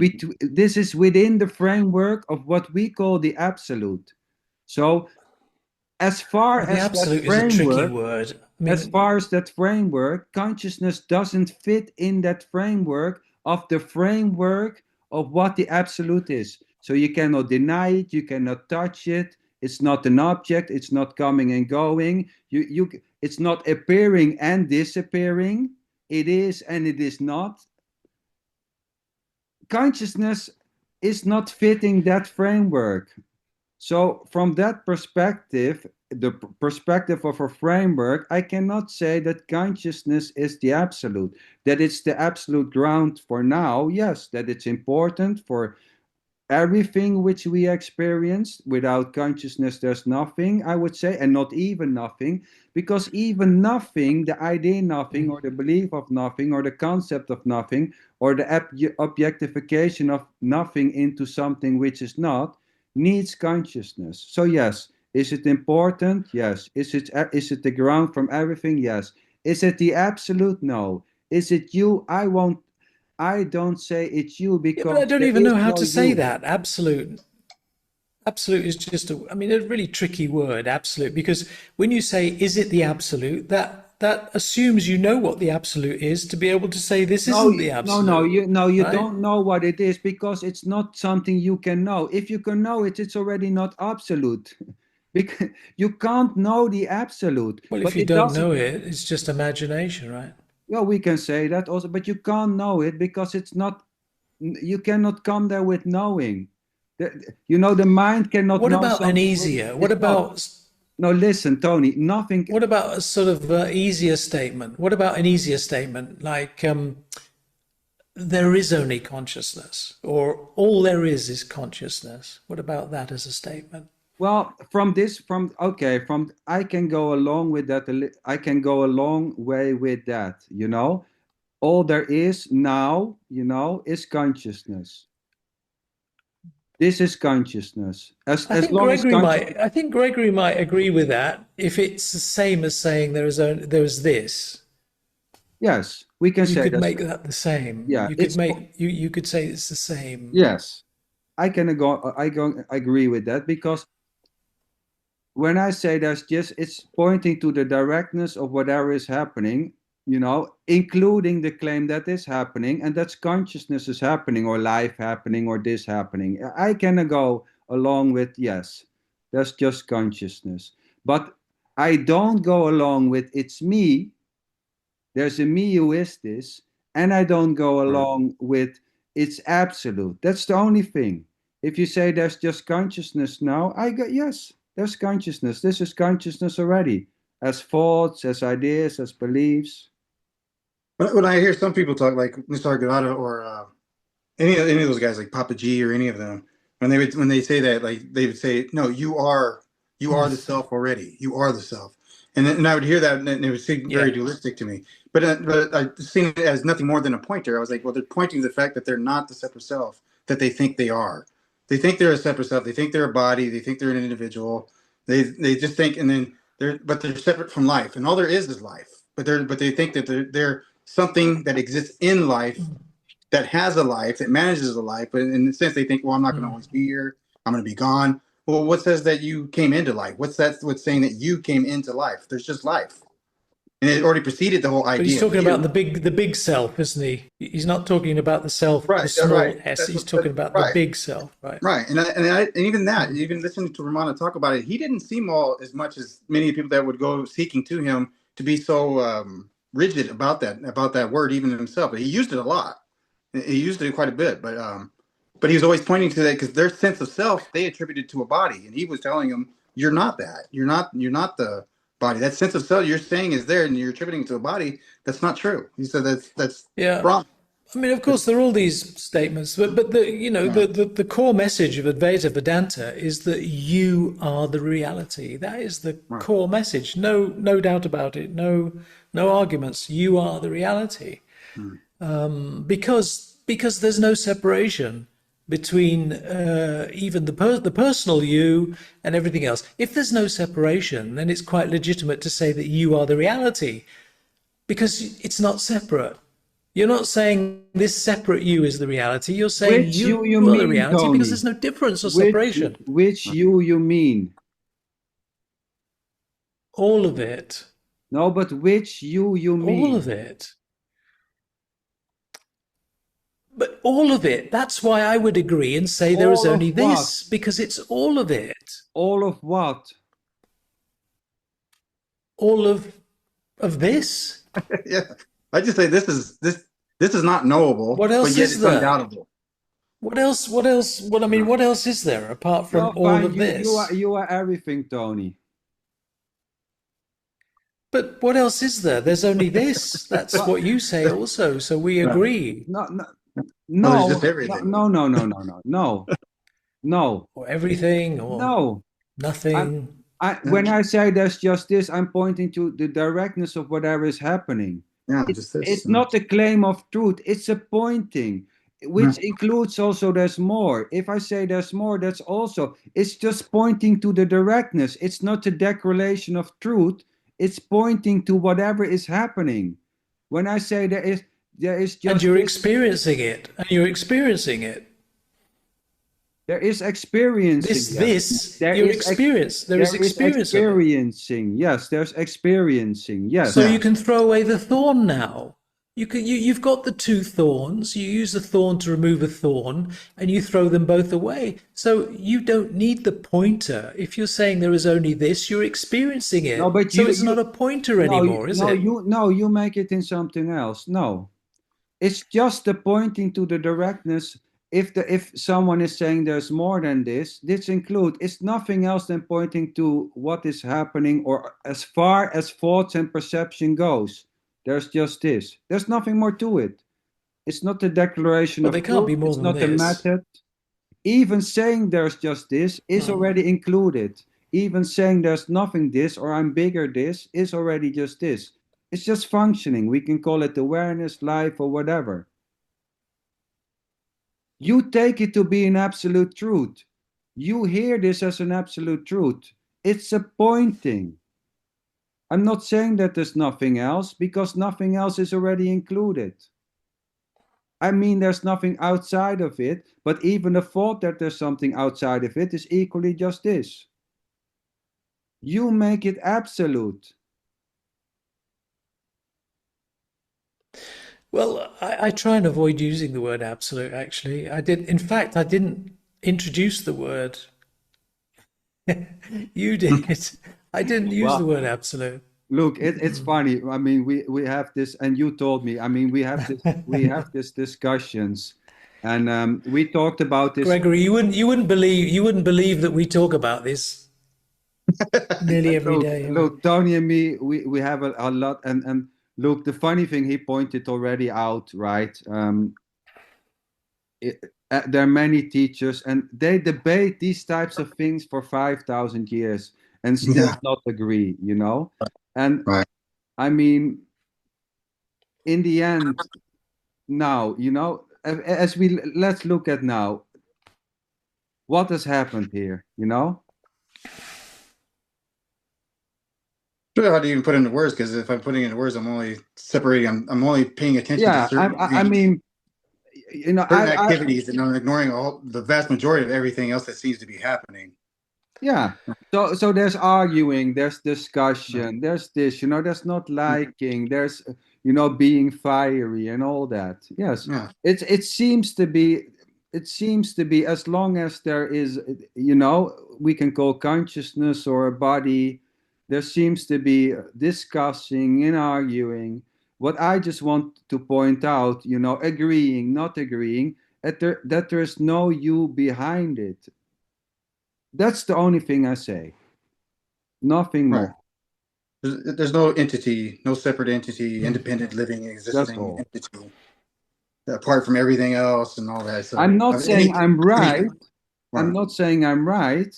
within the framework of what we call the absolute. So as far Well, the as that absolute is a tricky framework, word. I as mean, far as that framework, consciousness doesn't fit in that framework of what the absolute is. So you cannot deny it, you cannot touch it. It's not an object, it's not coming and going. It's not appearing and disappearing. It is and it is not. Consciousness is not fitting that framework. So from that perspective, the perspective of a framework, I cannot say that consciousness is the absolute, that it's the absolute ground for now. Yes, that it's important for everything which we experience. Without consciousness, there's nothing, I would say, and not even nothing, because even nothing, the idea nothing, or the belief of nothing, or the concept of nothing, or the objectification of nothing into something which is not, needs consciousness. So yes, is it important? Yes. Is it the ground from everything? Yes. Is it the absolute? No. Is it you? I don't say it's you yeah, but I because don't there even is know how no to say you. that. Absolute. Absolute is just a really tricky word, absolute, because when you say, is it the absolute, that assumes you know what the absolute is to be able to say this No, isn't the no, no, absolute, you right? don't know what it is because it's not something you can know. If you can know it, it's already not absolute. Because you can't know the absolute, Well, if but you it don't doesn't. know it, it's just imagination, right? Well, we can say that also, but you can't know it because it's not. You cannot come there with knowing. The mind cannot What know about an something which easier? is not. No, listen, Tony. Nothing. What about a sort of easier statement? What about an easier statement like there is only consciousness, or all there is consciousness? What about that as a statement? Well, I can go along with that. I can go a long way with that. All there is now, is consciousness. This is consciousness. As long as consciousness. I think Gregory might agree with that if it's the same as saying there is this. Yes, we can You say could that's. make that the same. Yeah, it's. You could say it's the same. Yes, I agree with that, because when I say it's pointing to the directness of whatever is happening, including the claim that is happening, and that's consciousness is happening, or life happening, or this happening. I can go along with, yes, that's just consciousness. But I don't go along with it's me. There's a me who is this, and I don't go along with it's absolute. That's the only thing. If you say there's just consciousness now, I go, yes, there's consciousness. This is consciousness already, as thoughts, as ideas, as beliefs. When I hear some people talk, like Mr. Argotado or any of those guys, like Papa G or any of them, when they say that, like they would say, "No, you are the self already. You are the self." And I would hear that, and it would seem very dualistic to me. But I seen it as nothing more than a pointer. I was like, well, they're pointing to the fact that they're not the separate self that they think they are. They think they're a separate self. They think they're a body. They think they're an individual. They just think, and then they're separate from life, and all there is life. But they think that they're something that exists in life, that has a life, that manages a life. But in a sense, they think, well, I'm not going to always be here. I'm going to be gone. Well, what says that you came into life? What's saying that you came into life? There's just life. And it already preceded the whole But idea. he's talking about the big self, isn't he? He's not talking about the self, right, the small right. s. He's talking about the big self, right? Right. And even that, even listening to Ramana talk about it, he didn't seem all as much as many people that would go seeking to him to be so rigid about that word, even himself. But he used it a lot. He used it quite a bit, but he was always pointing to that because their sense of self they attributed to a body, and he was telling them, "You're not that. You're not the body. That sense of self you're saying is there, and you're attributing to a body. That's not true." He said that's Yeah. wrong. I mean, of course, there are all these statements, but the core message of Advaita Vedanta is that you are the reality. That is the core message. No doubt about it. No arguments. You are the reality. Because there's no separation between even the personal you and everything else. If there's no separation, then it's quite legitimate to say that you are the reality, because it's not separate. You're not saying this separate you is the reality. You're saying Which you you are mean, the reality, Tony? because there's no difference or separation. Which you mean? All of it. No, but which you mean? All of it. But all of it. That's why I would agree and say there is only this, because it's all of it. All of what? All of this. Yeah, I just say this is not knowable. What else but yet is it's there? undoubtable. What else? What else is there apart from all of this? You are everything, Tony. But what else is there? There's only this. That's what you say also. So we agree. No, just everything. No. Or everything, or No. nothing. When I say there's just this, I'm pointing to the directness of whatever is happening. Yeah, just this. It's not a claim of truth. It's a pointing, which includes also there's more. If I say there's more, it's just pointing to the directness. It's not a declaration of truth. It's pointing to whatever is happening. When I say there is just. And you're experiencing it. And you're experiencing it. There is experiencing. There is experiencing. Yes, there's experiencing. Yes. So you can throw away the thorn now. You've got the two thorns. You use the thorn to remove a thorn, and you throw them both away. So you don't need the pointer. If you're saying there is only this, you're experiencing it. No, but it's not a pointer anymore, is it? You make it in something else. No, it's just the pointing to the directness. If someone is saying there's more than this includes, it's nothing else than pointing to what is happening, or as far as thoughts and perception goes. There's just this. There's nothing more to it. It's not a declaration of truth. Can't be more it's than not this. a method. Even saying there's just this is already included. Even saying there's nothing this, or I'm bigger this, is already just this. It's just functioning. We can call it awareness, life, or whatever. You take it to be an absolute truth. You hear this as an absolute truth. It's a pointing. I'm not saying that there's nothing else, because nothing else is already included. I mean, there's nothing outside of it, but even the thought that there's something outside of it is equally just this. You make it absolute. Well, I try and avoid using the word absolute, actually. In fact, I didn't introduce the word. You did. I didn't use the Well, word absolute. look, it's funny. I mean, we have this, and you told me. I mean, we have this discussions, and we talked about this. Gregory, you wouldn't believe that we talk about this nearly every Look, day. look, Tony and me, we have a lot, and look, the funny thing, he pointed already out, right? It, there are many teachers, and they debate these types of things for 5,000 years and still Yeah. not agree, you know? And Right. I mean, in the end, now, as we let's look at now, what has happened here, you know? Sure, how do you even put it into words? Because if I'm putting it into words, I'm only separating. I'm only paying attention to Yeah, certain I things, mean, you know, certain I activities, and I'm ignoring all the vast majority of everything else that seems to be happening. yeah. So there's arguing, there's Right. discussion, there's this, there's not Yeah. liking, there's being fiery and all that. Yes. Yeah. It seems to be as long as there is, we can call consciousness or a body, there seems to be discussing and arguing. What I just want to point out, agreeing, not agreeing, that there's no you behind it. That's the only thing I say. Nothing Right. more. There's no entity, no separate entity, Mm. independent, living, That's existing all. entity, apart from everything else and all that. I'm So, not saying I'm right. anything. I'm Right. not saying I'm right.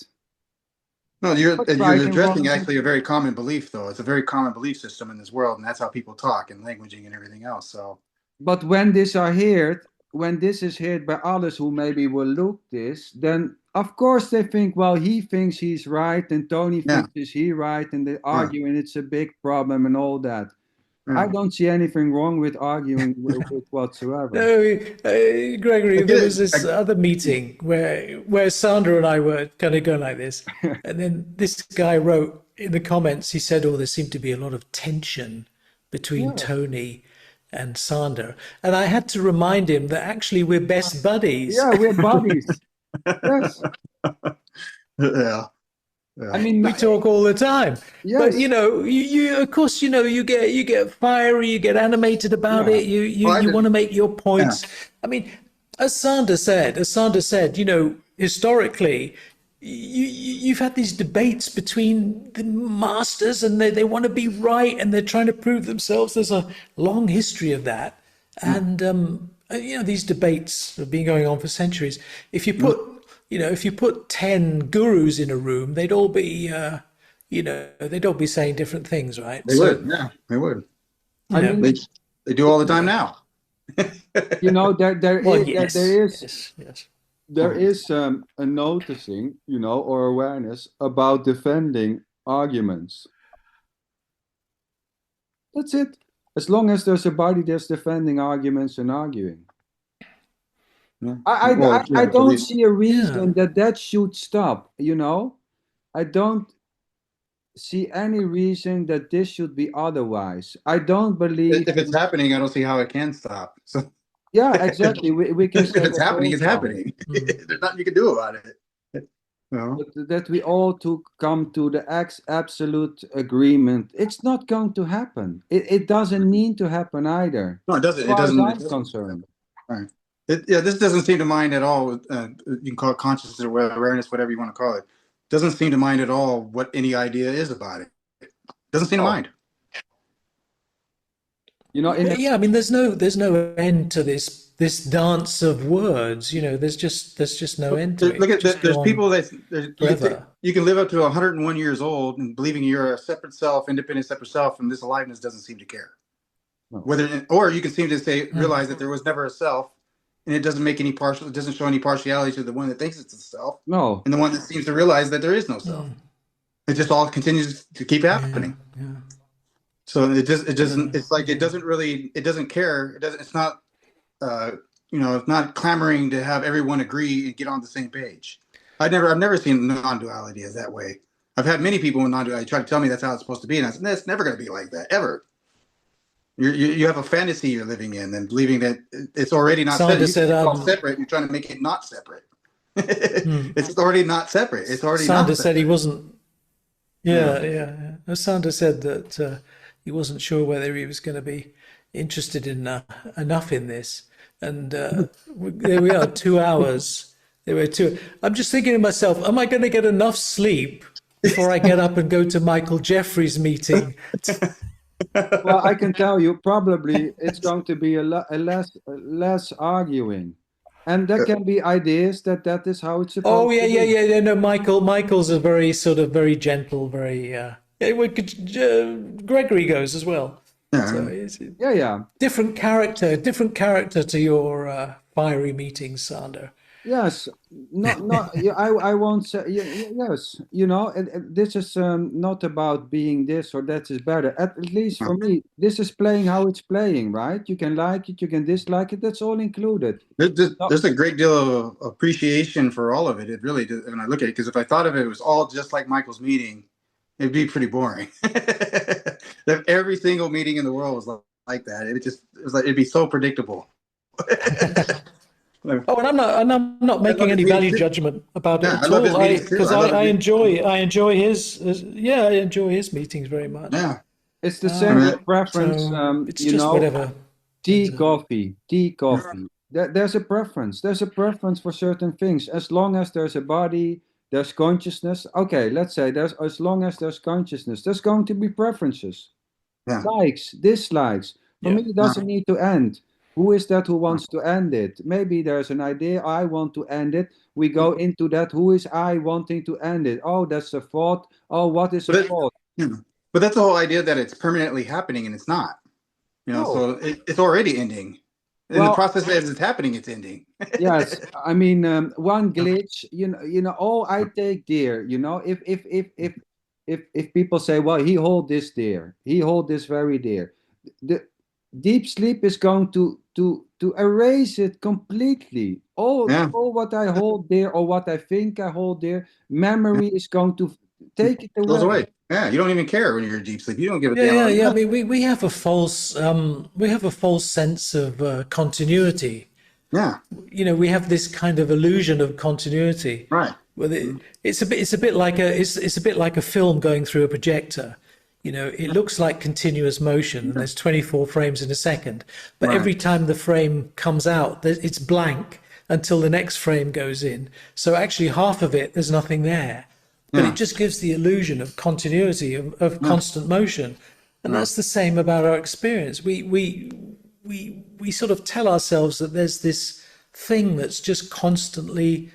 No, you're What's you're right and addressing wrong? actually a very common belief, though. It's a very common belief system in this world, and that's how people talk and languaging and everything else. So, But when this is heard by others who maybe will look this, then of course they think, well, he thinks he's right, and Tony yeah, thinks is he right, and they right, argue, and it's a big problem and all that. I yeah. don't see anything wrong with arguing with whatsoever. No, Gregory, I there get was it. this other meeting where Sandra and I were kind of going like this, and then this guy wrote in the comments. He said, "Oh, there seemed to be a lot of tension between Yeah, Tony and Sandra," and I had to remind him that actually we're best buddies. yeah, we're buddies. Yes, Yeah, I yeah, mean, We talk all the time. But yes, you of course, you get fiery, you get animated about yeah. it. You well, I you did. want to make your Yeah, points. I mean, as Sandra said, historically, you've had these debates between the masters, and they want to be right, and they're trying to prove themselves. There's a long history of that, Mm. and these debates have been going on for centuries. If you yeah, put if you put 10 gurus in a room, they'd all be saying different things, right? they So, would. Yeah, they would. you I know, They mean, they do all the time yeah. now. there Well, is there, yes, there is yes, yes. there is a noticing, or awareness about defending arguments. That's it. As long as there's a body that's defending arguments and arguing, Yeah. I I, Well, I I yeah, don't believe. see a Yeah. reason that should stop. I don't see any reason that this should be otherwise. I don't believe If it's happening, I don't see how it can stop. So, Yeah, if exactly. We can say it's that happening, it's also. happening. Mm. There's nothing you can do about it. No, That we all to come to the absolute agreement. It's not going to happen. It doesn't need to happen either, no, it as doesn't. It far as doesn't. It I'm doesn't. concerned. Right. Yeah, this doesn't seem to mind at all. You can call it consciousness or awareness, whatever you want to call it. Doesn't seem to mind at all what any idea is about it. Doesn't seem to Oh, mind. You know, Yeah, I mean, there's no end to this dance of words. There's just no end to it. Look It could at just there's go on people that forever. you can live up to 101 years old and believing you're a separate self, independent separate self, and this aliveness doesn't seem to care. no, Whether or you can seem to Mm, realize that there was never a self, and it doesn't make any partial. It doesn't show any partiality to the one that thinks it's a self, no, and the one that seems to realize that there is no self. mm, It just all continues to keep yeah, happening. yeah, So it yeah, doesn't. It's like yeah. it doesn't care. It doesn't. It's not. Uh, it's not clamoring to have everyone agree and get on the same page. I've never seen non-duality as that way. I've had many people in non-duality try to tell me that's how it's supposed to be, and I said that's never going to be like that ever. You have a fantasy you're living in, and believing that it's already not set. Sandra You think said, it's all separate. You're trying to make it not separate. hmm. It's already not separate. It's already not Sandra said he separate. wasn't. Yeah. Yeah, yeah, yeah. Sandra said that he wasn't sure whether he was going to be interested in enough in this, and there we are, 2 hours. There were two. I'm just thinking to myself, am I going to get enough sleep before I get up and go to Michael Jeffrey's meeting? well, I can tell you probably it's going to be a less arguing, and there can be ideas that is how it's Oh supposed yeah, to yeah, be. yeah, yeah. No, Michael's a very sort of very gentle, very. Yeah, Gregory goes as well. So Yeah. it's a Yeah, yeah. different character to your fiery meetings, Sander. Yes, not. Yeah, I won't say. Yes, this is not about being this or that is better. At least for me, this is playing how it's playing, right? You can like it, you can dislike it. That's all included. No, There's a great deal of appreciation for all of it. It really does, when I look at it, because if I thought of it, it was all just like Michael's meeting, it'd be pretty boring. If every single meeting in the world was like that, it was like it'd be so predictable. I Oh, and I'm not love making his any meetings value too. judgment about it Yeah, I at love his all. I meetings too. because I I, love his I meetings. enjoy yeah, I enjoy his meetings very much. Yeah, it's the I same Um, with mean, preference. so it's just whatever turns Tea, out. coffee, tea, coffee. There's a preference. There's a preference for certain things. As long as there's a body, there's consciousness. Okay, let's say there's as long as there's consciousness, there's going to be preferences. yeah, Likes, dislikes. For Yeah. me, it doesn't need to end. Who is that who wants to end it? Maybe there's an idea, I want to end it. We go into that. Who is I wanting to end it? Oh, that's a thought. Oh, what is a but it, thought? you know, but that's the whole idea that it's permanently happening and it's not. No. So it's already ending. In the Well, process as it's happening, it's ending. yes, I mean, one glitch, oh, I take deer, if people say, well, he hold this deer, he hold this very deer, the deep sleep is going to erase it completely. Yeah, All what I hold there or what I think I hold there, yeah. memory is going to take it Goes away. away. Yeah, you don't even care when you're in deep sleep. You don't give a Yeah, damn yeah, about yeah. I nothing. mean, we have a false sense of continuity. Yeah, We have this kind of illusion of continuity. right. Well, it's a bit like a film going through a projector. It looks like continuous motion, and Yeah, there's 24 frames in a second. But right. every time the frame comes out, it's blank until the next frame goes in. So actually, half of it, there's nothing there. But it Yeah, just gives the illusion of continuity, of yeah, constant motion. And yeah, that's the same about our experience. We sort of tell ourselves that there's this thing that's just constantly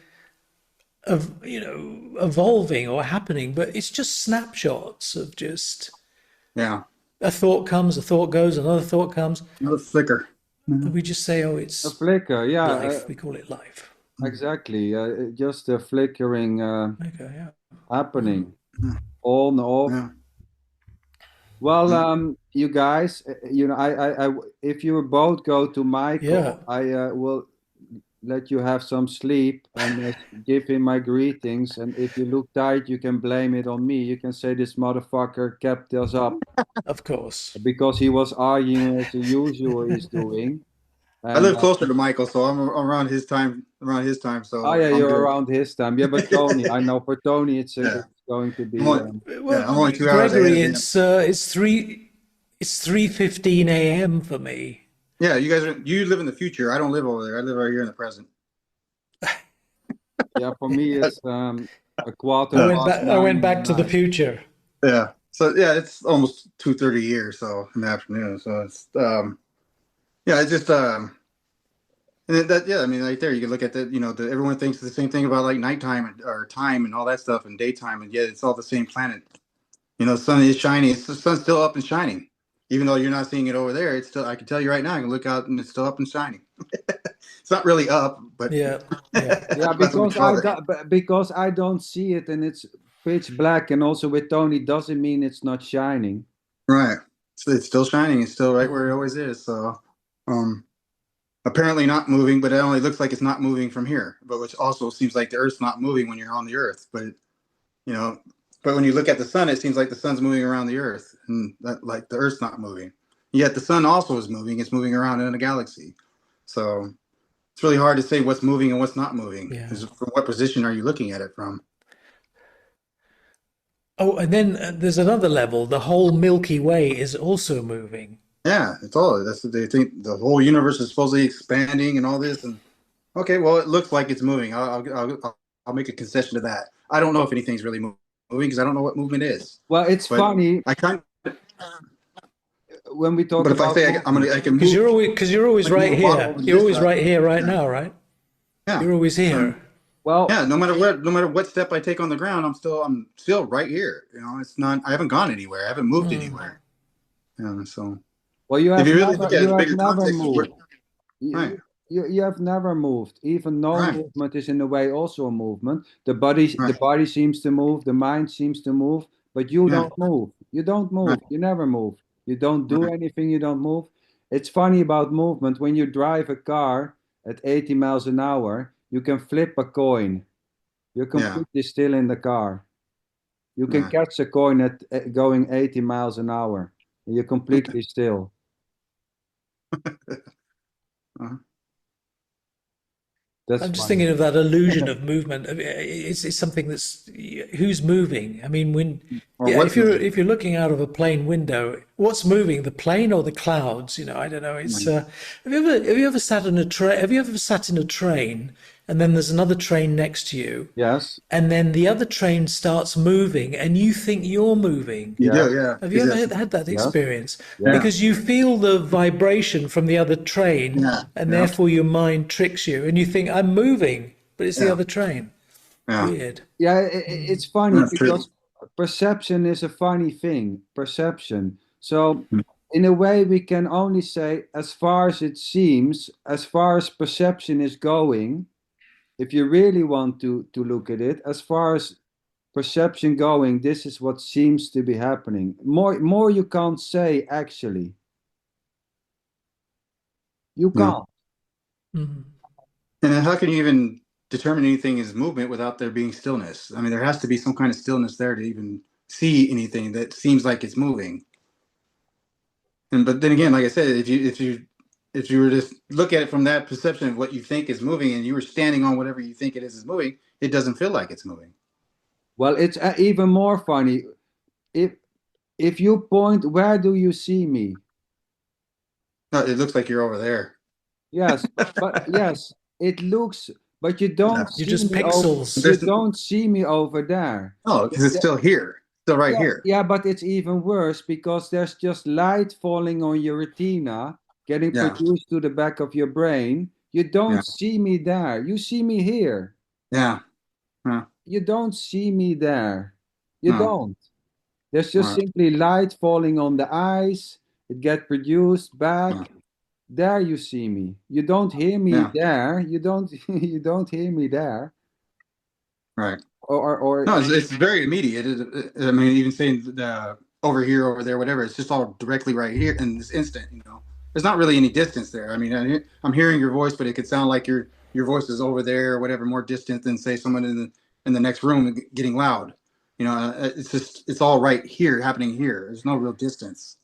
evolving or happening, but it's just snapshots of just yeah. a thought comes, a thought goes, another thought comes, Another flicker. and we just say, oh, A it's flicker, yeah, life. We call it life. exactly. Just a flickering Okay, yeah. happening on off. Yeah, Well, yeah. you guys, if you both go to Yeah, Michael, I will let you have some sleep and give him my greetings. And if you look tired, you can blame it on me. You can say this motherfucker kept us up of course. because he was arguing as usual he's doing. I And live closer to Michael, so I'm around his time. Around his time, oh so yeah, I'm you're good. around his time. Yeah, but Tony, I know for Tony, it's Yeah, going to I'm be. only Well, yeah, I'm only 2 hours ahead Gregory, of him. it's 3:15 a.m. for me. Yeah, you live in the future. I don't live over there. I live right here in the present. Yeah, for me, it's a quarter I Yeah, went past back. I nine went in the back to the night. future. yeah. So yeah, it's almost 2:30 here, so in the afternoon. So it's yeah, it's just and that yeah, I mean right there you can look at the everyone thinks the same thing about like nighttime or time and all that stuff and daytime, and yet it's all the same planet. The sun is shining. The sun's still up and shining, even though you're not seeing it over there. It's still. I can tell you right now. I can look out and it's still up and shining. It's not really up, but Yeah, yeah. Yeah, that's what we call it. because I don't see it and it's pitch black, and also with Tony doesn't mean it's not shining. Right. So it's still shining. It's still right where it always is. So, um, apparently not moving, but it only looks like it's not moving from here. But which also seems like the Earth's not moving when you're on the Earth. You know, but when you look at the sun, it seems like the sun's moving around the Earth, and that like the Earth's not moving. Yet the sun also is moving. It's moving around in a galaxy. So it's really hard to say what's moving and what's not moving. Yeah. Because from what position are you looking at it from? Oh, and then there's another level. The whole Milky Way is also moving. Yeah, it's all that's what they think. The whole universe is supposedly expanding and all this. And okay, well, it looks like it's moving. I'll make a concession to that. I don't know if anything's really moving because I don't know what movement is. Well, it's But funny I kind. when we talk But if I about say I can move, Because you're always I can right move a bottle here. over to You're this always side. right here, right Yeah, now, right? yeah, You're always here. well, yeah. No matter what step I take on the ground, I'm still right here. It's not. I haven't gone anywhere. I haven't moved anywhere. So you if have you really look never at you the have bigger never context of moved. right, You have never moved. Even no right, movement is in a way also a movement. The right, body seems to move, the mind seems to move, but you yeah, don't move. You don't right, move. You never move. You don't do right, anything, you don't move. It's funny about movement. When you drive a car at 80 miles an hour, you can flip a coin. You're yeah, completely still in the car. You can yeah. catch a coin at going 80 miles an hour. And you're completely still. Uh, That's I'm just funny. thinking of that illusion of movement. It's something that's who's moving. I mean, or yeah, what's moving? if you're looking out of a plane window, what's moving? The plane or the clouds? I don't know. It's Right. have you ever sat in a train? Have you ever sat in a train and then there's another train next to you, Yes. and then the other train starts moving and you think you're moving? You Yes. do, yeah, Have you because ever that's had that Yes. experience? Yes. yeah, Because you feel the vibration from the other train, yeah, and yeah, therefore your mind tricks you, and you think, I'm moving, but it's the yeah, other train. yeah. Weird. Yeah, it's funny That's true. because perception is a funny thing. Perception. So, in a way, we can only say, as far as it seems, as far as perception is going, if you really want to look at it, as far as perception going, this is what seems to be happening. More you can't say, actually. You Yeah. can't. Mm. And then how can you even determine anything is movement without there being stillness? I mean, there has to be some kind of stillness there to even see anything that seems like it's moving. And but then again, like I said, if you were to look at it from that perception of what you think is moving, and you were standing on whatever you think it is moving, it doesn't feel like it's moving. Well, it's even more funny. If if you point, where do you see me? No, it looks like you're over there. Yes, but yes, it looks, but you Yeah. don't You're see just me over, pixels. you There's don't see me over there. no, because it's Yeah, still here, still right yeah, here. yeah, but it's even worse because there's just light falling on your retina, getting Yeah, produced to the back of your brain. You yeah, don't see me there. You see me here. yeah, yeah. You don't see me there. You No, don't. There's all just right. simply light falling on the eyes. It gets produced No, back. There you see me. You don't hear me yeah, there. You don't you don't hear me there. right. Or No, it's very immediate. I mean, even saying over here, over there, whatever, it's just all directly right here in this instant. There's not really any distance there. I mean, I'm hearing your voice, but it could sound like your voice is over there or whatever, more distant than say someone in the next room getting loud. It's all right here, happening here. There's no real distance.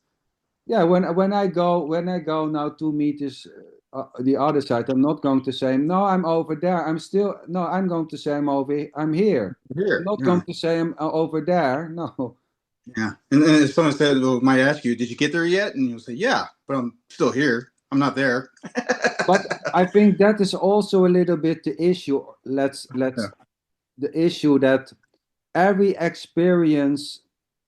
yeah, when I go now 2 meters the other side, I'm not going to say no, I'm over there. I'm still no, I'm going to say I'm here. I'm Here, not yeah, going to say I'm over there. No. yeah. And if someone said, well, might ask you, did you get there yet? And you'll say, yeah, but I'm still here. I'm not there. But I think that is also a little bit the issue. Let's Yeah, the issue that every experience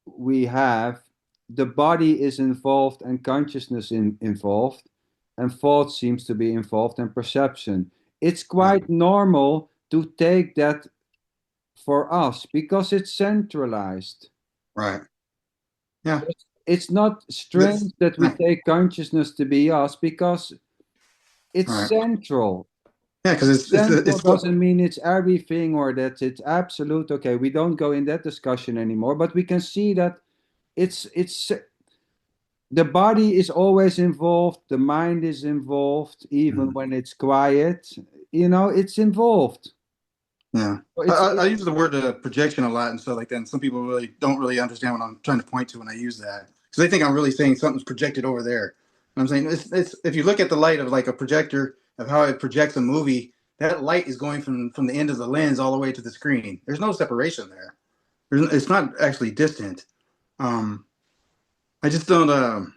we have, the body is involved and consciousness involved, and thought seems to be involved and perception. It's Yeah. quite normal to take that for us because it's centralized. Right. Yeah. It's not That's strange that we right. take consciousness to be us because it's Right. central. Yeah, because Central it's what. doesn't mean it's everything or that it's absolute. Okay, we don't go in that discussion anymore, but we can see that it's the body is always involved, the mind is involved, even Mhm. when it's quiet. It's involved. Yeah. It's I it, use the word projection a lot and stuff like that. And some people really don't really understand what I'm trying to point to when I use that because they think I'm really saying something's projected over there. And I'm saying it's if you look at the light of like a projector of how it projects a movie, that light is going from the end of the lens all the way to the screen. There's no separation there. It's not actually distant. Um, I just don't.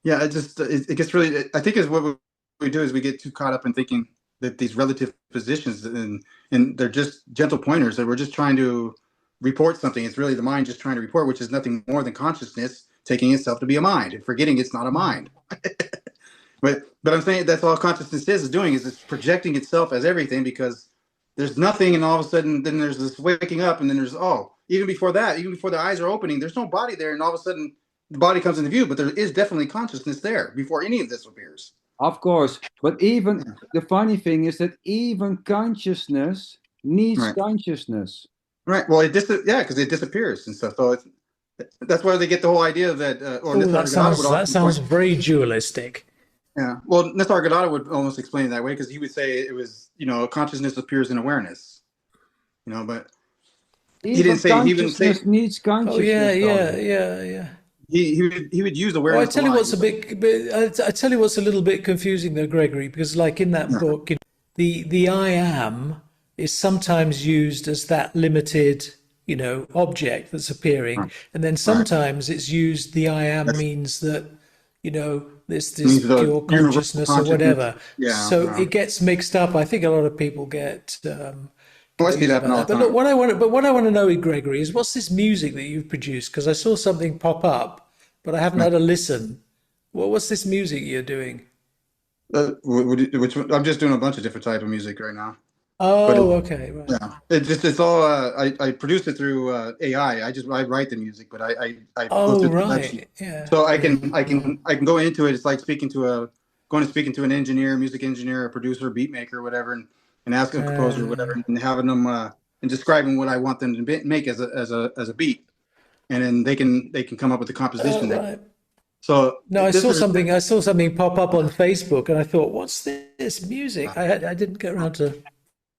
Yeah, it gets really. I think is what we do is we get too caught up in thinking that these relative positions and they're just gentle pointers that we're just trying to report something. It's really the mind just trying to report, which is nothing more than consciousness taking itself to be a mind and forgetting it's not a mind. But I'm saying that's all consciousness is doing is it's projecting itself as everything because there's nothing, and all of a sudden then there's this waking up, and then there's even before that, even before the eyes are opening, there's no body there, and all of a sudden the body comes into view, but there is definitely consciousness there before any of this appears. of course, but even the funny thing is that even consciousness needs Right, consciousness. right. Well, yeah, because it disappears and stuff. So that's why they get the whole idea that, or Oh, Nisargadatta would that often point. sounds very dualistic. Yeah, well, Nisargadatta would almost explain it that way because he would say it was, consciousness appears in awareness, but Even he wouldn't say consciousness needs Oh yeah, consciousness, yeah, Dolly. yeah, yeah. he would use Oh, I awareness a tell you lot. what's a bit. I tell you what's a little bit confusing though, Gregory, because like in that Yeah, book, the I am is sometimes used as that limited, object that's appearing, right, and then right. sometimes it's used. The I am That's means that, this means the pure universal consciousness or consciousness. whatever. Yeah, So yeah. it gets mixed up. I think a lot of people get Oh, I see that confused happen about all that. the But look, time. what I want to know, Gregory, is what's this music that you've produced? Because I saw something pop up, but I haven't Right. had a listen. What's this music you're doing? I'm just doing a bunch of different type of music right now, but Oh, okay, right. yeah, it's all I produced it through AI. I write the music, but I go Oh, through the production, right. Yeah, so yeah, yeah. I can go into it. It's like going to speaking to an engineer, music engineer, a producer, beat maker, whatever, and asking a composer, whatever, Uh, and having them and describing what I want them to make as a beat, and then they can come up with the oh, composition that. right. So No, I this saw is something. I saw something pop up on Facebook, and I thought, "What's this music?" I didn't get around to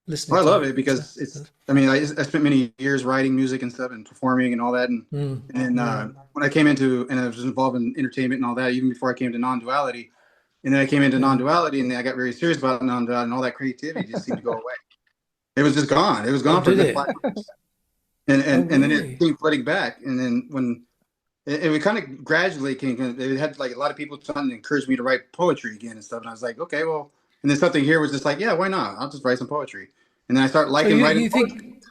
listening I to love it. it because I mean, I spent many years writing music and stuff and performing and all that. Mm, And then mm. when I came and I was involved in entertainment and all that, even before I came to non-duality. And then I came into Yeah. non-duality and I got very serious about non-duality and all that creativity just seemed to go away. It was just gone. It was Oh, gone for a did good 5 it? months. And, Oh, and, and then it really? came flooding back. And then when it kind of gradually came, it had like a lot of people trying to encourage me to write poetry again and stuff. And I was like, okay, well, and then something here was just like, yeah, why not? I'll just write some poetry. And then I started So liking writing you poetry. think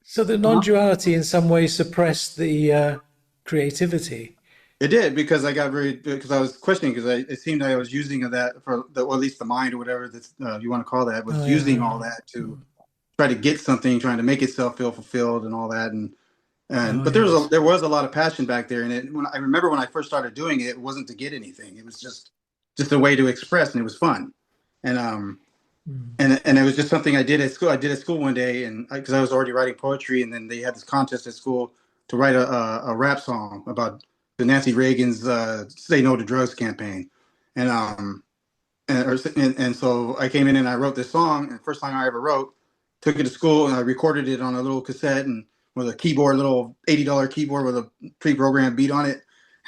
so? The Uh-huh. non-duality in some way suppressed the creativity. It did because I got very because I was questioning because it seemed like I was using that for or at least the mind or whatever that's you want to call that was Oh, using yeah. all that to try to get something, trying to make itself feel fulfilled and all that and Oh, but yes. there was a lot of passion back there and when I remember when I first started doing it, it wasn't to get anything. It was just a way to express and it was fun and Mm. and it was just something I did at school. I did at school one day and because I was already writing poetry and then they had this contest at school to write a rap song about the Nancy Reagan's "Say No to Drugs" campaign, and and so I came in and I wrote this song. And the first song I ever wrote, took it to school and I recorded it on a little cassette and with a keyboard, little $80 keyboard with a pre-programmed beat on it.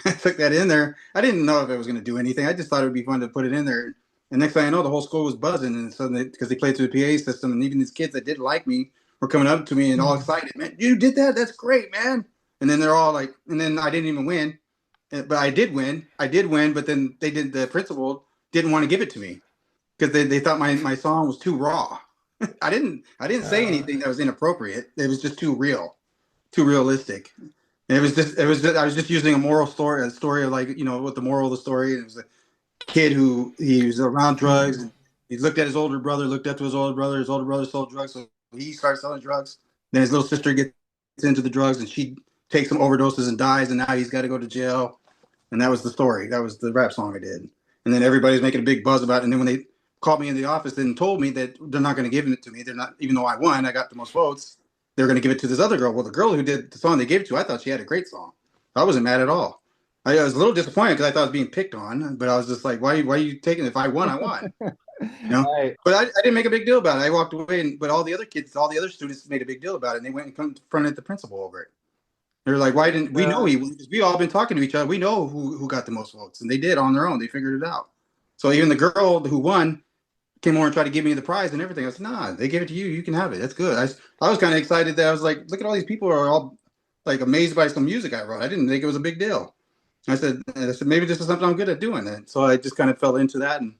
I took that in there. I didn't know if it was going to do anything. I just thought it would be fun to put it in there. And next thing I know, the whole school was buzzing, and so because they played through the PA system, and even these kids that didn't like me were coming up to me and all Mm. excited, man, you did that? That's great, man. And then they're all like, and then I didn't even win, but I did win. I did win, but then the principal didn't want to give it to me because they thought my song was too raw. I didn't say Uh, anything that was inappropriate. It was just too real too realistic. And I was just using a story of like, what the moral of the story. It was a kid who he was around drugs, and he looked at his older brother, looked up to his older brother. His older brother sold drugs, so he starts selling drugs. Then his little sister gets into the drugs, and she takes some overdoses and dies, and now he's got to go to jail. And that was the story. That was the rap song I did. And then everybody's making a big buzz about it. And then when they called me in the office and told me that they're not going to give it to me, they're not, even though I won, I got the most votes, they're going to give it to this other girl. Well, the girl who did the song they gave it to, I thought she had a great song. I wasn't mad at all. I was a little disappointed because I thought I was being picked on, but I was just like, why are you taking it? If I won, I won. Right. But I didn't make a big deal about it. I walked away, but all the other students made a big deal about it, and they went and confronted the principal over it. They're like, why didn't we know he won? Because we all been talking to each other. We know who got the most votes, and they did on their own. They figured it out. So even the girl who won came over and tried to give me the prize and everything. I said, nah, they gave it to you. You can have it. That's good. I was kind of excited that I was like, look at all these people are all like amazed by some music I wrote. I didn't think it was a big deal. I said, maybe this is something I'm good at doing. And so I just kind of fell into that and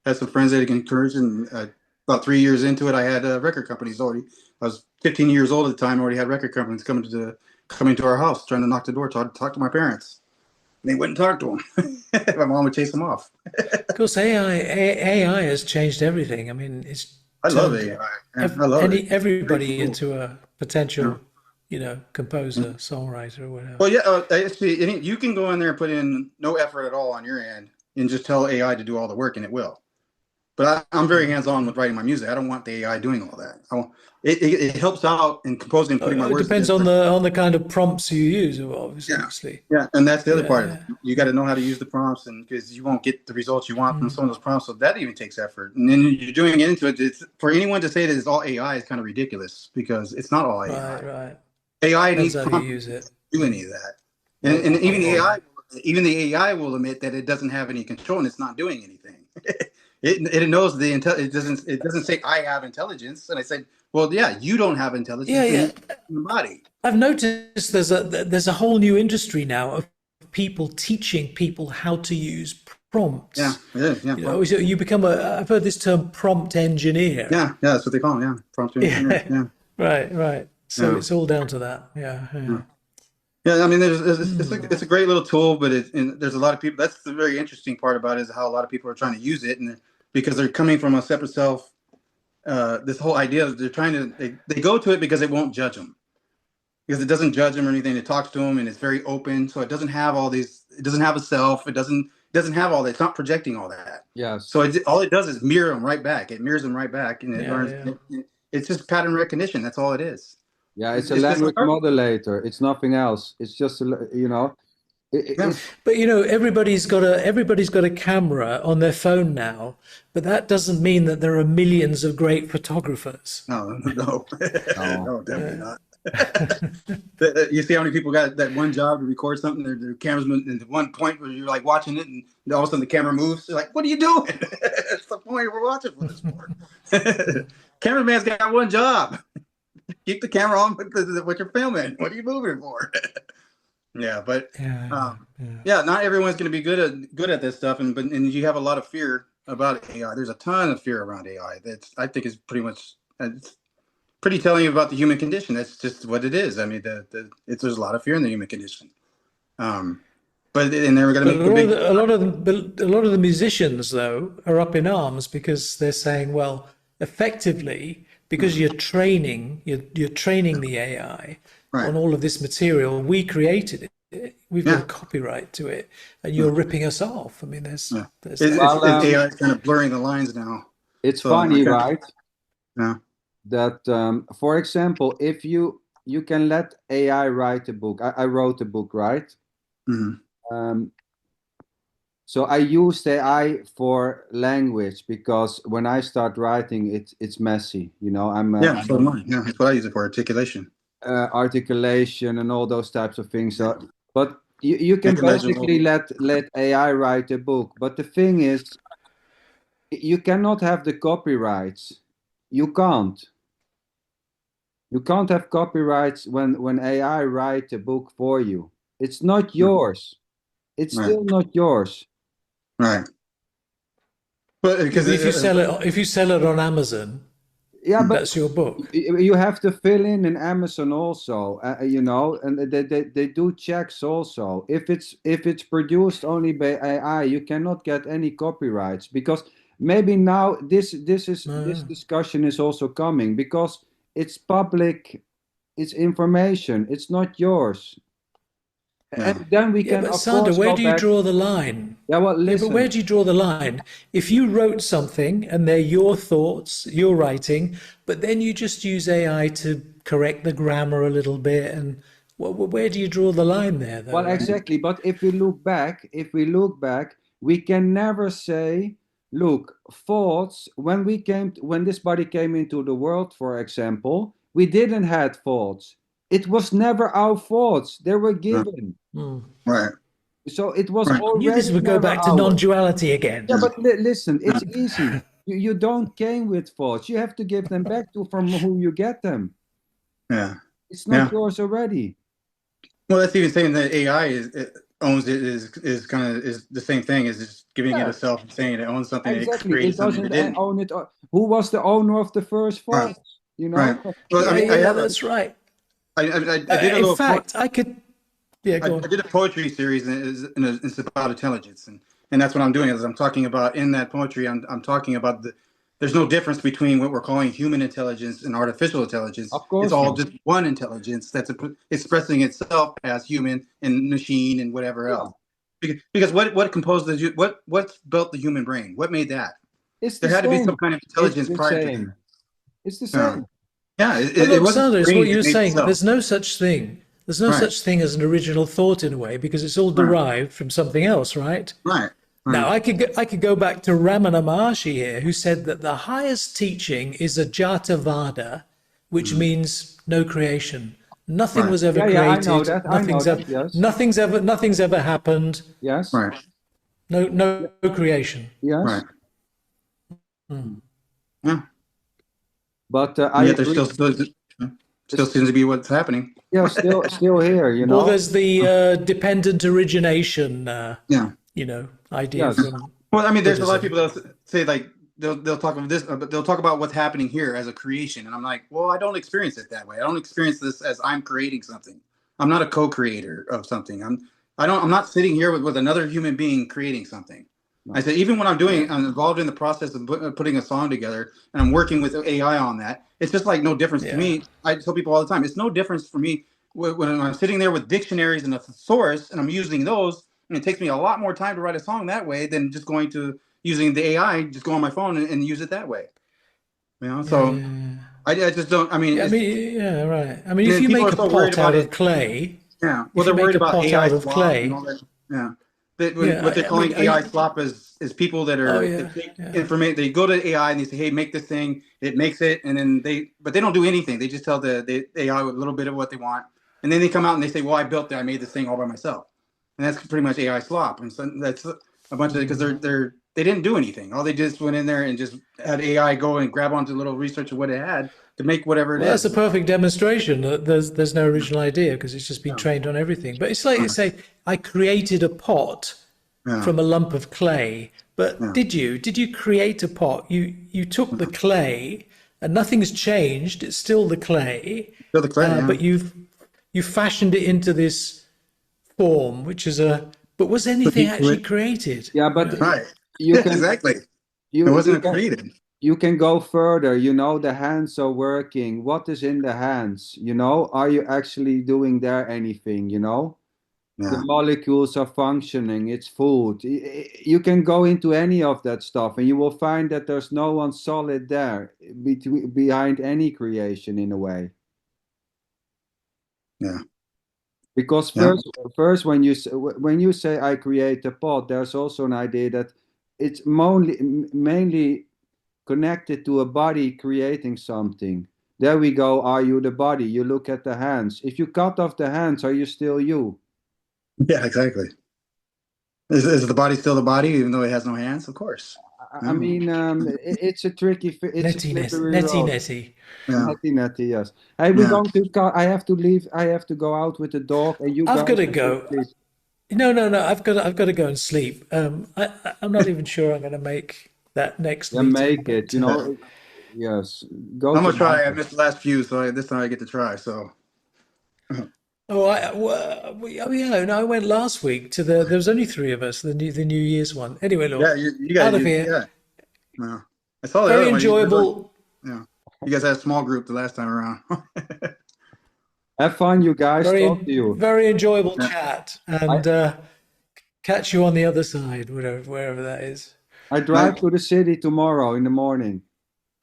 had some friends that encouraged. And about 3 years into it, I had record companies already. I was 15 years old at the time. Already had record companies coming to our house, trying to knock the door, talk to my parents. And they wouldn't talk to them. My mom would chase them off. Of course, AI has changed everything. I mean, it's I love turned AI. I love it. everybody Cool. into a potential, composer, songwriter, or whatever. Well, yeah, actually, you can go in there and put in no effort at all on your end and just tell AI to do all the work, and it will. But I'm very hands-on with writing my music. I don't want the AI doing all that. It helps out in composing and putting my It words depends together. on the kind of prompts you use, obviously. Yeah, and that's the other part of Yeah. it. You got to know how to use the prompts, and because you won't get the results you want from some of those prompts, so that even takes effort. And then you're doing it into it. It's, for anyone to say that it's all AI is kind of ridiculous because it's not all AI. Right. AI Depends needs how you prompts use it. to do any of that, and even the AI will admit that it doesn't have any control and it's not doing anything. It knows it doesn't say I have intelligence, and I said, well, yeah, you don't have intelligence in Yeah. your body. I've noticed there's a whole new industry now of people teaching people how to use prompts. Yeah, it is. Yeah, So you become I've heard this term prompt engineer. yeah, that's what they call them. Yeah, prompt engineer. Yeah. Right. So it's all down to that. Yeah. Yeah, I mean, it's a great little tool, but there's a lot of people. That's the very interesting part about it, is how a lot of people are trying to use it, and because they're coming from a separate self. This whole idea they're trying to they go to it because it won't judge them, because it doesn't judge them or anything. It talks to them and it's very open, so it doesn't have all these. It doesn't have a self. It doesn't have all that. It's not projecting all that. Yes. So all it does is mirror them right back. It mirrors them right back, and it learns. Yeah. It's just pattern recognition. That's all it is. Yeah, it's a It's just language art. modulator. It's nothing else. It's just Yeah. But everybody's got a camera on their phone now, but that doesn't mean that there are millions of great photographers. No, no, definitely not. No. You see how many people got that one job to record something? Their cameras, and at one point where you're like watching it, and all of a sudden the camera moves. You're like, "What are you doing?" That's the point we're watching for this for. Cameraman's got one job: keep the camera on with what you're filming. What are you moving for? Yeah, but not everyone's going to be good at this stuff, and you have a lot of fear about AI. There's a ton of fear around AI. I think is pretty much. It's pretty telling about the human condition. That's just what it is. I mean, there's a lot of fear in the human condition. But and they're going to make the big. A lot of the musicians though are up in arms because they're saying, well, effectively, because you're training the AI on all of this material, we created it. We've got a copyright to it, and you're ripping us off. I mean, there's AI is kind of blurring the lines now. It's funny, right? Yeah. That, for example, if you can let AI write a book. I wrote a book, right? Mm-hmm. So I used AI for language because when I start writing, it's messy. I'm so am I. Yeah, that's what I use it for, articulation. Articulation and all those types of things. But you can basically let AI write a book. But the thing is, you cannot have the copyrights. You can't have copyrights when AI write a book for you. It's not yours. It's still not yours. Right. But because if you sell it on Amazon, Yeah, but That's your book. you have to fill in Amazon also, and they do checks also. If it's produced only by AI, you cannot get any copyrights because maybe now this Uh, discussion is also coming because it's public, it's information, it's not yours, Yeah. and then we yeah, can but of Sander, course where go do you back. draw the line? Yeah, well, Yeah, but where listen. do you draw the line? If you wrote something and they're your thoughts, your writing, but then you just use AI to correct the grammar a little bit, and where do you draw the line there, Well, though? I mean, exactly. But if we look back, we can never say, look, thoughts, when this body came into the world, for example, we didn't had thoughts. It was never our thoughts. They were Yeah. given. hmm. Right. So it was Right. I knew this already would go never back to ours. non-duality again. Yeah, Yeah. but listen, Yeah. it's easy. You don't came with thoughts. You have to give them back to from who you get them. Yeah. It's not Yeah. yours already. Well, that's even saying that AI owns it is kind of is the same thing as just giving it Yeah, a self and saying it owns something and it exactly. created It something doesn't it didn't. own it. Who was the owner of the first Right. thoughts? You Right. know? Well, I Yeah, mean, yeah, that's right. I did a In little fact, I could. Yeah, I go on. did a poetry series and it's about intelligence and that's what I'm doing is I'm talking about in that poetry I'm talking about there's no difference between what we're calling human intelligence and artificial intelligence. Of It's course all not. just one intelligence that's expressing itself as human and machine and whatever Yeah, else. Because what composed what's built the human brain? What made that? it's the There had to be some same. kind of It's intelligence the prior to that. same. It's the Yeah, same. yeah. But It look, wasn't the Sanders, what brain that you're made saying, itself. there's no such thing. There's no Right, such thing as an original thought in a way because it's all right, derived from something else, right? right, Now, right, I could go back to Ramana Maharshi here, who said that the highest teaching is a Jatavada, which mhm, means no creation. Nothing right, was ever Yeah, yeah, I know created. that. I know that. Yes. Nothing's ever happened. Yes. right, No Yeah, creation. yes. right. Yeah. But I And yet there's agree. still It's, seems to be what's happening. yeah, still here, you Or know? there's the dependent origination, Yeah. idea Yes. from Well, I mean, there's a lot of Buddhism. people that say like they'll talk about this, but they'll talk about what's happening here as a creation, and I'm like, well, I don't experience it that way. I don't experience this as I'm creating something. I'm not a co-creator of something. I'm not sitting here with another human being creating something. I No. said even when I'm involved in the process of putting a song together and I'm working with AI on that. It's just like no difference to Yeah. me. I tell people all the time, it's no difference for me when I'm sitting there with dictionaries and a thesaurus and I'm using those. And it takes me a lot more time to write a song that way than just going to using the AI, just go on my phone and use it that way. Yeah, So yeah, yeah. I just don't. I mean, Yeah, I it's mean, yeah, right. I mean, if and you people make are a so worried pot about out it. of clay, Yeah, well, if they're you make worried a about pot AI out of slop and clay, all that. Yeah, what they're yeah, I calling mean, AI slop is people that oh are they yeah, take yeah, information. They go to AI and they say, "Hey, make this thing." It makes it, and then but they don't do anything. They just tell the AI a little bit of what they want, and then they come out and they say, "Well, I built it. I made this thing all by myself," and that's pretty much AI slop. And so that's a bunch of because mm. they didn't do anything. All they just went in there and just had AI go and grab onto a little research of what it had to make whatever it Well, that's a is. perfect demonstration that there's no original idea because it's just been Yeah, trained on everything. But it's like yeah, you say, I created a pot yeah, from a lump of clay. But yeah. did you create a pot? You took the clay and nothing's changed. It's still the clay, Still the clay, yeah. but you fashioned it into this form, which is a. But was anything actually created? Yeah, You but know? Right. you Yeah, can exactly. It you you wasn't can created. you can go further. The hands are working. What is in the hands? Are you actually doing there anything? The Yeah. molecules are functioning. It's food. You can go into any of that stuff, and you will find that there's no one solid there behind any creation in a way. Yeah. Because Yeah. first when you say I create a pod, there's also an idea that it's mainly connected to a body creating something. There we go. Are you the body? You look at the hands. If you cut off the hands, are you still you? Yeah, exactly. Is the body still the body, even though it has no hands? Of course. I Yeah. mean, it's a Nettiness, slippery netty, road. netty. Yeah. Netty, netty, yes. Hey, we're Yeah. going to. I have to leave. I have to go out with the dog, and you I've got guys to have to go. sleep. No, no, no. I've got to go and sleep. I'm not even sure I'm going to make that next Yeah, meeting, make it. but Yes, go I'm to gonna try. I Malta. missed the last few, so this time I get to try. So Oh, yeah, no, I went last week to there was only three of us, the New Year's one. Anyway, yeah, look, you got out of you here. yeah. No. I saw the Very other one. There's like, enjoyable. yeah, you guys had a small group the last time around. Have fun, you guys. Talk to you. Very enjoyable Yeah. chat, I and catch you on the other side, wherever that is. I Nice. drive to the city tomorrow in the morning.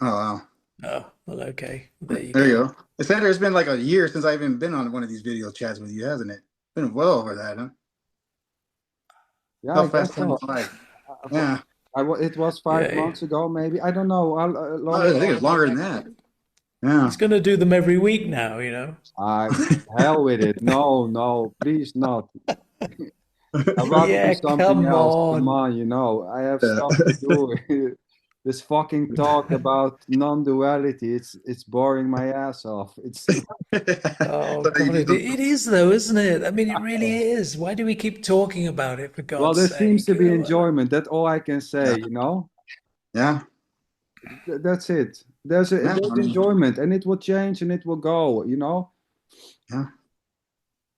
Oh wow. Oh, well, okay. There you There you go. go. Sandra, it's been like a year since I've even been on one of these video chats with you, hasn't it? Been well over that, huh? Yeah, How I fast guess time so. flies. For- Yeah. it was Yeah, 5 months ago, maybe. I don't know. How Oh, long I think ago it's it was longer than actually. that. Yeah. he's going to do them every week now, you know. I hell with it. No, no, please not. I'd rather do Yeah, something come else. Come on. on, I have Yeah. stuff to do. This fucking talk about non-duality, it's boring my ass off. It's Oh So you God, do it is though, isn't it? I mean, it really is. Why do we keep talking about it, for well, God's there seems sake? to be enjoyment. That's all I can yeah. say. Yeah. That's it. There's I mean, enjoyment, and it will change and it will go. yeah.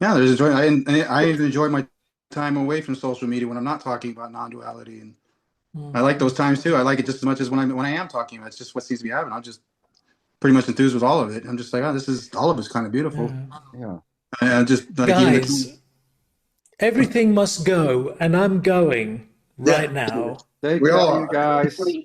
Yeah, there's enjoy. I even enjoy my time away from social media when I'm not talking about non-duality, and I like those times too. I like it just as much as when I am talking about it. It's just what seems to be happening. I'm just pretty much enthused with all of it. I'm just like, oh, this is all of it's kind of beautiful. Yeah. Yeah. And I'm just like even the Guys, everything must go, and I'm going yeah, right now. Take we care, all you are. guys.